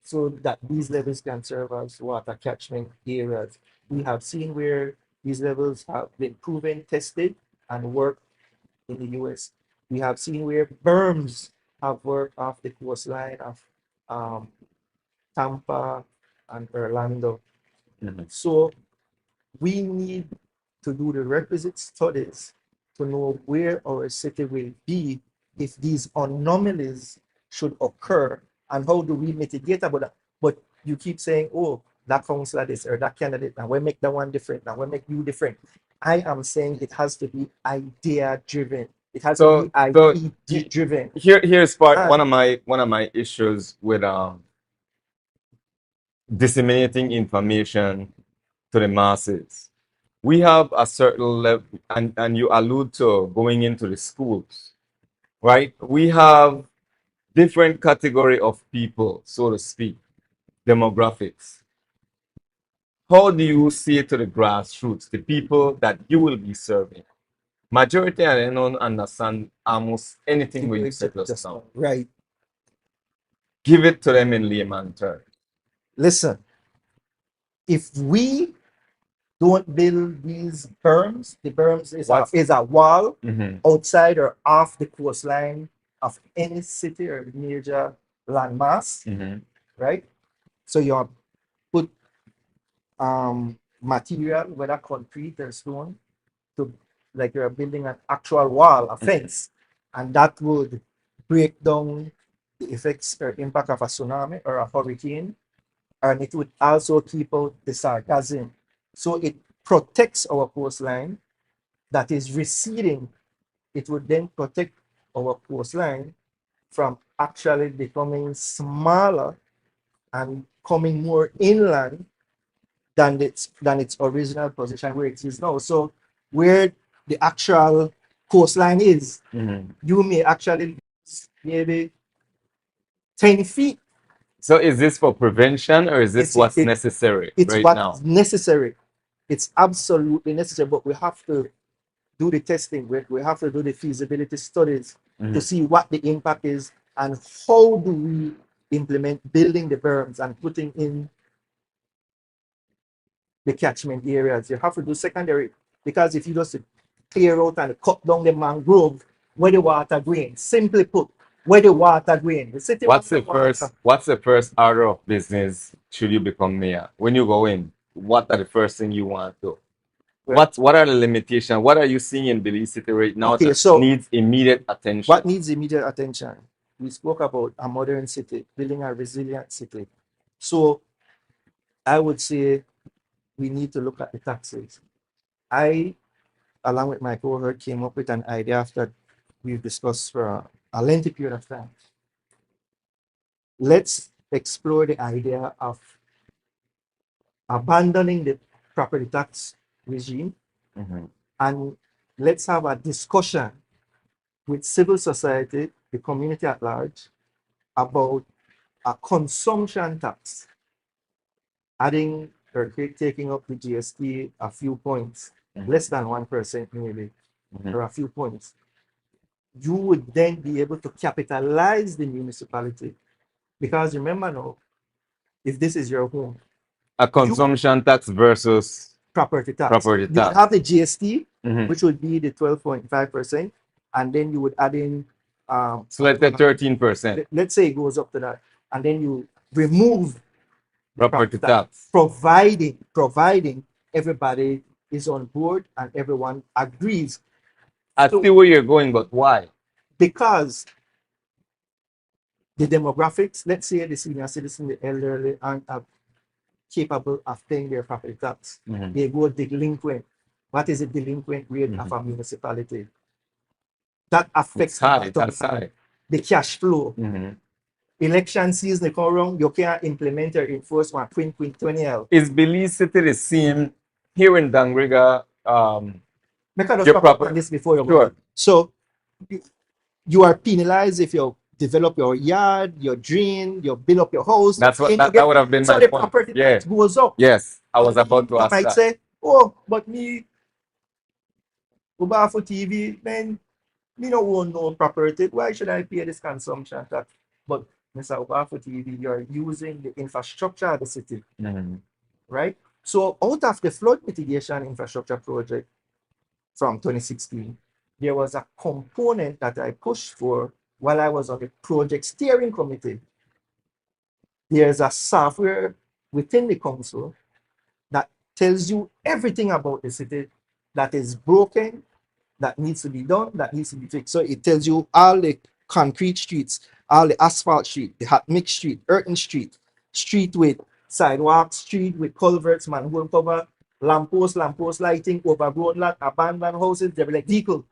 [SPEAKER 1] so that these levels can serve as water catchment areas. We have seen where these levels have been proven, tested, and worked in the US. We have seen where berms have worked off the coastline of Tampa and Orlando. So we need to do the requisite studies to know where our city will be if these anomalies should occur and how do we mitigate about that. But you keep saying, oh, that councillor this or that candidate, and we make that one different, and we make you different. I am saying it has to be idea driven. It has to be IP driven.
[SPEAKER 3] Here's part
[SPEAKER 1] And
[SPEAKER 3] one of my issues with disseminating information to the masses. We have a certain level, and you allude to going into the schools, right? We have different category of people, so to speak, demographics. How do you see it to the grassroots, the people that you will be serving? Majority of them don't understand almost anything we say just now.
[SPEAKER 1] right.
[SPEAKER 3] Give it to them in layman terms.
[SPEAKER 1] Listen, if we don't build these berms, the berms is a wall outside or off the coastline of any city or major landmass, right? So you put material, whether concrete or stone, to like you're building an actual wall, a fence, and that would break down the effects or impact of a tsunami or a hurricane, and it would also keep out the sargassum. So it protects our coastline that is receding. It would then protect our coastline from actually becoming smaller and coming more inland than its original position where it is now. So where the actual coastline is, you may actually maybe 10 feet.
[SPEAKER 3] So is this for prevention or is this what's necessary right now?
[SPEAKER 1] It's necessary. It's absolutely necessary, but we have to do the testing. We have to do the feasibility studies to see what the impact is and how do we implement building the berms and putting in the catchment areas. You have to do secondary, because if you just clear out and cut down the mangrove, where the water going, simply put, where the water going. The city
[SPEAKER 3] What's the first order of business should you become mayor? When you go in, what are the first thing you want to do? What are the limitations? What are you seeing in Belize City right now that needs immediate attention?
[SPEAKER 1] What needs immediate attention? We spoke about a modern city, building a resilient city. So I would say we need to look at the taxes. I, along with my cohort, came up with an idea after we've discussed for a lengthy period of time. Let's explore the idea of abandoning the property tax regime, and let's have a discussion with civil society, the community at large, about a consumption tax, adding or taking up the GST a few points, less than 1% maybe, or a few points. You would then be able to capitalize the municipality. Because remember now, if this is your home,
[SPEAKER 3] A consumption tax versus
[SPEAKER 1] property tax,
[SPEAKER 3] property
[SPEAKER 1] you would
[SPEAKER 3] tax.
[SPEAKER 1] have the GST,
[SPEAKER 3] Mhm.
[SPEAKER 1] which would be the 12.5%, and then you would add in,
[SPEAKER 3] So let's say 13%.
[SPEAKER 1] let's say it goes up to that, and then you remove the
[SPEAKER 3] Property tax.
[SPEAKER 1] providing everybody is on board and everyone agrees.
[SPEAKER 3] I
[SPEAKER 1] So-
[SPEAKER 3] see where you're going, but why?
[SPEAKER 1] Because the demographics, let's say the senior citizen, the elderly aren't capable of paying their property tax. They go delinquent. What is the delinquent rate of a municipality? That affects
[SPEAKER 3] It's high.
[SPEAKER 1] the bottom
[SPEAKER 3] That's
[SPEAKER 1] line,
[SPEAKER 3] high.
[SPEAKER 1] the cash flow. Election season come around, you can't implement or enforce one 20L.
[SPEAKER 3] Is Belize City the same here in Dangriga?
[SPEAKER 1] Make us
[SPEAKER 3] Your
[SPEAKER 1] talk
[SPEAKER 3] proper-
[SPEAKER 1] about this before you
[SPEAKER 3] Sure.
[SPEAKER 1] go. So you are penalized if you develop your yard, your drain, you build up your house.
[SPEAKER 3] That's what
[SPEAKER 1] and
[SPEAKER 3] that,
[SPEAKER 1] you get-
[SPEAKER 3] that would have been
[SPEAKER 1] so
[SPEAKER 3] my
[SPEAKER 1] the
[SPEAKER 3] point.
[SPEAKER 1] property
[SPEAKER 3] Yeah.
[SPEAKER 1] tax goes up.
[SPEAKER 3] Yes, I was about to
[SPEAKER 1] You
[SPEAKER 3] ask
[SPEAKER 1] might
[SPEAKER 3] that.
[SPEAKER 1] say, oh, but me, Uber for TV, man, me no own no property. Why should I pay this consumption tax? But Mr. Uber for TV, you're using the infrastructure of the city, right? So out of the flood mitigation infrastructure project from 2016, there was a component that I pushed for while I was on the project steering committee. There's a software within the council that tells you everything about the city that is broken, that needs to be done, that needs to be fixed. So it tells you all the concrete streets, all the asphalt street, the hot mix street, earthen street, street with sidewalks, street with culverts, manhole cover, lamppost lighting, overgrown lot, abandoned houses, they like vehicle.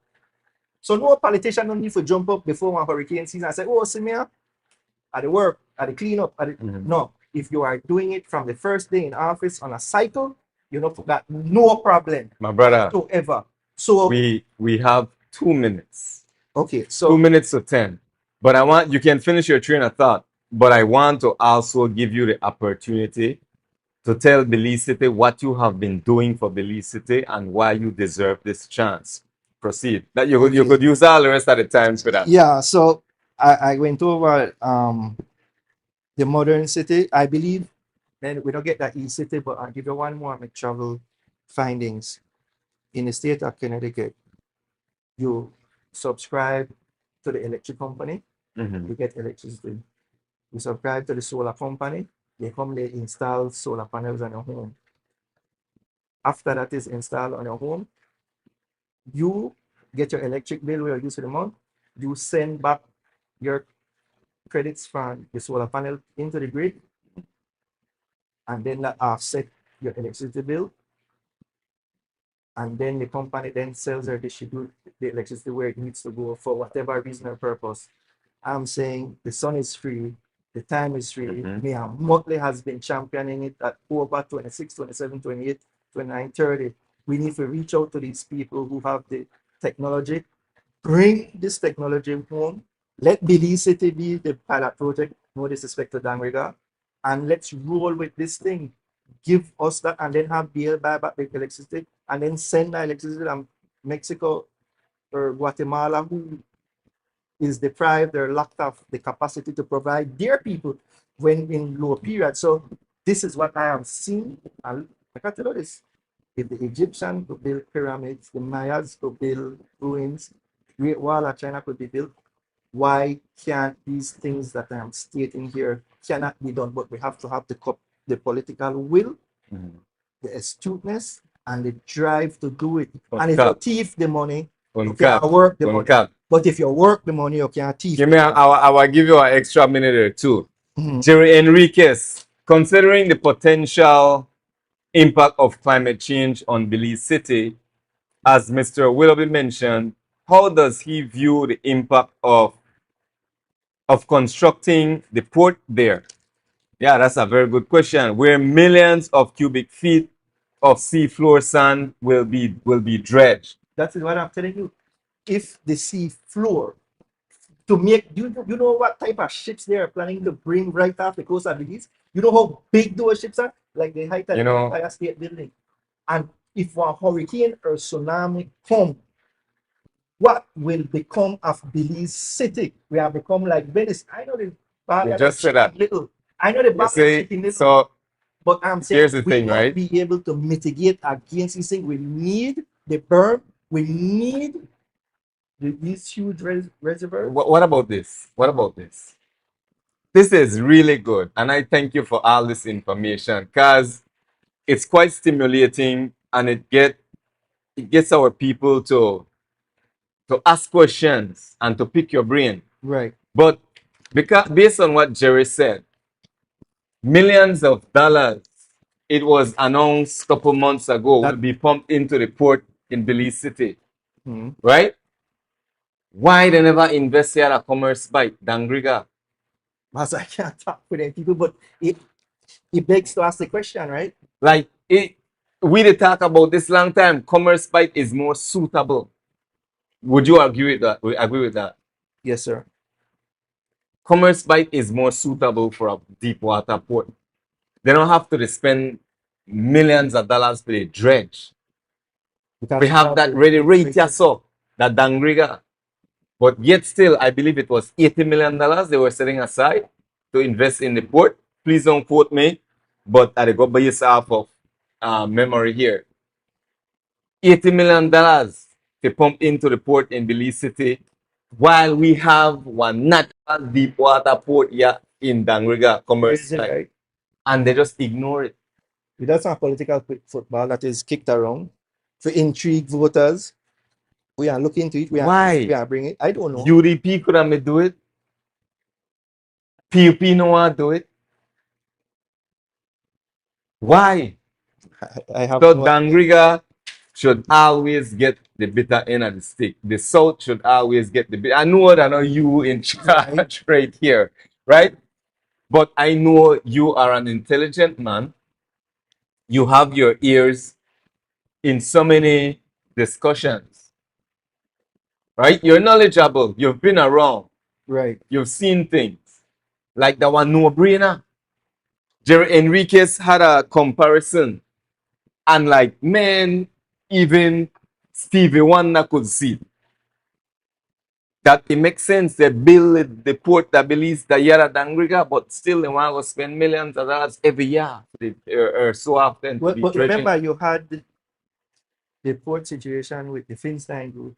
[SPEAKER 1] So no politician don't need to jump up before one hurricane season and say, oh, see me, at the work, at the cleanup, no. If you are doing it from the first day in office on a cycle, you know, that no problem
[SPEAKER 3] My brother,
[SPEAKER 1] whatsoever. So
[SPEAKER 3] we have 2 minutes.
[SPEAKER 1] okay,
[SPEAKER 3] 2
[SPEAKER 1] so
[SPEAKER 3] minutes to 10. But I want you can finish your train of thought. But I want to also give you the opportunity to tell Belize City what you have been doing for Belize City and why you deserve this chance. Proceed. That you
[SPEAKER 1] Okay.
[SPEAKER 3] could use all the rest of the time for that.
[SPEAKER 1] yeah, so I went over the modern city. I believe, and we don't get that e-city, but I'll give you one more my travel findings. In the state of Connecticut, you subscribe to the electric company, you get electricity. You subscribe to the solar company, they come, they install solar panels on your home. After that is installed on your home, you get your electric bill where you use for the month, you send back your credits from the solar panel into the grid, and then that offset your electricity bill. And then the company then sells or distributes the electricity where it needs to go for whatever reason or purpose. I'm saying the sun is free, the time is free. Me and Motley has been championing it at over 26, 27, 28, 29, 30. We need to reach out to these people who have the technology, bring this technology home. Let Belize City be the pilot project, no disrespect to Dangriga, and let's roll with this thing. Give us that, and then have BL buy back the electricity, and then send the electricity to Mexico or Guatemala, who is deprived or lacked of the capacity to provide their people when in low period. So this is what I have seen. And I can tell you this: if the Egyptians could build pyramids, the Mayas could build ruins, Great Wall of China could be built, why can't these things that I am stating here cannot be done? But we have to have the political will, the astuteness, and the drive to do it. And if you thief the money, you can't work the money. But if you work the money, you can't thief.
[SPEAKER 3] Give me I will give you an extra minute or two. Jerry Enriquez, considering the potential impact of climate change on Belize City, as Mr. Willoughby mentioned, how does he view the impact of constructing the port there? Yeah, that's a very good question. Where millions of cubic feet of seafloor sand will be dredged.
[SPEAKER 1] That is what I'm telling you. If the sea floor to make you know what type of ships they are planning to bring right off the coast of Belize? You know how big those ships are? Like the height of
[SPEAKER 3] You
[SPEAKER 1] the
[SPEAKER 3] know,
[SPEAKER 1] Empire State Building. And if a hurricane or tsunami come, what will become of Belize City? We have become like Venice. I know the
[SPEAKER 3] you
[SPEAKER 1] barrier
[SPEAKER 3] just said that.
[SPEAKER 1] little. I know the
[SPEAKER 3] You
[SPEAKER 1] barrier
[SPEAKER 3] see,
[SPEAKER 1] chicken little.
[SPEAKER 3] so
[SPEAKER 1] But I'm saying
[SPEAKER 3] here's the
[SPEAKER 1] we
[SPEAKER 3] thing,
[SPEAKER 1] must
[SPEAKER 3] right?
[SPEAKER 1] be able to mitigate against this thing. We need the berm. We need these huge reservoirs.
[SPEAKER 3] What about this? What about this? This is really good, and I thank you for all this information because it's quite stimulating, and it gets our people to ask questions and to pick your brain.
[SPEAKER 1] Right.
[SPEAKER 3] But because based on what Jerry said, millions of dollars, it was announced a couple months ago, will be pumped into the port in Belize City, right? Why they never invest here at Commerce Bite, Dangriga?
[SPEAKER 1] As I can't talk with them people, but it begs to ask the question, right?
[SPEAKER 3] Like we did talk about this long time. Commerce Bite is more suitable. Would you agree with that? We agree with that.
[SPEAKER 1] Yes, sir.
[SPEAKER 3] Commerce Bite is more suitable for a deep water port. They don't have to spend millions of dollars for the dredge. We have that ready right here, so that Dangriga. But yet still, I believe it was $80 million they were setting aside to invest in the port. Please don't quote me, but I go based off of memory here. $80 million to pump into the port in Belize City, while we have one natural deep water port here in Dangriga, Commerce,
[SPEAKER 1] Right?
[SPEAKER 3] and they just ignore it.
[SPEAKER 1] That's not political football that is kicked around to intrigue voters. We are looking into it. We are bringing it. I don't know.
[SPEAKER 3] UDP could have do it. PUP no want to do it. Why?
[SPEAKER 1] I have
[SPEAKER 3] So
[SPEAKER 1] no
[SPEAKER 3] Dangriga should always get the bitter end of the stick. The South should always get the bitter. I know that I know you in charge right here, right? But I know you are an intelligent man. You have your ears in so many discussions, right? You're knowledgeable. You've been around.
[SPEAKER 1] Right.
[SPEAKER 3] You've seen things. Like that one no-brainer. Jerry Enriquez had a comparison. And like, man, even Stevie Wonder could see that it makes sense. They build the port that Belize the Yara Dangriga, but still they want to spend millions of dollars every year or so often.
[SPEAKER 1] Well, but remember, you had the port situation with the Finstein group.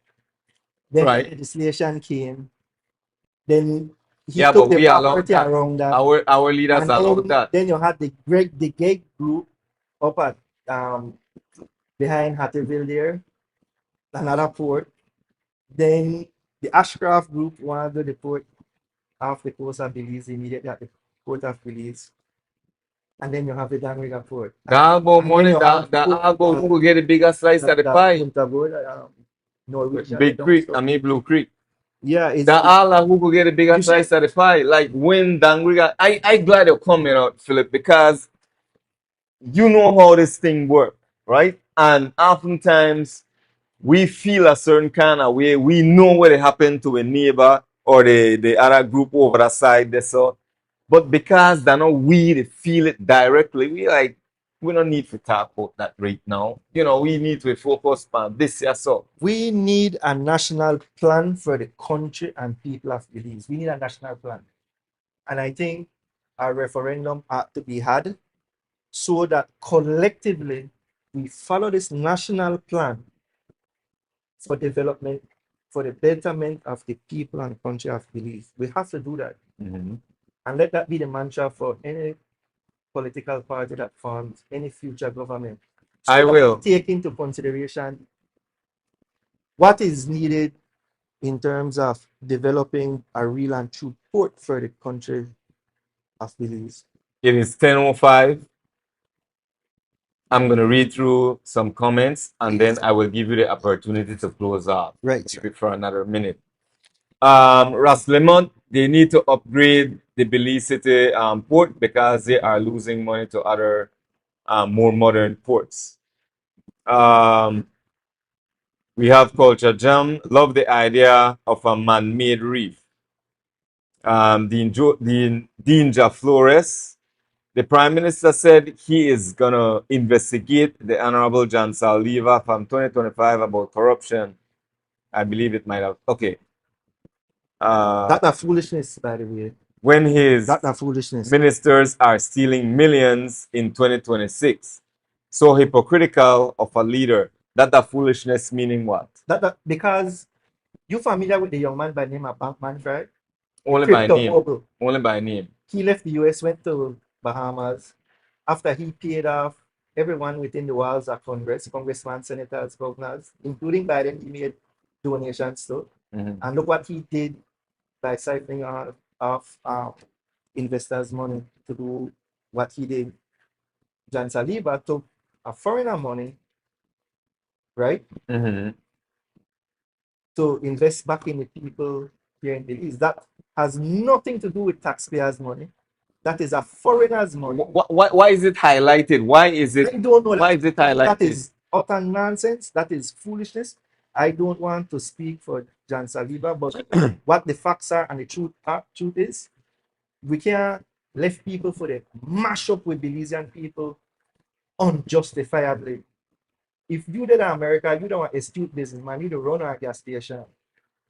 [SPEAKER 1] Then the legislation came. Then he took the property around that.
[SPEAKER 3] Our leaders allowed that.
[SPEAKER 1] Then you had the gig group up at behind Hatterville there, another port. Then the Ashcraft group wanted to the port off the coast of Belize, immediately at the port of Belize. And then you have the Dangriga port.
[SPEAKER 3] The Albo money, the Albo who get the bigger slice of the pie. Big Creek, I mean Blue Creek.
[SPEAKER 1] Yeah, it's
[SPEAKER 3] the Allah who could get a bigger slice of the pie. Like when Dangriga, I glad you're coming out, Philip, because you know how this thing works, right? And oftentimes we feel a certain kind of way. We know what happened to a neighbor or the other group over the side there. So, but because they're not we to feel it directly, we don't need to talk about that right now. You know, we need to focus on this year. So
[SPEAKER 1] we need a national plan for the country and people of Belize. We need a national plan. And I think a referendum ought to be had so that collectively we follow this national plan for development, for the betterment of the people and country of Belize. We have to do that. And let that be the mantra for any political party that forms any future government. So
[SPEAKER 3] I will
[SPEAKER 1] take into consideration what is needed in terms of developing a real and true port for the country of Belize.
[SPEAKER 3] It is 10:05. I'm going to read through some comments and then I will give you the opportunity to close off.
[SPEAKER 1] Right, sir.
[SPEAKER 3] Maybe for another minute. Ras Lemont, they need to upgrade the Belize City port because they are losing money to other more modern ports. We have Culture Jam. Love the idea of a man-made reef. Dean Flores. The Prime Minister said he is going to investigate the Honorable John Saliva from 2025 about corruption. I believe it might have. Okay.
[SPEAKER 1] That's a foolishness, by the way.
[SPEAKER 3] When his
[SPEAKER 1] That's a foolishness.
[SPEAKER 3] ministers are stealing millions in 2026. So hypocritical of a leader. That a foolishness meaning what?
[SPEAKER 1] Because you familiar with the young man by the name of Bankman, right?
[SPEAKER 3] Only by
[SPEAKER 1] Crypto
[SPEAKER 3] name.
[SPEAKER 1] mogul.
[SPEAKER 3] Only by name.
[SPEAKER 1] He left the US, went to Bahamas. After he paid off everyone within the walls of Congress, congressmen, senators, governors, including Biden, he made donations to.
[SPEAKER 3] Mhm.
[SPEAKER 1] And look what he did by siphoning off investors' money to do what he did. John Saliva took a foreigner money, right,
[SPEAKER 3] Mhm.
[SPEAKER 1] to invest back in the people here in Belize. That has nothing to do with taxpayers' money. That is a foreigner's money.
[SPEAKER 3] Why is it highlighted? Why is it?
[SPEAKER 1] I don't know.
[SPEAKER 3] Why is it highlighted?
[SPEAKER 1] That is utter nonsense. That is foolishness. I don't want to speak for John Saliva, but what the facts are and the truth is, we can't left people for the mash up with Belizean people unjustifiably. If you did America, you don't want astute businessman, you don't run a gas station.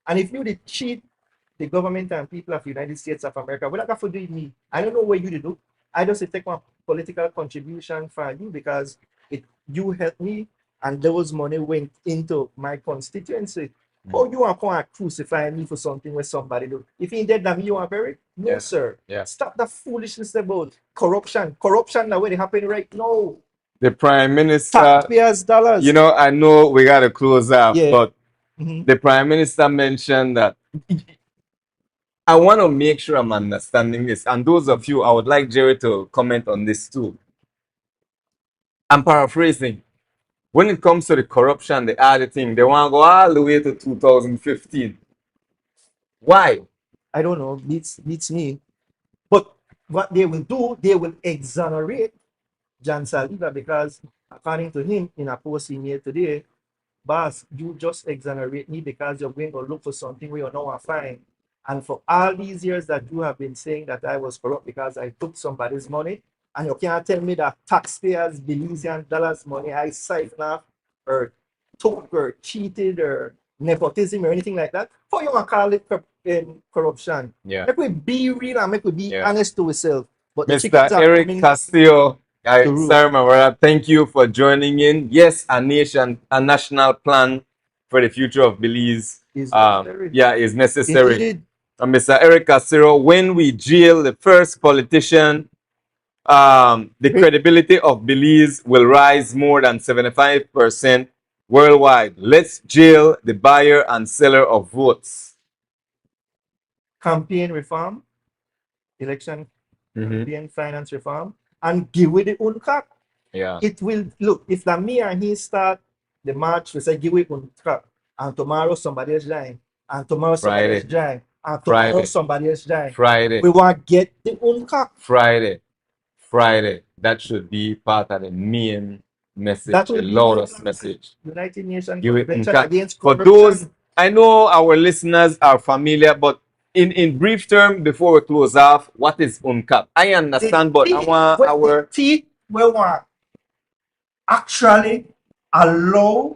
[SPEAKER 1] And if you did cheat the government and people of the United States of America, what that for doing me? I don't know what you do. I just take my political contribution for you because you helped me and those money went into my constituency. Oh, you want to crucify me for something where somebody do? If he did that, you want to bury? No,
[SPEAKER 3] Yeah.
[SPEAKER 1] sir.
[SPEAKER 3] Yeah.
[SPEAKER 1] Stop the foolishness about corruption. Corruption that way happening right now.
[SPEAKER 3] The Prime Minister,
[SPEAKER 1] Taxpayers' dollars.
[SPEAKER 3] you know, I know we got to close up,
[SPEAKER 1] Yeah.
[SPEAKER 3] but
[SPEAKER 1] Mhm.
[SPEAKER 3] the Prime Minister mentioned that. I want to make sure I'm understanding this. And those of you, I would like Jerry to comment on this too. I'm paraphrasing. When it comes to the corruption, the auditing, they want to go all the way to 2015. Why?
[SPEAKER 1] I don't know, beats me. But what they will do, they will exonerate John Saliva because, according to him, in a post he made today, boss, you just exonerate me because you're going to look for something where you know I find. And for all these years that you have been saying that I was corrupt because I took somebody's money, and you can't tell me that taxpayers, Belizean dollars money I siphoned off or took or cheated or nepotism or anything like that. How you want to call it corruption?
[SPEAKER 3] Yeah.
[SPEAKER 1] Make we be real and make we be
[SPEAKER 3] Yeah.
[SPEAKER 1] honest to ourselves. But the
[SPEAKER 3] Mr.
[SPEAKER 1] chickens are
[SPEAKER 3] Eric
[SPEAKER 1] coming
[SPEAKER 3] Castillo,
[SPEAKER 1] to rule.
[SPEAKER 3] sorry, my brother. Thank you for joining in. Yes, a national plan for the future of Belize
[SPEAKER 1] Is necessary.
[SPEAKER 3] is necessary.
[SPEAKER 1] Indeed.
[SPEAKER 3] Mr. Eric Castillo, when we jail the first politician, the credibility of Belize will rise more than 75% worldwide. Let's jail the buyer and seller of votes.
[SPEAKER 1] Campaign reform, election campaign finance reform, and give with the UNCAC.
[SPEAKER 3] Yeah.
[SPEAKER 1] It will look if that me and he start the march, we say give with UNCAC, and tomorrow somebody else join, and tomorrow somebody else join, and tomorrow somebody else join.
[SPEAKER 3] Friday.
[SPEAKER 1] We want to get the UNCAC.
[SPEAKER 3] Friday. That should be part of the main message,
[SPEAKER 1] That
[SPEAKER 3] the
[SPEAKER 1] will be
[SPEAKER 3] loudest message.
[SPEAKER 1] United Nations
[SPEAKER 3] Give it
[SPEAKER 1] Convention
[SPEAKER 3] UNCAC.
[SPEAKER 1] against
[SPEAKER 3] For
[SPEAKER 1] corruption.
[SPEAKER 3] those, I know our listeners are familiar, but in brief term, before we close off, what is UNCAP? I understand, but
[SPEAKER 1] the T we want actually allow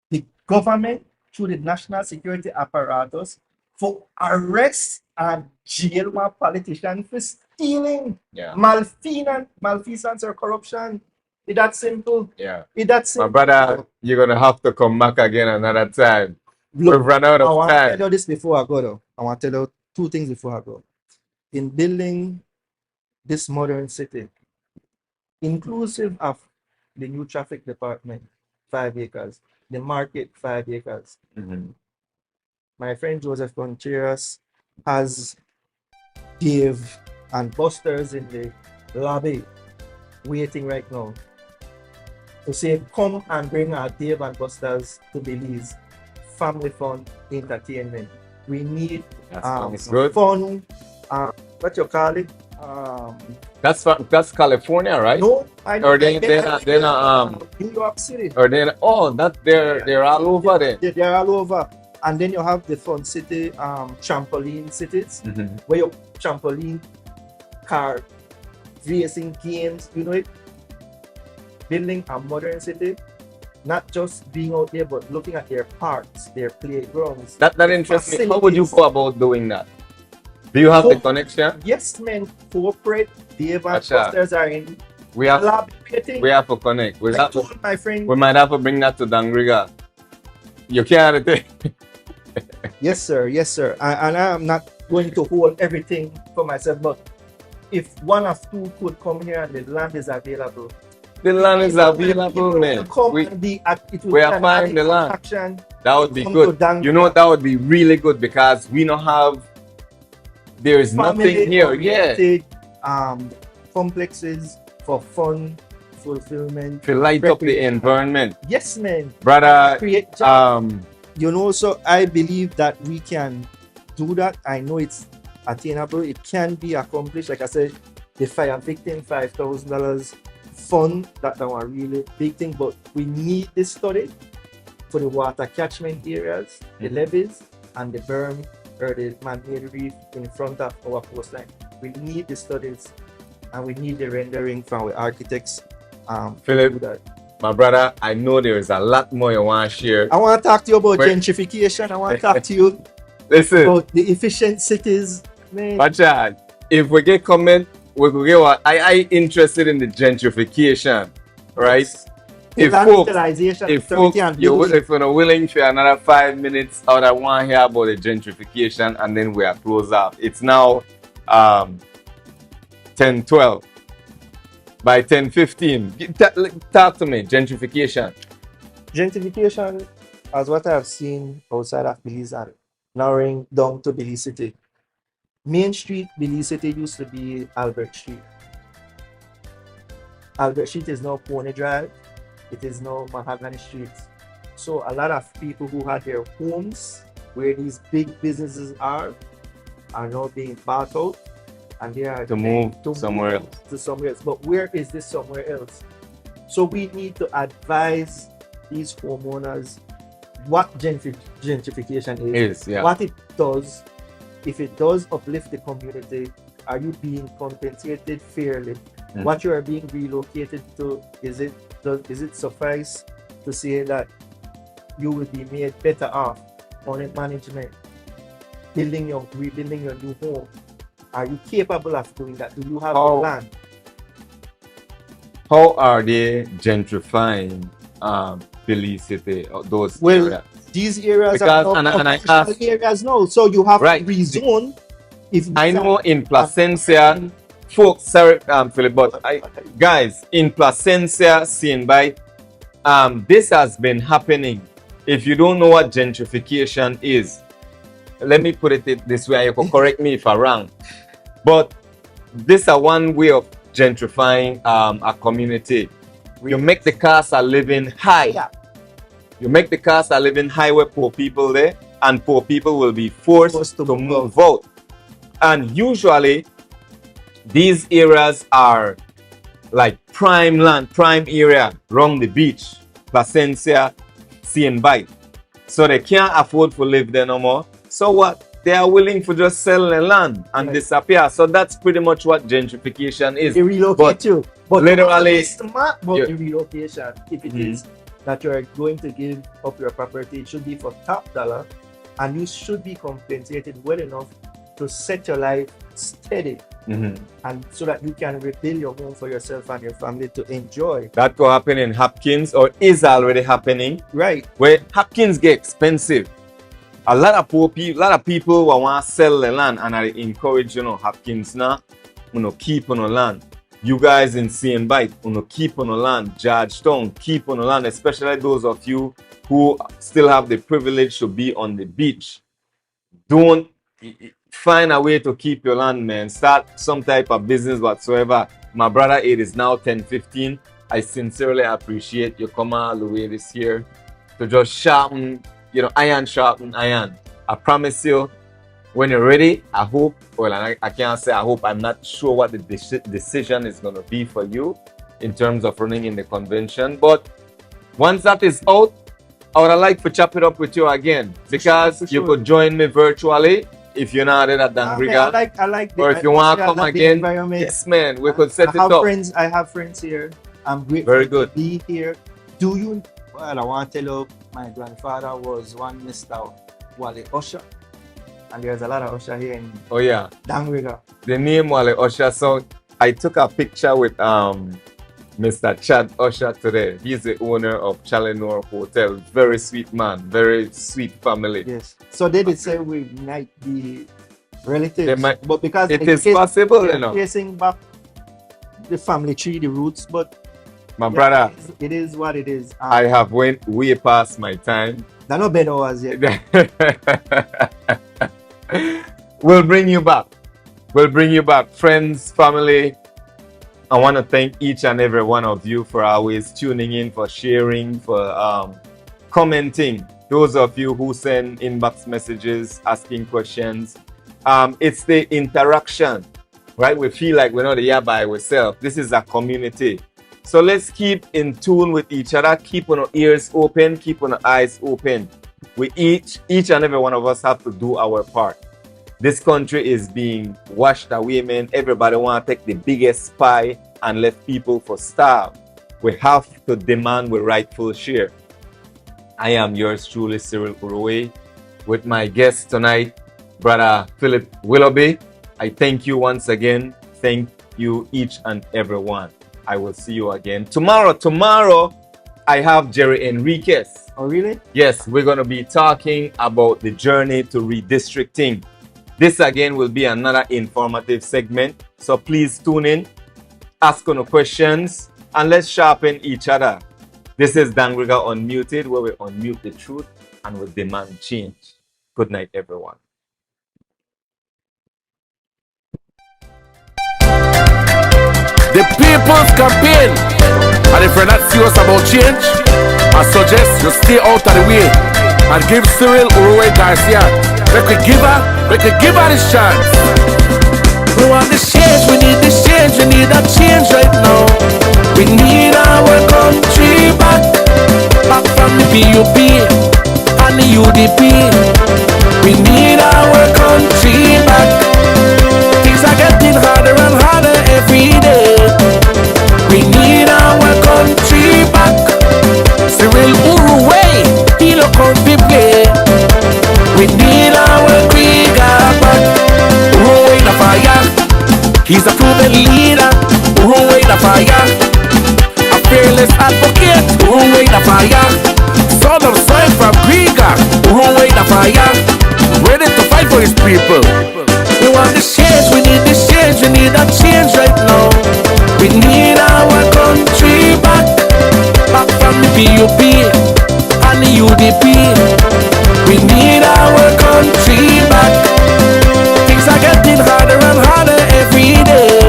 [SPEAKER 1] the government through the national security apparatus for arrest and jail one politician for stealing, malfeasance or corruption. It's that simple.
[SPEAKER 3] Yeah.
[SPEAKER 1] It's that simple.
[SPEAKER 3] My brother, you're gonna have to come back again another time.
[SPEAKER 1] Look,
[SPEAKER 3] we've run out of
[SPEAKER 1] I want
[SPEAKER 3] time.
[SPEAKER 1] to tell you this before I go though. I want to tell you two things before I go. In building this modern city, inclusive of the new traffic department, 5 acres, the market, 5 acres. My friend Joseph Contreras has Dave and Busters in the lobby waiting right now. to say, come and bring our Dave and Buster's to Belize. Family fun, entertainment. We need
[SPEAKER 3] That's good.
[SPEAKER 1] fun, what you call it?
[SPEAKER 3] That's California, right?
[SPEAKER 1] No,
[SPEAKER 3] Or they're not,
[SPEAKER 1] New York City.
[SPEAKER 3] or then they're all over there.
[SPEAKER 1] They're all over. And then you have the fun city, trampoline cities, where you trampoline car racing games, you know it. Building a modern city, not just being out there, but looking at their parks, their playgrounds.
[SPEAKER 3] That interests me. How would you go about doing that? Do you have the connection?
[SPEAKER 1] Yes, man. Corporate, Dave and
[SPEAKER 3] Gotcha.
[SPEAKER 1] Busters are in
[SPEAKER 3] We have
[SPEAKER 1] collaborating.
[SPEAKER 3] we have to connect.
[SPEAKER 1] I told my friend.
[SPEAKER 3] We might have to bring that to Dangriga. You can't.
[SPEAKER 1] Yes, sir. Yes, sir. And I'm not going to hold everything for myself, but if one of two could come here and the land is available,
[SPEAKER 3] The land is available,
[SPEAKER 1] people
[SPEAKER 3] man.
[SPEAKER 1] will come
[SPEAKER 3] We
[SPEAKER 1] and be at it.
[SPEAKER 3] we are finding the land. That would be good. You know, that would be really good because we don't have. There is nothing here. Yeah.
[SPEAKER 1] Complexes for fun, fulfillment.
[SPEAKER 3] To light up the environment,
[SPEAKER 1] Yes, man.
[SPEAKER 3] brother.
[SPEAKER 1] Create jobs. You know, so I believe that we can do that. I know it's attainable. It can be accomplished. Like I said, the fire victim, $5,000 fund, that's a really big thing. But we need this study for the water catchment areas, the levees, and the berm or the man-made reef in front of our coastline. We need the studies and we need the rendering from our architects.
[SPEAKER 3] Philip,
[SPEAKER 1] to do that.
[SPEAKER 3] my brother, I know there is a lot more you want to share.
[SPEAKER 1] I want to talk to you about
[SPEAKER 3] Wait.
[SPEAKER 1] gentrification. I want to talk to you
[SPEAKER 3] Listen,
[SPEAKER 1] about the efficient cities. Man.
[SPEAKER 3] Bachad, if we get comment, we could get what I interested in the gentrification, right? If folks, if you're willing for another 5 minutes, I would want to hear about the gentrification and then we are close up. It's now 10:12. By 10:15, talk to me. Gentrification.
[SPEAKER 1] Gentrification, as what I've seen outside of Belize and narrowing down to Belize City. Main Street, Belize City used to be Albert Street. Albert Street is now Pony Drive. It is now Mahogany Street. So a lot of people who had their homes where these big businesses are now being bought out, and they are
[SPEAKER 3] To move somewhere else.
[SPEAKER 1] To somewhere else. But where is this somewhere else? So we need to advise these homeowners what gentrification is,
[SPEAKER 3] yeah.
[SPEAKER 1] what it does. If it does uplift the community, are you being compensated fairly? What you are being relocated to, is it suffice to say that you will be made better off on it management, rebuilding your new home? Are you capable of doing that? Do you have a plan?
[SPEAKER 3] How are they gentrifying Belize City, those areas?
[SPEAKER 1] These areas
[SPEAKER 3] Because,
[SPEAKER 1] are
[SPEAKER 3] and I
[SPEAKER 1] commercial
[SPEAKER 3] asked-
[SPEAKER 1] areas now, so you have
[SPEAKER 3] Right.
[SPEAKER 1] to rezone. If
[SPEAKER 3] I know in Placencia, folks, sorry, Philip, but guys, in Placencia, seen by, this has been happening. If you don't know what gentrification is, let me put it this way, you can correct me if I'm wrong. But this is one way of gentrifying a community. You make the cost of living high.
[SPEAKER 1] Yeah.
[SPEAKER 3] You make the cost of living high where poor people there, and poor people will be forced to move out. And usually, these areas are like prime land, prime area around the beach, Placencia, Seeing Bite. So they can't afford to live there no more. So what? They are willing to just sell the land and disappear. So that's pretty much what gentrification is.
[SPEAKER 1] They relocate you. But
[SPEAKER 3] literally,
[SPEAKER 1] it's smart about the relocation. If it is that you are going to give up your property, it should be for top dollar, and you should be compensated well enough to set your life steady, and so that you can rebuild your home for yourself and your family to enjoy.
[SPEAKER 3] That could happen in Hopkins, or is already happening.
[SPEAKER 1] Right.
[SPEAKER 3] Where Hopkins get expensive. A lot of poor people, who want to sell the land, and I encourage Hopkins now, keep on the land. You guys in Seeing Bite, keep on the land. Georgetown, keep on the land, especially those of you who still have the privilege to be on the beach. Don't find a way to keep your land, man. Start some type of business whatsoever. My brother, it is now 10:15.
[SPEAKER 5] I sincerely appreciate you come all the way this year to just sharpen, iron sharpen iron. I promise you, when you're ready, I hope, well, I can't say I hope, I'm not sure what the decision is going to be for you in terms of running in the convention. But once that is out, I would like to chop it up with you again, because
[SPEAKER 1] for
[SPEAKER 5] you
[SPEAKER 1] sure.
[SPEAKER 5] could join me virtually if you're not at Dangriga.
[SPEAKER 1] I like
[SPEAKER 5] or if you want to come again,
[SPEAKER 1] environment.
[SPEAKER 5] yes, man, we could set it up.
[SPEAKER 1] I have friends here. I'm grateful
[SPEAKER 5] Very good.
[SPEAKER 1] to be here. Well, I want to tell you, my grandfather was one Mr. Wale Usher. And there's a lot of Usher here in
[SPEAKER 5] Oh yeah,
[SPEAKER 1] Dangriga.
[SPEAKER 5] the name Wale Usher. So I took a picture with Mr. Chad Usher today. He's the owner of Chalenor Hotel. Very sweet man, very sweet family.
[SPEAKER 1] Yes. So they did say we might be relatives. But because
[SPEAKER 5] it is possible,
[SPEAKER 1] tracing back the family tree, the roots, but
[SPEAKER 5] my brother,
[SPEAKER 1] it is what it is.
[SPEAKER 5] I have went way past my time.
[SPEAKER 1] They're not bad hours yet.
[SPEAKER 5] We'll bring you back. We'll bring you back. Friends, family, I want to thank each and every one of you for always tuning in, for sharing, for commenting. Those of you who send inbox messages, asking questions. It's the interaction, right? We feel like we're not here by ourselves. This is a community. So let's keep in tune with each other. Keep our ears open. Keep our eyes open. We each and every one of us have to do our part. This country is being washed away, man. Everybody want to take the biggest pie and let people for starve. We have to demand the rightful share. I am yours truly, Cyril Uruwei, with my guest tonight, Brother Philip Willoughby. I thank you once again. Thank you each and every one. I will see you again tomorrow. Tomorrow, I have Jerry Enriquez.
[SPEAKER 1] Oh, really?
[SPEAKER 5] Yes, we're going to be talking about the journey to redistricting. This again will be another informative segment. So please tune in, ask no questions, and let's sharpen each other. This is Dangriga Unmuted, where we unmute the truth and we demand change. Good night, everyone.
[SPEAKER 2] The People's Campaign. And if you're not serious about change, I suggest you stay out of the way and give Cyril Uruwei Garcia. We could give her this chance. We want this change, we need this change, we need that change right now. We need our country back from the PUP and the UDP. We need our country back. Things are getting harder and harder every day. We need our country back. Cyril Uruwei, he look on the play. We need our Dangriga back. Uruwei the fire, he's a proven leader. Uruwei the fire, a fearless advocate. Uruwei the fire, son of soil from Dangriga. Uruwei the fire, ready to fight for his people. We want this change, we need this change, we need that change right now. We need our country back from the PUP and the UDP. We need our country back. Things are getting harder and harder every day.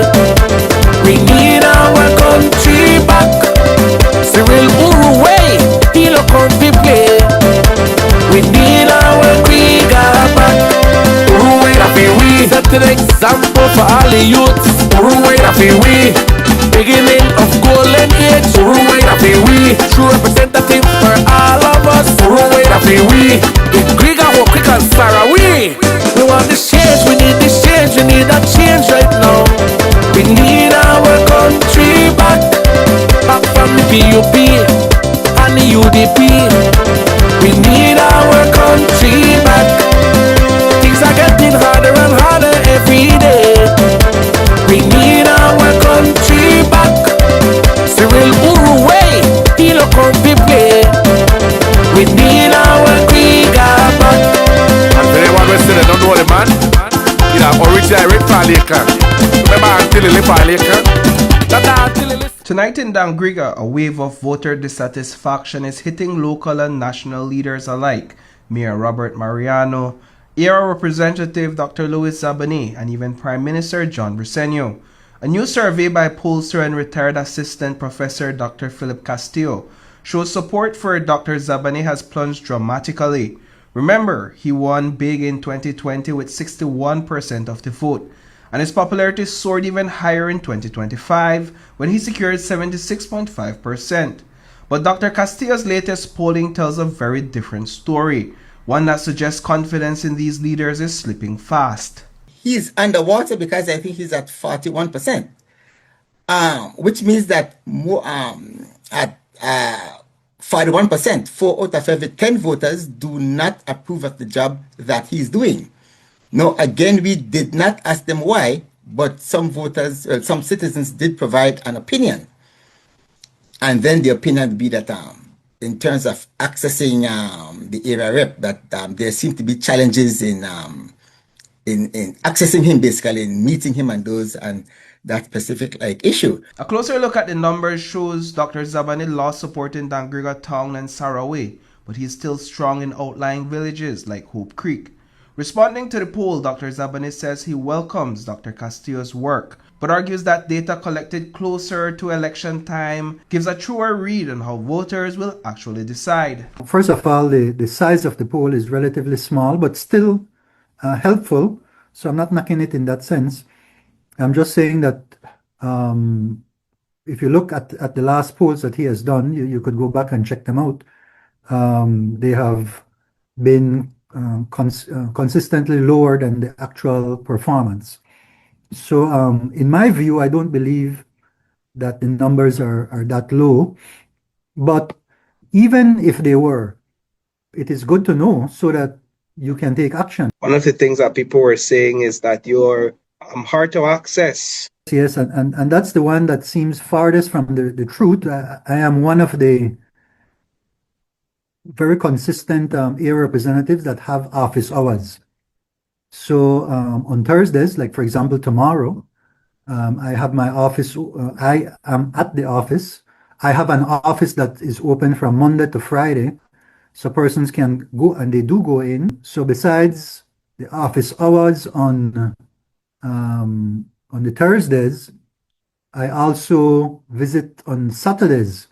[SPEAKER 2] We need our country back. Cyril Uruwei, he look on the play. We need our Dangriga back. Uruwei the we set an example for all the youths. Uruwei the we beginning of golden age. Uruwei the we true representative for all of us. Uruwei the we Dangriga who quick and Sarawee. We want this change, we need this change, we need that change right now. We need our country back from the PUP and the UDP. We need our country back. Things are getting harder and harder every day. We need our country back. Cyril Uruwei, he look on the play. We need our Dangriga back. And for anyone listening, don't know the man, you know, original Rick Paleka. Remember until he left Paleka?
[SPEAKER 6] Tonight in Dangriga, a wave of voter dissatisfaction is hitting local and national leaders alike. Mayor Robert Mariano, ERA Representative Dr. Louis Zabani, and even Prime Minister John Briceño. A new survey by pollster and retired assistant professor Dr. Philip Castillo shows support for Dr. Zabane has plunged dramatically. Remember, he won big in 2020 with 61% of the vote, and his popularity soared even higher in 2025 when he secured 76.5%. But Dr. Castillo's latest polling tells a very different story, one that suggests confidence in these leaders is slipping fast.
[SPEAKER 7] He's underwater because I think he's at 41%, which means that more at 41%, 4 out of every 10 voters do not approve of the job that he's doing. Now, again, we did not ask them why, but some voters, some citizens did provide an opinion. And then the opinion would be that in terms of accessing the area rep, that there seem to be challenges in accessing him, basically, in meeting him and that specific issue.
[SPEAKER 6] A closer look at the numbers shows Dr. Zabane lost support in Dangriga Town and Uruwei, but he's still strong in outlying villages like Hope Creek. Responding to the poll, Dr. Zabane says he welcomes Dr. Castillo's work, but argues that data collected closer to election time gives a truer read on how voters will actually decide.
[SPEAKER 8] First of all, the size of the poll is relatively small, but still helpful. So I'm not knocking it in that sense. I'm just saying that if you look at the last polls that he has done, you could go back and check them out. They have been consistently lower than the actual performance. So in my view, I don't believe that the numbers are that low. But even if they were, it is good to know so that you can take action.
[SPEAKER 6] One of the things that people were saying is that you're hard to access.
[SPEAKER 8] Yes, and that's the one that seems farthest from the truth. I am one of the very consistent area representatives that have office hours. So on Thursdays, like for example tomorrow, I have my office. I am at the office. I have an office that is open from Monday to Friday, so persons can go, and they do go in. So besides the office hours on the Thursdays, I also visit on Saturdays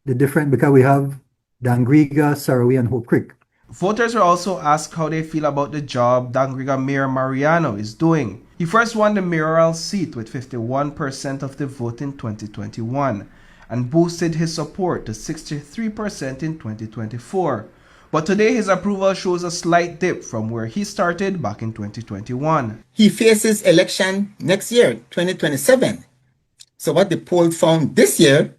[SPEAKER 8] because we have Dangriga, Uruwei, and Hope Creek.
[SPEAKER 6] Voters were also asked how they feel about the job Dangriga Mayor Mariano is doing. He first won the mayoral seat with 51% of the vote in 2021 and boosted his support to 63% in 2024. But today his approval shows a slight dip from where he started back in 2021.
[SPEAKER 7] He faces election next year, 2027. So what the poll found this year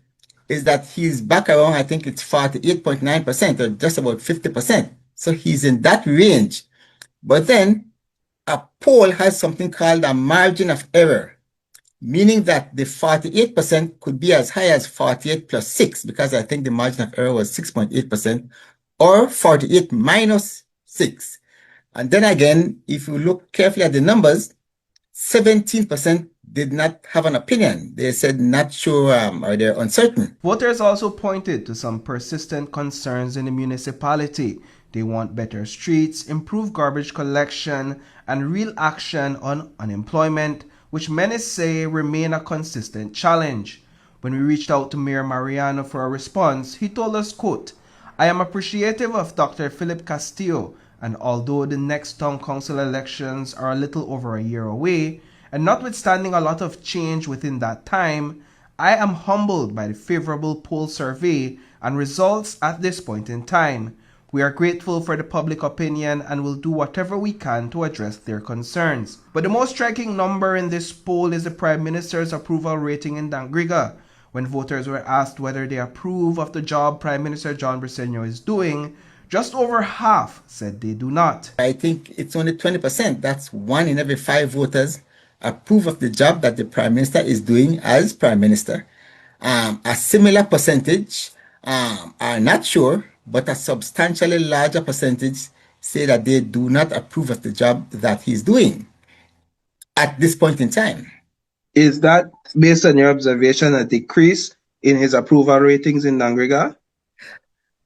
[SPEAKER 7] is that he's back around, I think it's 48.9% or just about 50%. So he's in that range. But then a poll has something called a margin of error, meaning that the 48% could be as high as 48 plus 6, because I think the margin of error was 6.8%, or 48 minus 6. And then again, if you look carefully at the numbers, 17% did not have an opinion. They said not sure or they're uncertain.
[SPEAKER 6] Voters also pointed to some persistent concerns in the municipality. They want better streets, improved garbage collection, and real action on unemployment, which many say remain a consistent challenge. When we reached out to Mayor Mariano for a response, he told us, quote, "I am appreciative of Dr. Philip Castillo, and although the next town council elections are a little over a year away, and notwithstanding a lot of change within that time, I am humbled by the favorable poll survey and results at this point in time. We are grateful for the public opinion and will do whatever we can to address their concerns." But the most striking number in this poll is the Prime Minister's approval rating in Dangriga. When voters were asked whether they approve of the job Prime Minister John Briceño is doing, just over half said they do not.
[SPEAKER 7] I think it's only 20%. That's 1 in every 5 voters approve of the job that the Prime Minister is doing as Prime Minister. A similar percentage are not sure, but a substantially larger percentage say that they do not approve of the job that he's doing at this point in time.
[SPEAKER 6] Is that, based on your observation, a decrease in his approval ratings in Dangriga?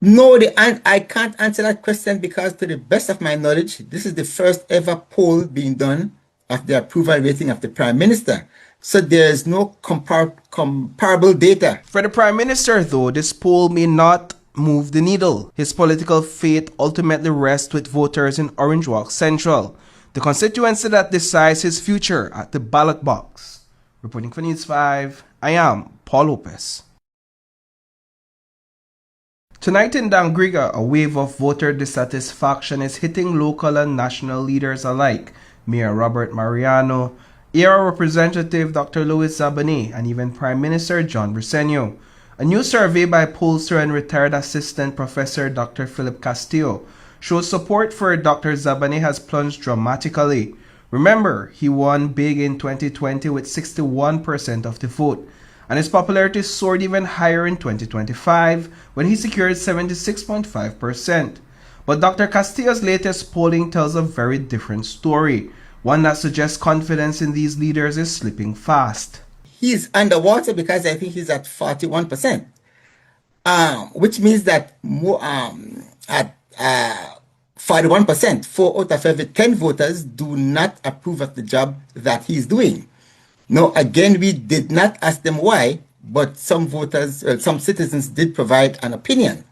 [SPEAKER 7] No, I can't answer that question because to the best of my knowledge, this is the first ever poll being done of the approval rating of the Prime Minister. So there is no comparable data.
[SPEAKER 6] For the Prime Minister, though, this poll may not move the needle. His political fate ultimately rests with voters in Orange Walk Central, the constituency that decides his future at the ballot box. Reporting for News 5, I am Paul Lopez. Tonight in Dangriga, a wave of voter dissatisfaction is hitting local and national leaders alike. Mayor Robert Mariano, ERA Representative Dr. Louis Zabane, and even Prime Minister John Briceño. A new survey by pollster and retired assistant professor Dr. Philip Castillo shows support for Dr. Zabane has plunged dramatically. Remember, he won big in 2020 with 61% of the vote, and his popularity soared even higher in 2025 when he secured 76.5%. But Dr. Castillo's latest polling tells a very different story, one that suggests confidence in these leaders is slipping fast.
[SPEAKER 7] He's underwater because I think he's at 41%, which means that more at 41%, 4 out of every 10 voters do not approve of the job that he's doing. Now, again, we did not ask them why, but some voters, some citizens did provide an opinion.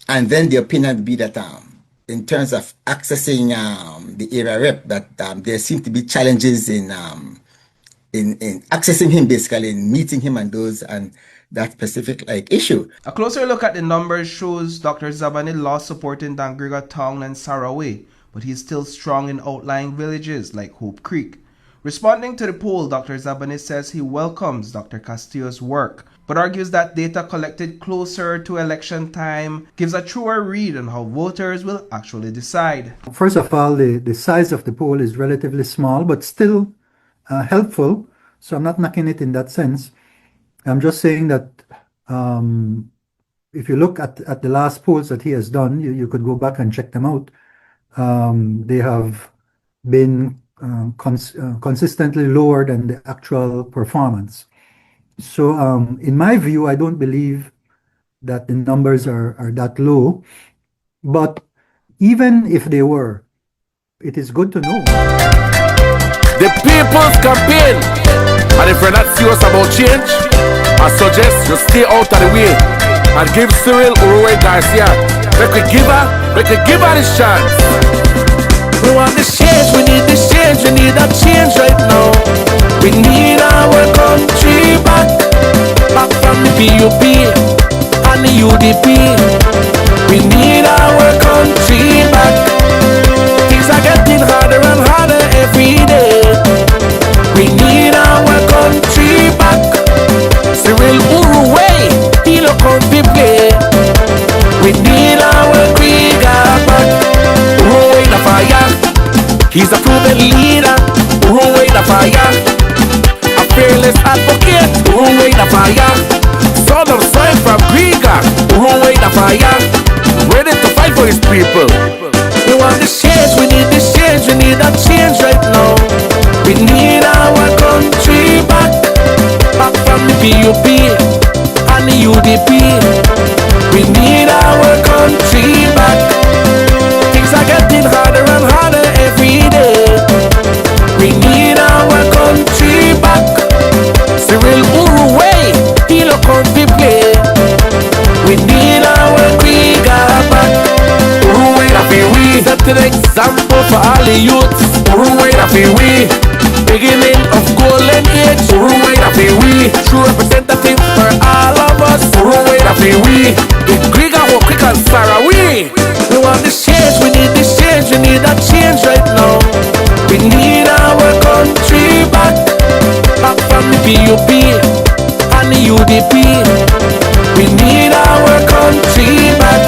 [SPEAKER 7] And then the opinion would be that in terms of accessing the area rep, that there seem to be challenges in accessing him, basically, in meeting him and those and that specific issue.
[SPEAKER 6] A closer look at the numbers shows Dr. Zabane lost support in Dangriga Town and Saraway, but he's still strong in outlying villages like Hope Creek. Responding to the poll, Dr. Zabane says he welcomes Dr. Castillo's work, but argues that data collected closer to election time gives a truer read on how voters will actually decide.
[SPEAKER 8] First of all, the size of the poll is relatively small, but still helpful. So I'm not knocking it in that sense. I'm just saying that if you look at the last polls that he has done, you could go back and check them out. They have been consistently lower than the actual performance. So in my view, I don't believe that the numbers are that low. But even if they were, it is good to know.
[SPEAKER 2] The people's campaign. And if you're not serious about change, I suggest you stay out of the way and give Cyril Uruwei Garcia. Make we give her this chance. We want this change, we need this change, we need that change right now. We need our country back from the PUP and the UDP. We need our country back. Things are getting harder and harder every day. We need our country back. Cyril Uruwei, he'll come to play. We need our Dangriga back. Uruwei the fire, he's a proven leader. Uruwei the fire, a fearless advocate. Uruwei the fire, son of soil from Dangriga. Uruwei the fire, ready to fight for his people. We want this change, we need this change, we need that change right now. We need our country back from the PUP and the UDP. We need our country back. Things are getting harder and harder every day. We need our country back. Cyril Uruwei, he'll come to play. We need our Dangriga back. Uruwei da fi we, set an example for all the youths. Uruwei da fi we, beginning of golden age. Uruwei da fi we, true representative for all of us. Uruwei da fi we, Dangriga Hope Creek and Saraway. We want this change, we need this change, we need that change right now. We need our country back from the PUP and the UDP. We need our country back.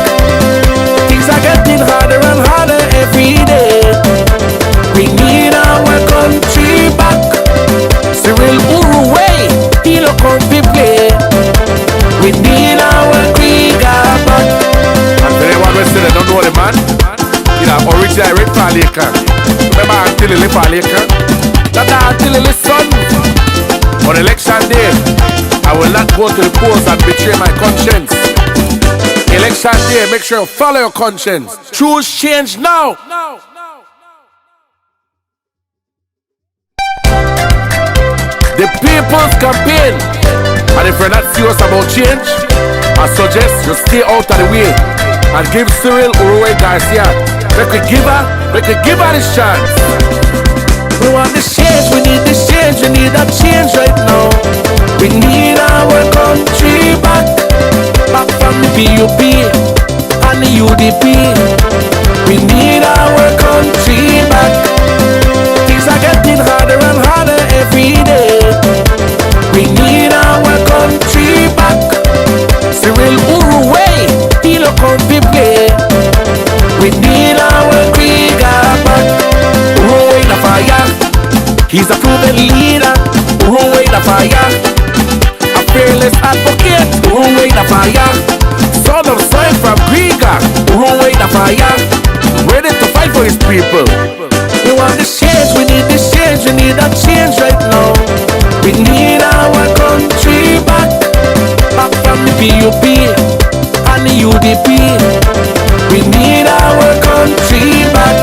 [SPEAKER 2] Things are getting harder and harder every day. We need our country back. Cyril Uruwei, he'll come to play. We need our Dangriga back. And for anyone who said they don't know the man, you know, original Red Paleka. Remember Auntie Lily Paleka? That's Auntie Lily's son. On election day, I will not go to the polls and betray my conscience. Election day, make sure you follow your conscience. Choose change now. The people's campaign. And if you're not serious about change, I suggest you stay out of the way and give Cyril Uruwei Garcia. Make we give her this chance. We want this change, we need this change, we need that change right now. We need our country back from the PUP and the UDP. We need our country back. Things are getting harder and harder every day. We need our country back. Cyril Uruwei, he look on the play. We need our Dangriga back. Uruwei the fire, he's a proven leader. Uruwei the fire, a fearless advocate. Uruwei the fire, son of soil from Dangriga. Uruwei the fire, ready to fight for his people. We want this change, we need this change, we need that change right now. We need our country back from the PUP and the UDP. We need our country back.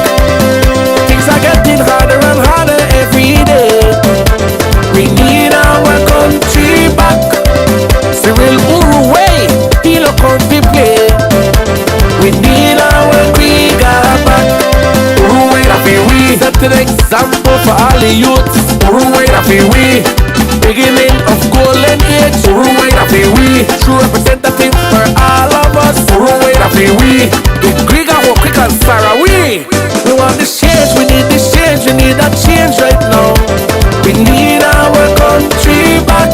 [SPEAKER 2] Things are getting harder and harder every day. We need our country back. Cyril Uruwei, he look on the play. We need our Dangriga back. Uruwei da fi we, set an example for all the youths. Uruwei da fi we, beginning of golden age. Uruwei da fi we, true representative for all of us. Uruwei da fi we, Dangriga walk quick and Sarah we. We want this change, we need this change, we need that change right now. We need our country back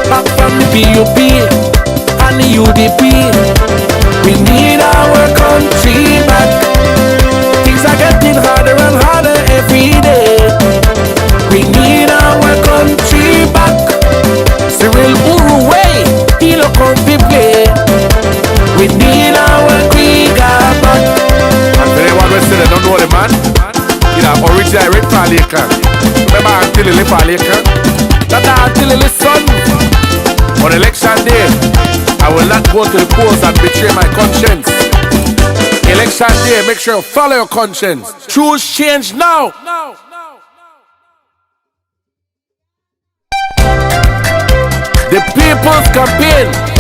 [SPEAKER 2] from the PUP and the UDP. We need our country back. Things are getting harder and harder every day. We need our country back. Cyril Uruwei, he look on the play. We need our Dangriga back. And for anyone who say they don't know the man, you know, original red Falcon. Remember Auntie Lily Falcon? That's Auntie Lily's son. On election day, I will not go to the polls and betray my conscience. Election day, make sure you follow your conscience. Choose change now. The people's campaign.